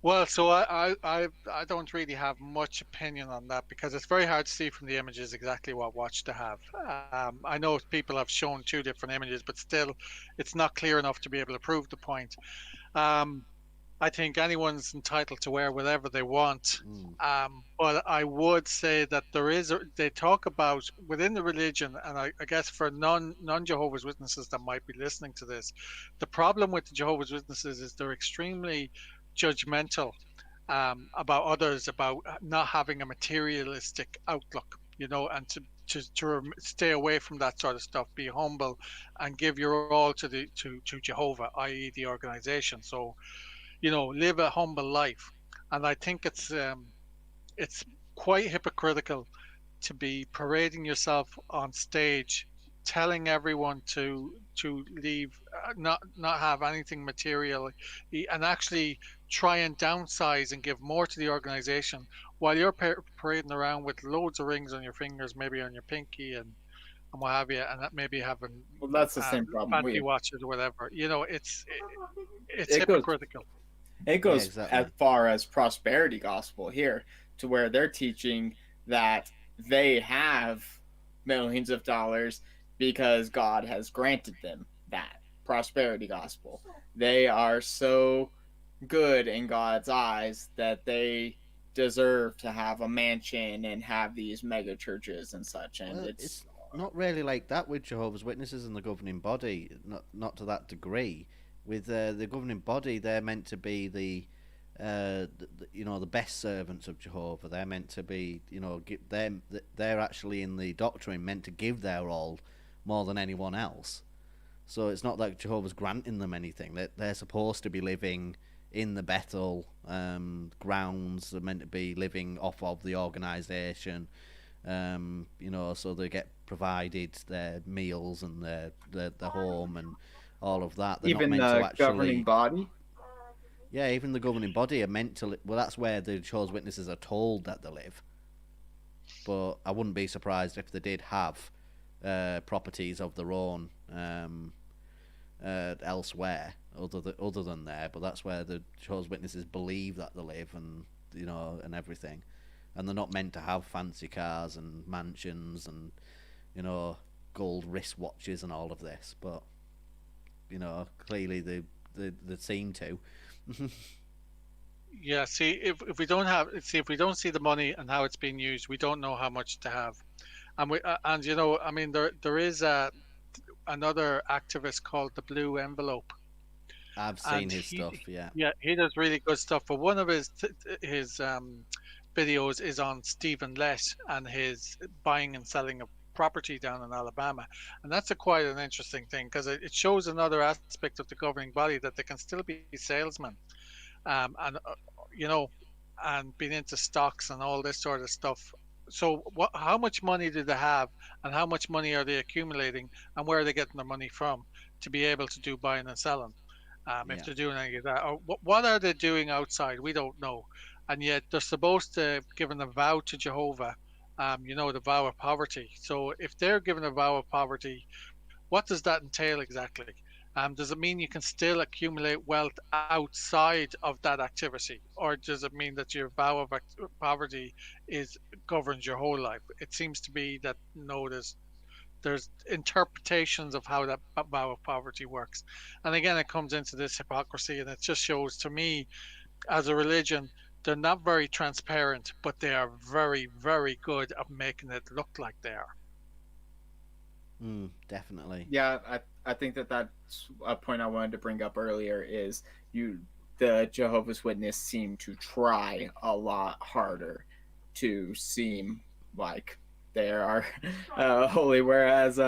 Well, so I don't really have much opinion on that because it's very hard to see from the images exactly what watch to have. I know people have shown two different images, but still, it's not clear enough to be able to prove the point. Um, I think anyone's entitled to wear whatever they want. Mm. But I would say that they talk about within the religion, and I guess for non Jehovah's Witnesses that might be listening to this, the problem with the Jehovah's Witnesses is they're extremely judgmental about others, about not having a materialistic outlook, and to stay away from that sort of stuff, be humble, and give your all to Jehovah, i.e., the organization. So live a humble life. And I think it's quite hypocritical to be parading yourself on stage, telling everyone to leave, not have anything material, and actually try and downsize and give more to the organization, while you're parading around with loads of rings on your fingers, maybe on your pinky and what have you, and that maybe having Well, that's the uh, same problem we fancy have. watches or whatever. It's It goes hypocritical. it Yeah, goes as exactly. far as prosperity gospel here, to where they're teaching that they have millions of dollars because God has granted them that prosperity gospel. They are so good in God's eyes that they deserve to have a mansion and have these mega churches and such. And Well, it's it's not really like that with Jehovah's Witnesses and the governing body. Not to that degree. With the governing body, they're meant to be the best servants of Jehovah. They're meant to be, give them. They're actually in the doctrine meant to give their all more than anyone else. So it's not like Jehovah's granting them anything. They're supposed to be living in the Bethel grounds. They're meant to be living off of the organisation. So they get provided their meals and their home and all of that. They're not even meant to the governing actually. body. Yeah, even the governing body are meant to. Well, that's where the Jehovah's Witnesses are told that they live. But I wouldn't be surprised if they did have properties of their own elsewhere, other than there. But that's where the Jehovah's Witnesses believe that they live, and and everything. And they're not meant to have fancy cars and mansions and you know gold wristwatches and all of this. But clearly they seem to. Yeah, see, if we don't see the money and how it's being used, we don't know how much to have. And I mean, there is another activist called the Blue Envelope, I've seen and his stuff. Yeah. yeah, he does really good stuff. But one of his videos is on Stephen Lett and his buying and selling of property down in Alabama, and that's a quite an interesting thing because it shows another aspect of the governing body, that they can still be salesmen, and you know, and being into stocks and all this sort of stuff. So, how much money do they have, and how much money are they accumulating, and where are they getting their money from to be able to do buying and selling? If Yeah. they're doing any of that, or what are they doing outside? We don't know, and yet they're supposed to give a vow to Jehovah. The vow of poverty. So, if they're given a vow of poverty, what does that entail exactly? Does it mean you can still accumulate wealth outside of that activity, or does it mean that your vow of poverty is governs your whole life? It seems to be that no, there's interpretations of how that vow of poverty works, and again, it comes into this hypocrisy, and it just shows to me, as a religion, they're not very transparent, but they are very, very good at making it look like they are. Definitely. Yeah, I think that that's a point I wanted to bring up earlier. Is you the Jehovah's Witness seem to try a lot harder to seem like they are holy, whereas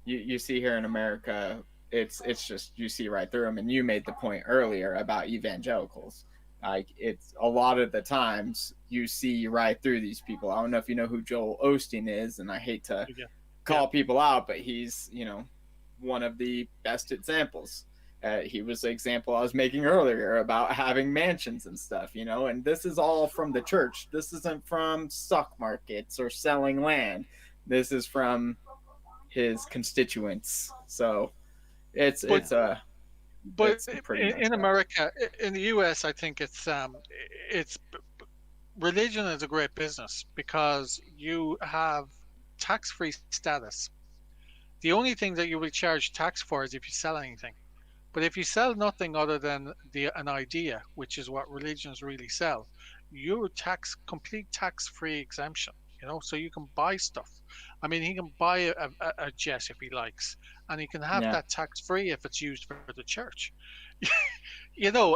you see here in America, it's just you see right through them. And you made the point earlier about evangelicals. Like, it's a lot of the times you see right through these people. I don't know if you know who Joel Osteen is, and I hate to Yeah. call people out, but he's, one of the best examples. He was the example I was making earlier about having mansions and stuff, and this is all from the church. This isn't from stock markets or selling land. This is from his constituents. So it's But it's a but it's pretty messed in up. America, in the US, I think it's religion is a great business because you have tax-free status. The only thing that you will charge tax for is if you sell anything. But if you sell nothing other than an idea, which is what religions really sell, you're complete tax-free exemption. So you can buy stuff. I mean, he can buy a jet if he likes, and he can have Yeah. that tax-free if it's used for the church.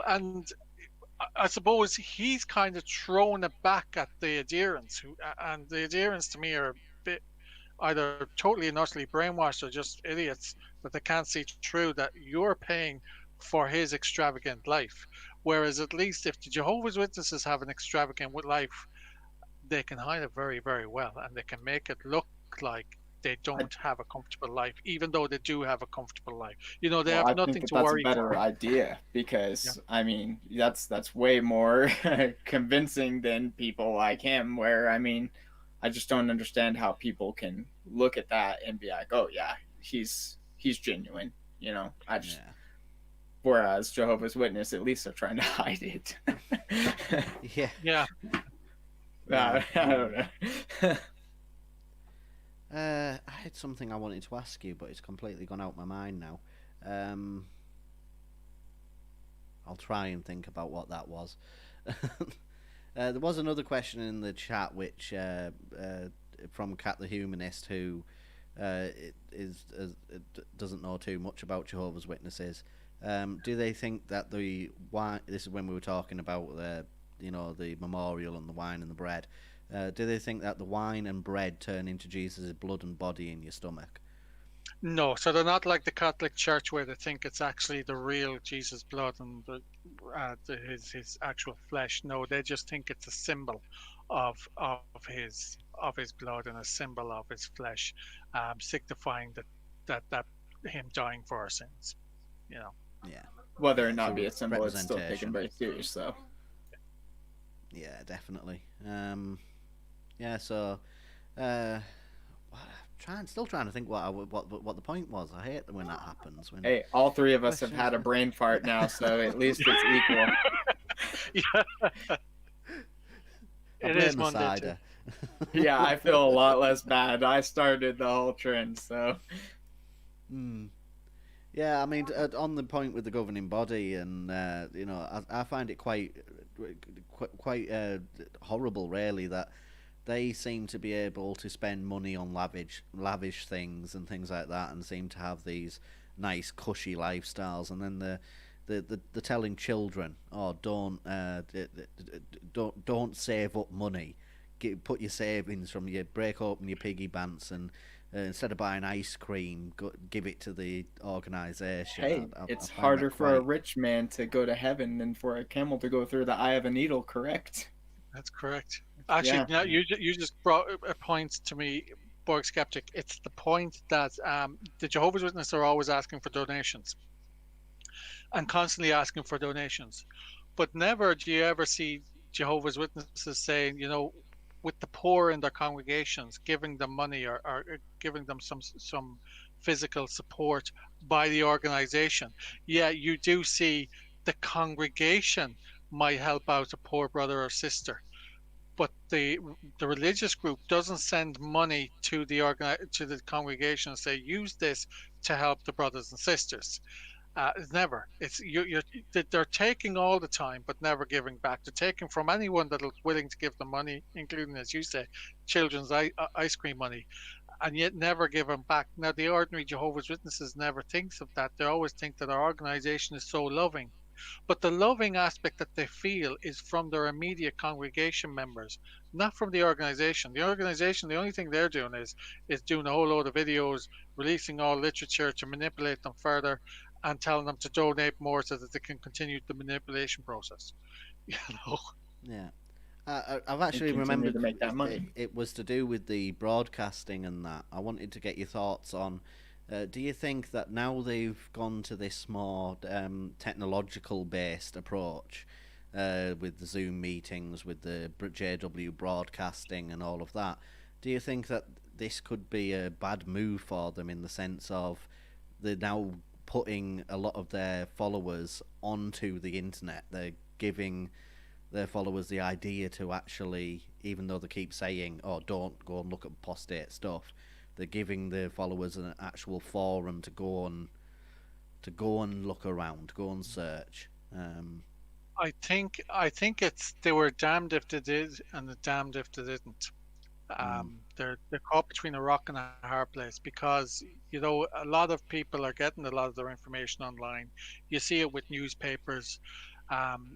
And I suppose he's kind of thrown it back at the adherents, and the adherents to me are a bit either totally and utterly brainwashed or just idiots that they can't see through that you're paying for his extravagant life. Whereas at least if the Jehovah's Witnesses have an extravagant life, they can hide it very, very well, and they can make it look like they I, don't have a comfortable life, even though they do have a comfortable life. They well, have I think nothing that to that's a worry better for. idea Yeah. because I mean that's way more convincing than people like him. Where I mean, I just don't understand how people can look at that and be like, oh yeah, he's genuine. I just Yeah. whereas Jehovah's Witness, at least they're trying to hide it. Yeah. Yeah. Yeah. I don't know. I had something I wanted to ask you, but it's completely gone out my mind now. Um, I'll try and think about what that was. There was another question in the chat, which from Cat the Humanist, who doesn't know too much about Jehovah's Witnesses. Do they think that the wine? This is when we were talking about the memorial and the wine and the bread. Do they think that the wine and bread turn into Jesus' blood and body in your stomach? No, so they're not like the Catholic Church where they think it's actually the real Jesus' blood and his actual flesh. No, they just think it's a symbol of his blood and a symbol of his flesh, signifying that him dying for our sins. You know. Yeah, Whether or yeah. not be So a symbol, it's still taken representation. very serious. So Yeah, definitely. Yeah. So, uh, still trying to think what the point was. I hate when that happens. When hey, all three of us have questions. had a brain fart now, so at least it's equal. Yeah, I it blame is the Monday too. cider. Yeah, I feel a lot less bad. I started the whole trend, so Hmm. Yeah, I mean, on the point with the governing body, and I find it quite horrible, really, that they seem to be able to spend money on lavish things and things like that, and seem to have these nice, cushy lifestyles, and then the telling children, oh, don't save up money. Put your savings from your break open your piggy banks and instead of buying ice cream, give it to the organisation. hey, I it's find that harder for a quite. rich man to go to heaven than for a camel to go through the eye of a needle, correct? That's correct. Actually, Yeah. now you just brought a point to me, Borg Skeptic. It's the point that the Jehovah's Witnesses are always asking for donations and constantly asking for donations, but never do you ever see Jehovah's Witnesses saying, with the poor in their congregations, giving them money or giving them some physical support by the organization. Yeah, you do see the congregation might help out a poor brother or sister, but the religious group doesn't send money to to the congregation and say use this to help the brothers and sisters. It's never. It's they're taking all the time, but never giving back. They're taking from anyone that's willing to give them money, including, as you say, children's ice cream money, and yet never give them back. Now, the ordinary Jehovah's Witnesses never thinks of that. They always think that our organization is so loving, but the loving aspect that they feel is from their immediate congregation members, not from the organization. The organization, the only thing they're doing is doing a whole load of videos, releasing all literature to manipulate them further, and telling them to donate more so that they can continue the manipulation process. You know. Yeah. I've And actually continue remembered to make that it, money. it was to do with the broadcasting and that. I wanted to get your thoughts on. Do you think that now they've gone to this more technological based approach with the Zoom meetings, with the JW broadcasting and all of that, do you think that this could be a bad move for them in the sense of they're now putting a lot of their followers onto the internet? They're giving their followers the idea to actually, even though they keep saying, "Oh, don't go and look at apostate stuff," they're giving their followers an actual forum to go and look around, go and search. I think it's they were damned if they did and the damned if they didn't. Mm, They're caught between a rock and a hard place because a lot of people are getting a lot of their information online. You see it with newspapers,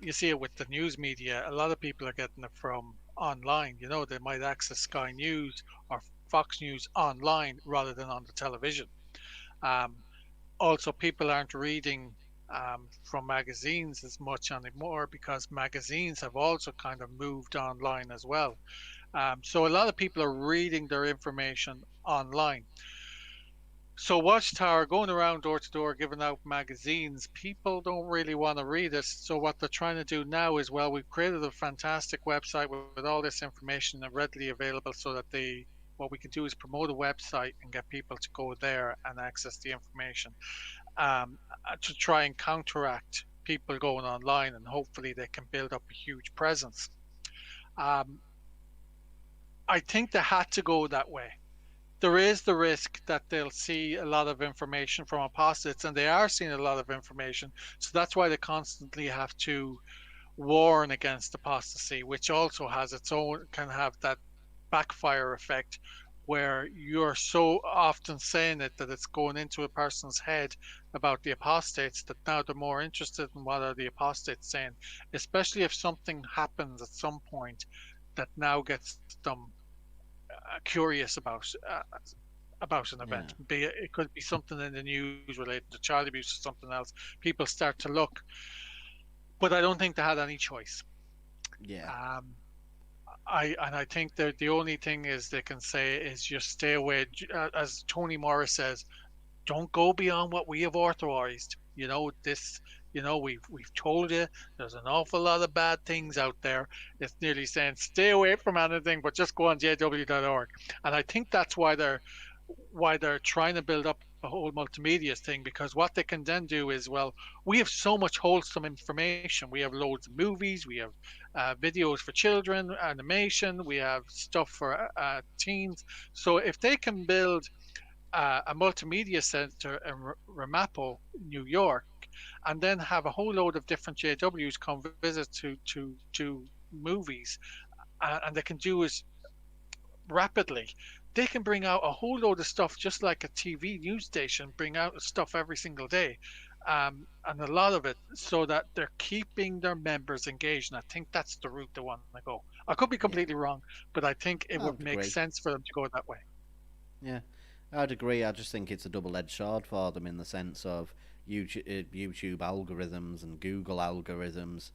you see it with the news media. A lot of people are getting it from online. They might access Sky News or Fox News online rather than on the television. Um, Also, people aren't reading from magazines as much anymore because magazines have also kind of moved online as well. So a lot of people are reading their information online. So Watchtower going around door to door giving out magazines, people don't really want to read it. So what they're trying to do now is, well, we've created a fantastic website with all this information readily available so that what we can do is promote a website and get people to go there and access the information, to try and counteract people going online, and hopefully they can build up a huge presence. Um, I think they had to go that way. There is the risk that they'll see a lot of information from apostates, and they are seeing a lot of information. So that's why they constantly have to warn against apostasy, which also has its own, can have that backfire effect where you're so often saying it that it's going into a person's head about the apostates that now they're more interested in what are the apostates saying, especially if something happens at some point that now gets them curious about an yeah, event. It could be something in the news related to child abuse or something else. People start to look, but I don't think they had any choice. yeah, Um, I think that the only thing is they can say is just stay away. As Tony Morris says, don't go beyond what we have authorized. This. We've told you there's an awful lot of bad things out there. It's nearly saying stay away from anything, but just go on jw.org. And I think that's why they're trying to build up a whole multimedia thing, because what they can then do is, well, we have so much wholesome information. We have loads of movies, we have videos for children, animation, we have stuff for teens. So if they can build a multimedia center in Ramapo, New York, and then have a whole load of different JWs come visit to movies, and they can do is rapidly. They can bring out a whole load of stuff just like a TV news station bring out stuff every single day, and a lot of it so that they're keeping their members engaged. And I think that's the route they want to go. I could be yeah. completely wrong, but I think it I would would make agree. sense for them to go that way. Yeah, I'd agree. I just think it's a double-edged sword for them in the sense of YouTube algorithms and Google algorithms.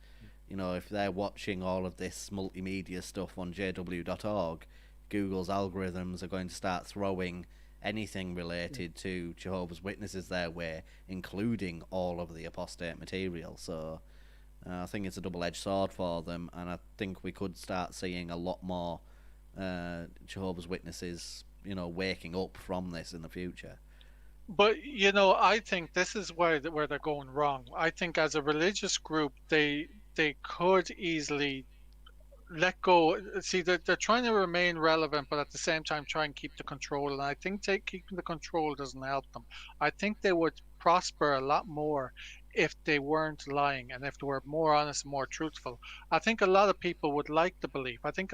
If they're watching all of this multimedia stuff on jw.org, Google's algorithms are going to start throwing anything related to Jehovah's Witnesses their way, including all of the apostate material. So I think it's a double-edged sword for them, and I think we could start seeing a lot more Jehovah's Witnesses, waking up from this in the future. But I think this is where they're going wrong. I think as a religious group, they could easily let go. See, they're trying to remain relevant, but at the same time try and keep the control. And I think keeping the control doesn't help them. I think they would prosper a lot more if they weren't lying and if they were more honest and more truthful. I think a lot of people would like the belief. I think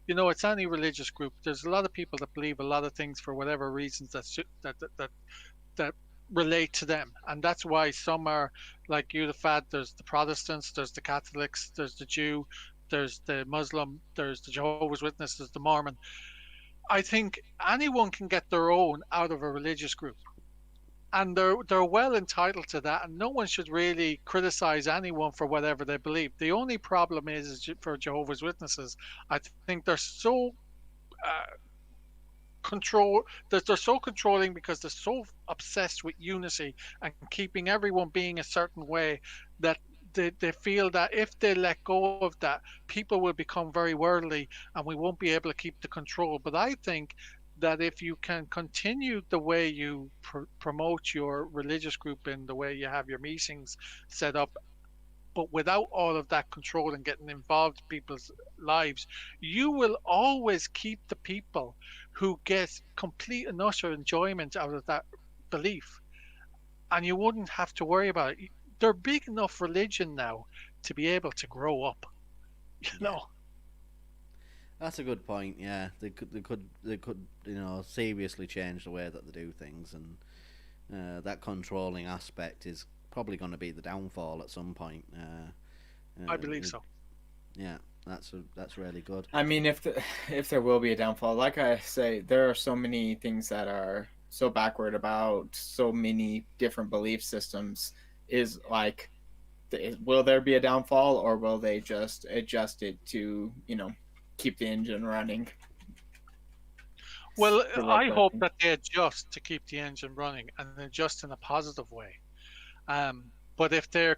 it's any religious group. There's a lot of people that believe a lot of things for whatever reasons that relate to them, and that's why some are like you, the fad. There's the Protestants, there's the Catholics, there's the Jew, there's the Muslim, there's the Jehovah's Witness, there's the Mormon. I think anyone can get their own out of a religious group, and they're well entitled to that, and no one should really criticize anyone for whatever they believe. The only problem is for Jehovah's Witnesses, I think they're so uh, control that they're so controlling because they're so obsessed with unity and keeping everyone being a certain way that they feel that if they let go of that, people will become very worldly and we won't be able to keep the control. But I think that if you can continue the way you promote your religious group in the way you have your meetings set up, but without all of that control and getting involved in people's lives, you will always keep the people who get complete and utter enjoyment out of that belief. And you wouldn't have to worry about it. They're big enough religion now to be able to grow up, you Yeah, know. that's a good point. Yeah, they could seriously change the way that they do things, and that controlling aspect is probably going to be the downfall at some point. I believe It, so. yeah, that's really good. I mean, if there will be a downfall, like I say, there are so many things that are so backward about so many different belief systems. Is like, will there be a downfall, or will they just adjust it to keep the engine running? Well, Good luck, I hope question. that they adjust to keep the engine running and adjust in a positive way. But if they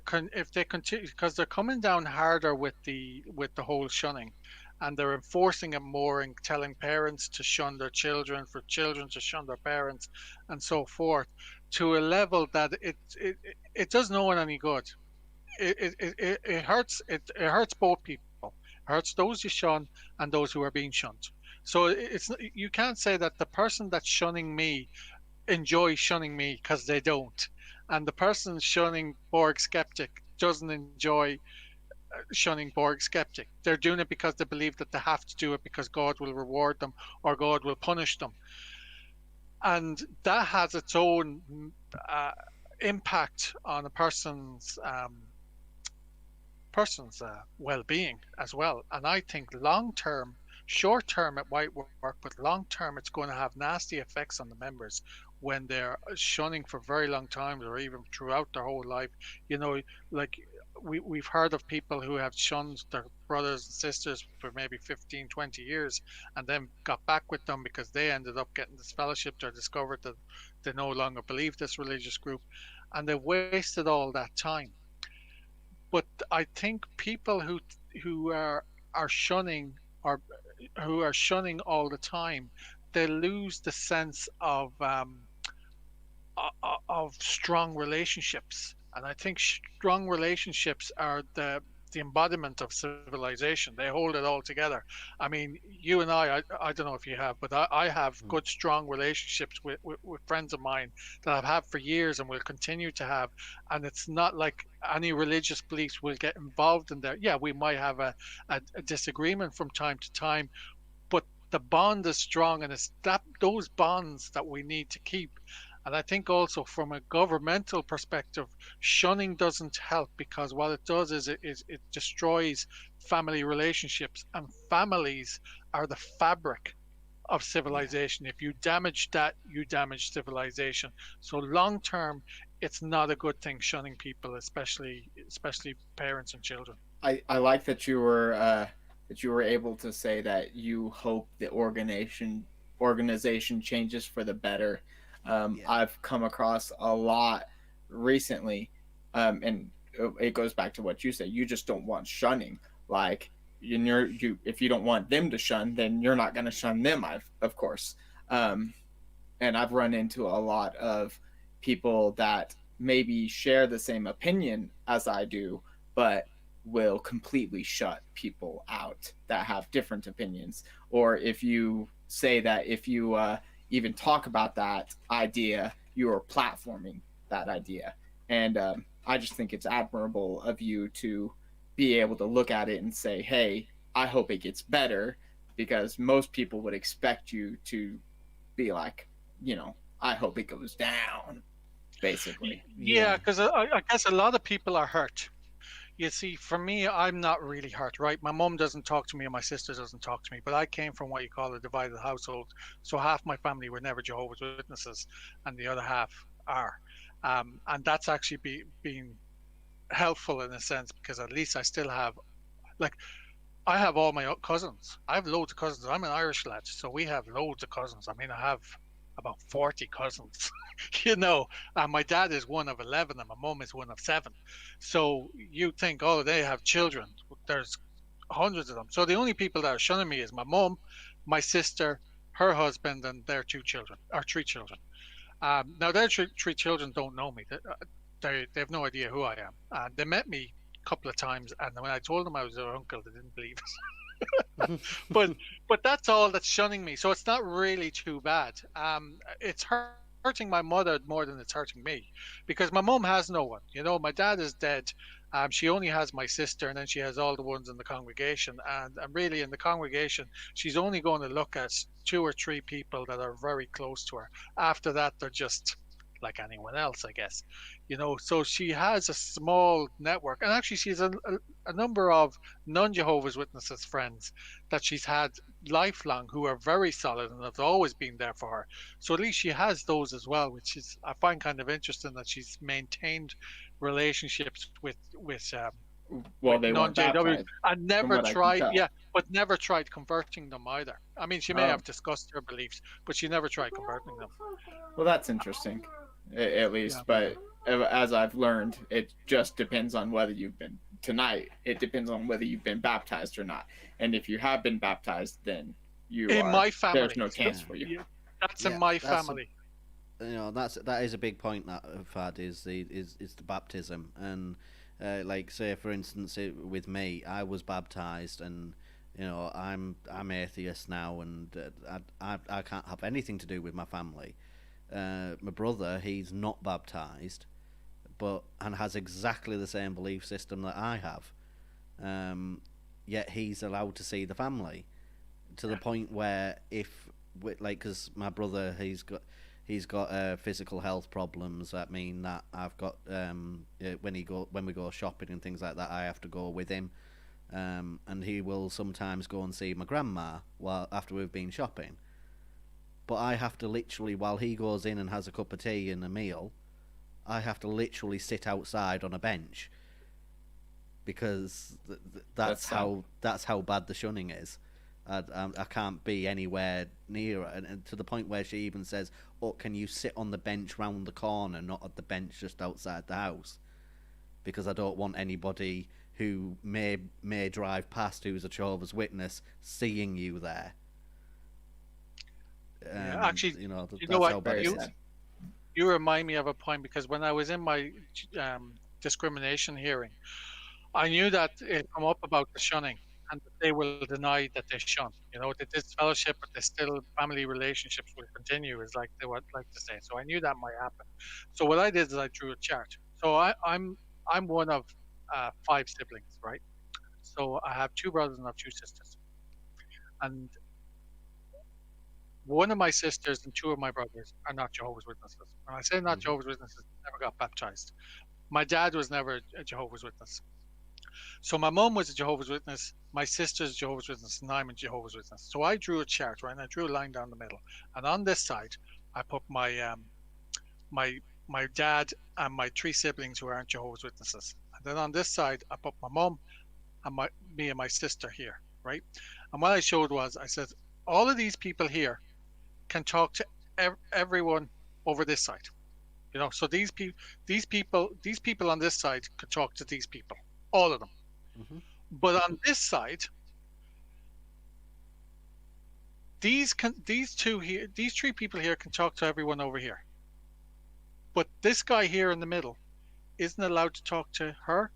continue, because they're coming down harder with the whole shunning, and they're enforcing it more and telling parents to shun their children, for children to shun their parents, and so forth, to a level that it does no one any good. It hurts it hurts both people. It hurts those you shun and those who are being shunned. So you can't say that the person that's shunning me enjoy shunning me, because they don't. And the person shunning Borg Skeptic doesn't enjoy shunning Borg Skeptic. They're doing it because they believe that they have to do it because God will reward them or God will punish them. And that has its own uh, impact on a person's well-being as well. And I think long term, short term it might work, but long term it's going to have nasty effects on the members when they're shunning for very long times or even throughout their whole life. You know, like we've heard of people who have shunned their brothers and sisters for maybe 15, 20 years and then got back with them because they ended up getting this fellowship or discovered that they no longer believe this religious group, and they wasted all that time. But I think people who are shunning, or who are shunning all the time, they lose the sense of strong relationships. And I think strong relationships are the embodiment of civilization. They hold it all together. I mean, you and I don't know if you have, but I have Mm. good, strong relationships with friends of mine that I've had for years and will continue to have. And it's not like any religious beliefs will get involved in there. Yeah, we might have a disagreement from time to time, but the bond is strong, and it's those bonds that we need to keep. And I think also from a governmental perspective, shunning doesn't help, because what it does is it destroys family relationships, and families are the fabric of Yeah. civilization. If you damage that, you damage civilization. So long term, it's not a good thing shunning people, especially parents and children. I like that you were able to say that you hope the organization changes for the better. Yeah. I've come across a lot recently, and it goes back to what you said. You just don't want shunning. Like, you if you don't want them to shun, then you're not going to shun them. Of course. Um, and I've run into a lot of people that maybe share the same opinion as I do, but will completely shut people out that have different opinions. Or if you say that if you even talk about that idea, you are platforming that idea. And I just think it's admirable of you to be able to look at it and say, hey, I hope it gets better, because most people would expect you to be like, I hope it goes down, basically. Yeah, because I guess a lot of people are hurt. You see, for me, I'm not really hurt, right? My mum doesn't talk to me and my sister doesn't talk to me, but I came from what you call a divided household. So half my family were never Jehovah's Witnesses and the other half are. And that's actually been helpful in a sense, because at least I still have, like, I have all my cousins. I have loads of cousins. I'm an Irish lad, so we have loads of cousins. I mean, I have about 40 cousins, and my dad is one of 11 and my mum is one of 7. So you think, oh, they have children. There's hundreds of them. So the only people that are shunning me is my mum, my sister, her husband, and their 2 children, or 3 children. Now, their 3 children don't know me. They have no idea who I am. They met me a couple of times, and when I told them I was their uncle, they didn't believe it. but that's all that's shunning me. So it's not really too bad. It's hurting my mother more than it's hurting me, because my mum has no one. My dad is dead. She only has my sister, and then she has all the ones in the congregation. And really, in the congregation, she's only going to look at 2 or 3 people that are very close to her. After that, they're just like anyone else, I guess. So she has a small network, and actually she has a number of non-Jehovah's Witnesses friends that she's had lifelong, who are very solid and have always been there for her. So at least she has those as well, which is, I find, kind of interesting, that she's maintained relationships Well, with they weren't non-JW baptized, and from never what I can tried, tell. yeah, but never tried converting them either. I mean, she may Oh, have discussed her beliefs, but she never tried converting them. well, that's interesting, at Yeah. least. But as I've learned, it just depends on whether you've been tonight. It depends on whether you've been baptized or not. And if you have been baptized, then In my there's family, no chance for you. yeah, that's in Yeah, my that's family. that is a big point that I've had is the baptism. And like, say for instance, with me, I was baptized, and I'm atheist now, and I can't have anything to do with my family. My brother, he's not baptized, and has exactly the same belief system that I have. Yet he's allowed to see the family, to the point where, because my brother, he's got physical health problems that mean that I've got when we go shopping and things like that, I have to go with him, and he will sometimes go and see my grandma after we've been shopping. But I have to literally, while he goes in and has a cup of tea and a meal, I have to literally sit outside on a bench, because that's how bad the shunning is. I can't be anywhere near her, and to the point where she even says, "Oh, can you sit on the bench round the corner, not at the bench just outside the house?" Because I don't want anybody who may drive past, who's a Jehovah's Witness, seeing you there. Yeah, actually, That's what? how bad it is. You remind me of a point, because when I was in my discrimination hearing, I knew that it come up about the shunning, and that they will deny that they shun. That this fellowship, but they still family relationships will continue, is like they would like to say. So I knew that might happen. So what I did is I drew a chart. So I'm one of 5 siblings, right? So I have 2 brothers and I have 2 sisters, and one of my sisters and 2 of my brothers are not Jehovah's Witnesses. When I say not Jehovah's Witnesses, never got baptized. My dad was never a Jehovah's Witness. So my mom was a Jehovah's Witness, my sister's a Jehovah's Witness, and I'm a Jehovah's Witness. So I drew a chart, right? And I drew a line down the middle. And on this side, I put my dad and my 3 siblings who aren't Jehovah's Witnesses. And then on this side, I put my mom and me and my sister here, right? And what I showed was, I said, all of these people here can talk to everyone over this side. So these people on this side could talk to these people, all of them. Mm-hmm. But on this side, these 3 people here can talk to everyone over here. But this guy here in the middle isn't allowed to talk to her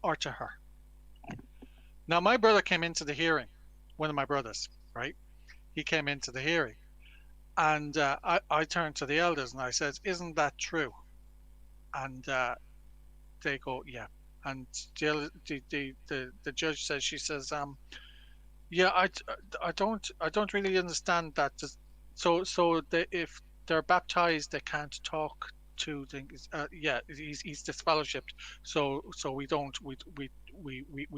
or to her. Now, my brother came into the hearing, one of my brothers, right? He came into the hearing. And I turned to the elders and I said, "Isn't that true?" And they go, "Yeah." And the judge says, she says, "Yeah, I don't really understand that. If they're baptized, they can't talk to things. Yeah, he's disfellowshipped. So we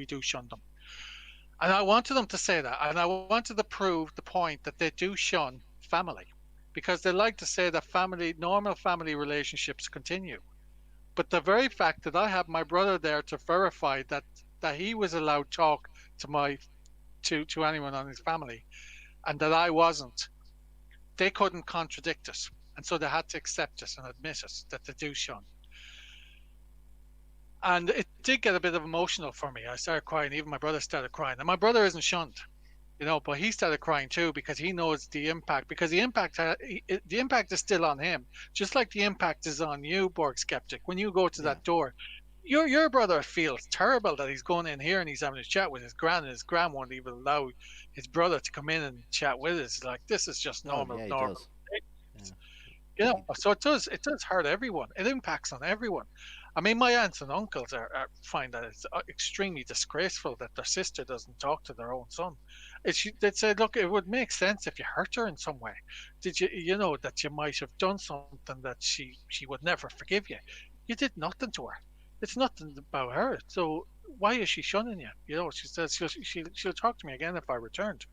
do shun them." And I wanted them to say that, and I wanted to prove the point that they do shun family, because they like to say that normal family relationships continue. But the very fact that I have my brother there to verify that he was allowed to talk to to anyone on his family, and that I wasn't, they couldn't contradict it, and so they had to accept it and admit it, that they do shun. And it did get a bit of emotional for me. I started crying. Even my brother started crying, and my brother isn't shunned, but he started crying too, because he knows the impact. Because the impact is still on him, just like the impact is on you, Borg Skeptic. When you go to Yeah. that door, your brother feels terrible that he's going in here and he's having a chat with his gran, and his gran won't even allow his brother to come in and chat with us. Like, this is just Oh, yeah, he normal. does. Yeah. So it does hurt everyone. It impacts on everyone. I mean, my aunts and uncles find that it's extremely disgraceful that their sister doesn't talk to their own son. They'd say, look, it would make sense if you hurt her in some way. Did you know that you might have done something that she would never forgive you? You did nothing to her. It's nothing about her. So why is she shunning you? She says she'll talk to me again if I returned.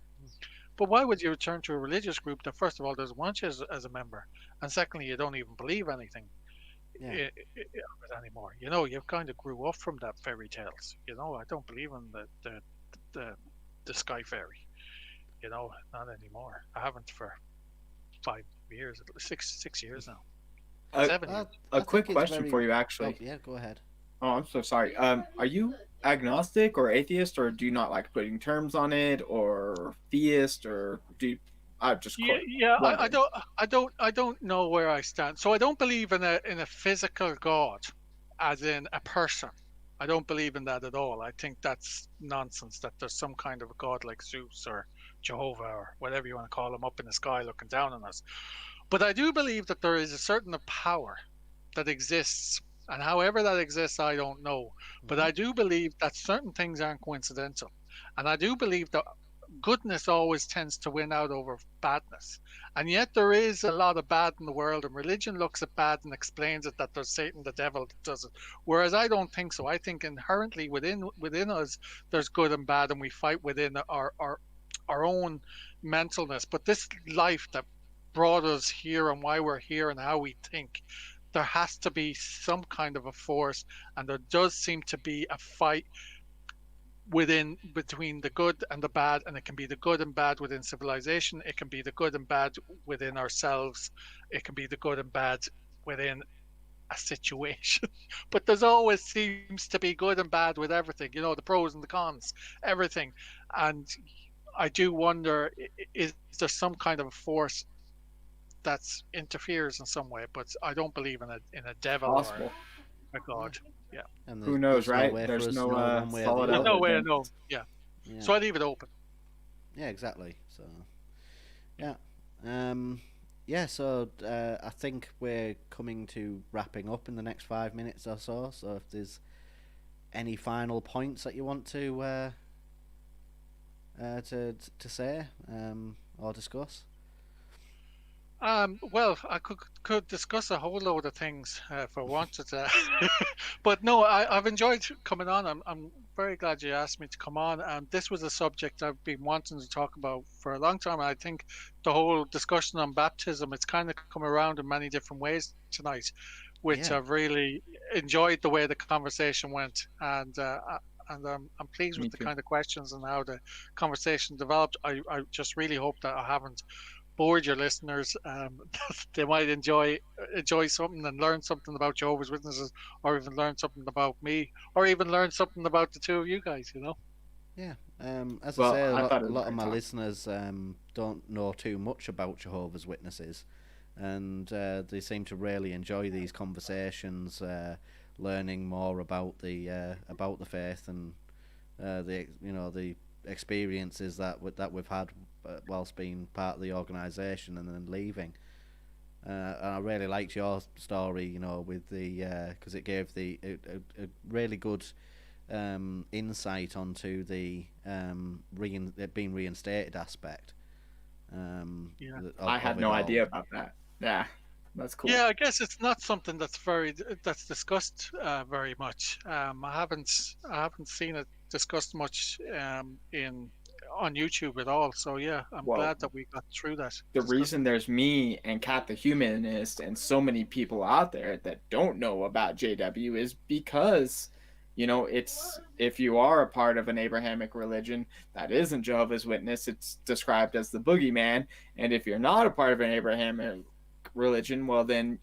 But why would you return to a religious group that, first of all, doesn't want you as a member, and secondly, you don't even believe anything Yeah. anymore? You kind of grew up from that fairy tales. I don't believe in the the sky fairy. Not anymore. I haven't for 5 years, 6 years now, A, 7 years. a I quick think it's question very. for you, Oh, actually. yeah, go ahead. Oh, I'm so sorry. Are you agnostic or atheist, or do you not like putting terms on it, or theist, or do you, I'm just Yeah. I, I wondering. don't. I don't know where I stand. So I don't believe in a physical God, as in a person. I don't believe in that at all. I think that's nonsense. That there's some kind of a God like Zeus or Jehovah or whatever you want to call him up in the sky looking down on us. But I do believe that there is a certain power that exists, and however that exists, I don't know. But Hmm. I do believe that certain things aren't coincidental, and I do believe that goodness always tends to win out over badness. And yet there is a lot of bad in the world, and religion looks at bad and explains it, that there's Satan, the devil, that does it. Whereas I don't think so. I think inherently within us there's good and bad, and we fight within our own mentalness. But this life that brought us here and why we're here and how we think, there has to be some kind of a force, and there does seem to be a fight between the good and the bad, and it can be the good and bad within civilization, it can be the good and bad within ourselves, it can be the good and bad within a situation. But there's always seems to be good and bad with everything, the pros and the cons, everything. And I do wonder, is there some kind of a force that interferes in some way? But I don't believe in a devil or Possible. a Yeah. god. Yeah. And Who there's knows, no right? way for There's us to no know one way or the solid There's other. no way to know. evidence. Yeah. Yeah. So I leave it open. Yeah, exactly. So, yeah. Um, yeah, so I think we're coming to wrapping up in the next 5 minutes or so. So if there's any final points that you want to say or discuss. Well, I could discuss a whole load of things if I wanted to, but no, I've enjoyed coming on. I'm very glad you asked me to come on. This was a subject I've been wanting to talk about for a long time. And I think the whole discussion on baptism, it's kind of come around in many different ways tonight, which Yeah. I've really enjoyed the way the conversation went, and I'm pleased Me with the too. kind of questions and how the conversation developed. I just really hope that I haven't bored your listeners. They might enjoy something and learn something about Jehovah's Witnesses, or even learn something about me, or even learn something about the two of you guys. Yeah. As I Well, say, I thought a it was lot of great my talk. listeners don't know too much about Jehovah's Witnesses. and they seem to really enjoy these conversations, learning more about the faith and the experiences that we've had whilst being part of the organisation and then leaving. And I really liked your story, with the because it gave a really good insight onto the being reinstated aspect. Yeah. I had no idea about that. Yeah, that's cool. Yeah, I guess it's not something that's discussed very much. I haven't seen it discussed much on YouTube at all. So yeah, I'm Well, glad that we got through that. the discussion. reason there's me and Kat the Humanist and so many people out there that don't know about JW is because, it's, if you are a part of an Abrahamic religion that isn't Jehovah's Witness, it's described as the boogeyman. And if you're not a part of an Abrahamic religion, well then,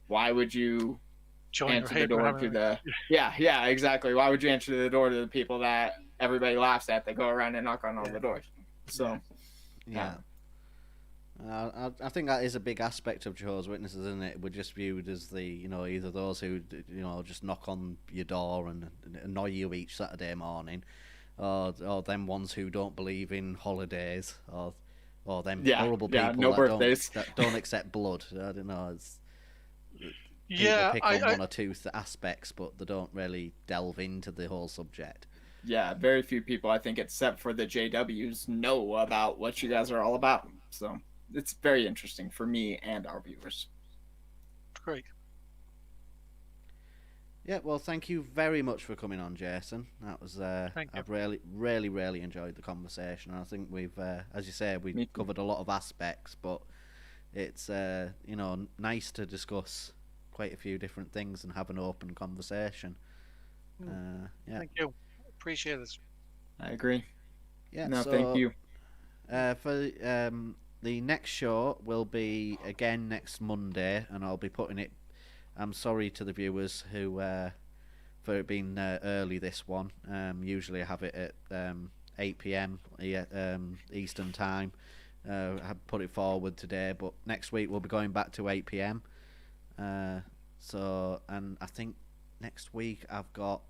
why would you Join answer your the door to Abrahamic. the yeah, exactly, why would you answer the door to the people that everybody laughs at that go around and knock on all the doors? So Yeah. I think that is a big aspect of Jehovah's Witnesses, isn't it? We're just viewed as the, either those who, just knock on your door and annoy you each Saturday morning, or them ones who don't believe in holidays, or them horrible people no birthdays. that don't accept blood. I don't know. People Yeah, pick on one or two aspects, but they don't really delve into the whole subject. Yeah, very few people, I think, except for the JWs, know about what you guys are all about. So it's very interesting for me and our viewers. Great. Yeah, well, thank you very much for coming on, Jason. That was I've really enjoyed the conversation. I think we've, as you say, we've covered a lot of aspects, but it's nice to discuss quite a few different things and have an open conversation. Yeah. Thank you. Appreciate it. I agree. Yeah. No, so, thank you. For the next show will be again next Monday, and I'll be putting it. I'm sorry to the viewers who for it being early this one. Usually I have it at 8 p.m. Eastern time. I put it forward today, but next week we'll be going back to 8 p.m. And I think next week I've got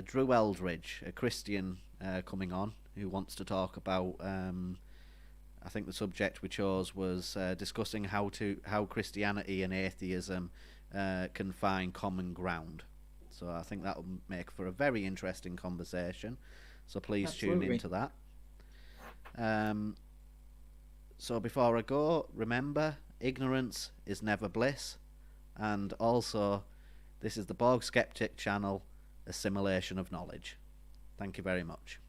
Drew Eldridge, a Christian, coming on, who wants to talk about. I think the subject we chose was discussing how Christianity and atheism can find common ground. So I think that will make for a very interesting conversation. So please tune into that. So before I go, remember, ignorance is never bliss. And also, this is the Borg Skeptic channel, Assimilation of Knowledge. Thank you very much.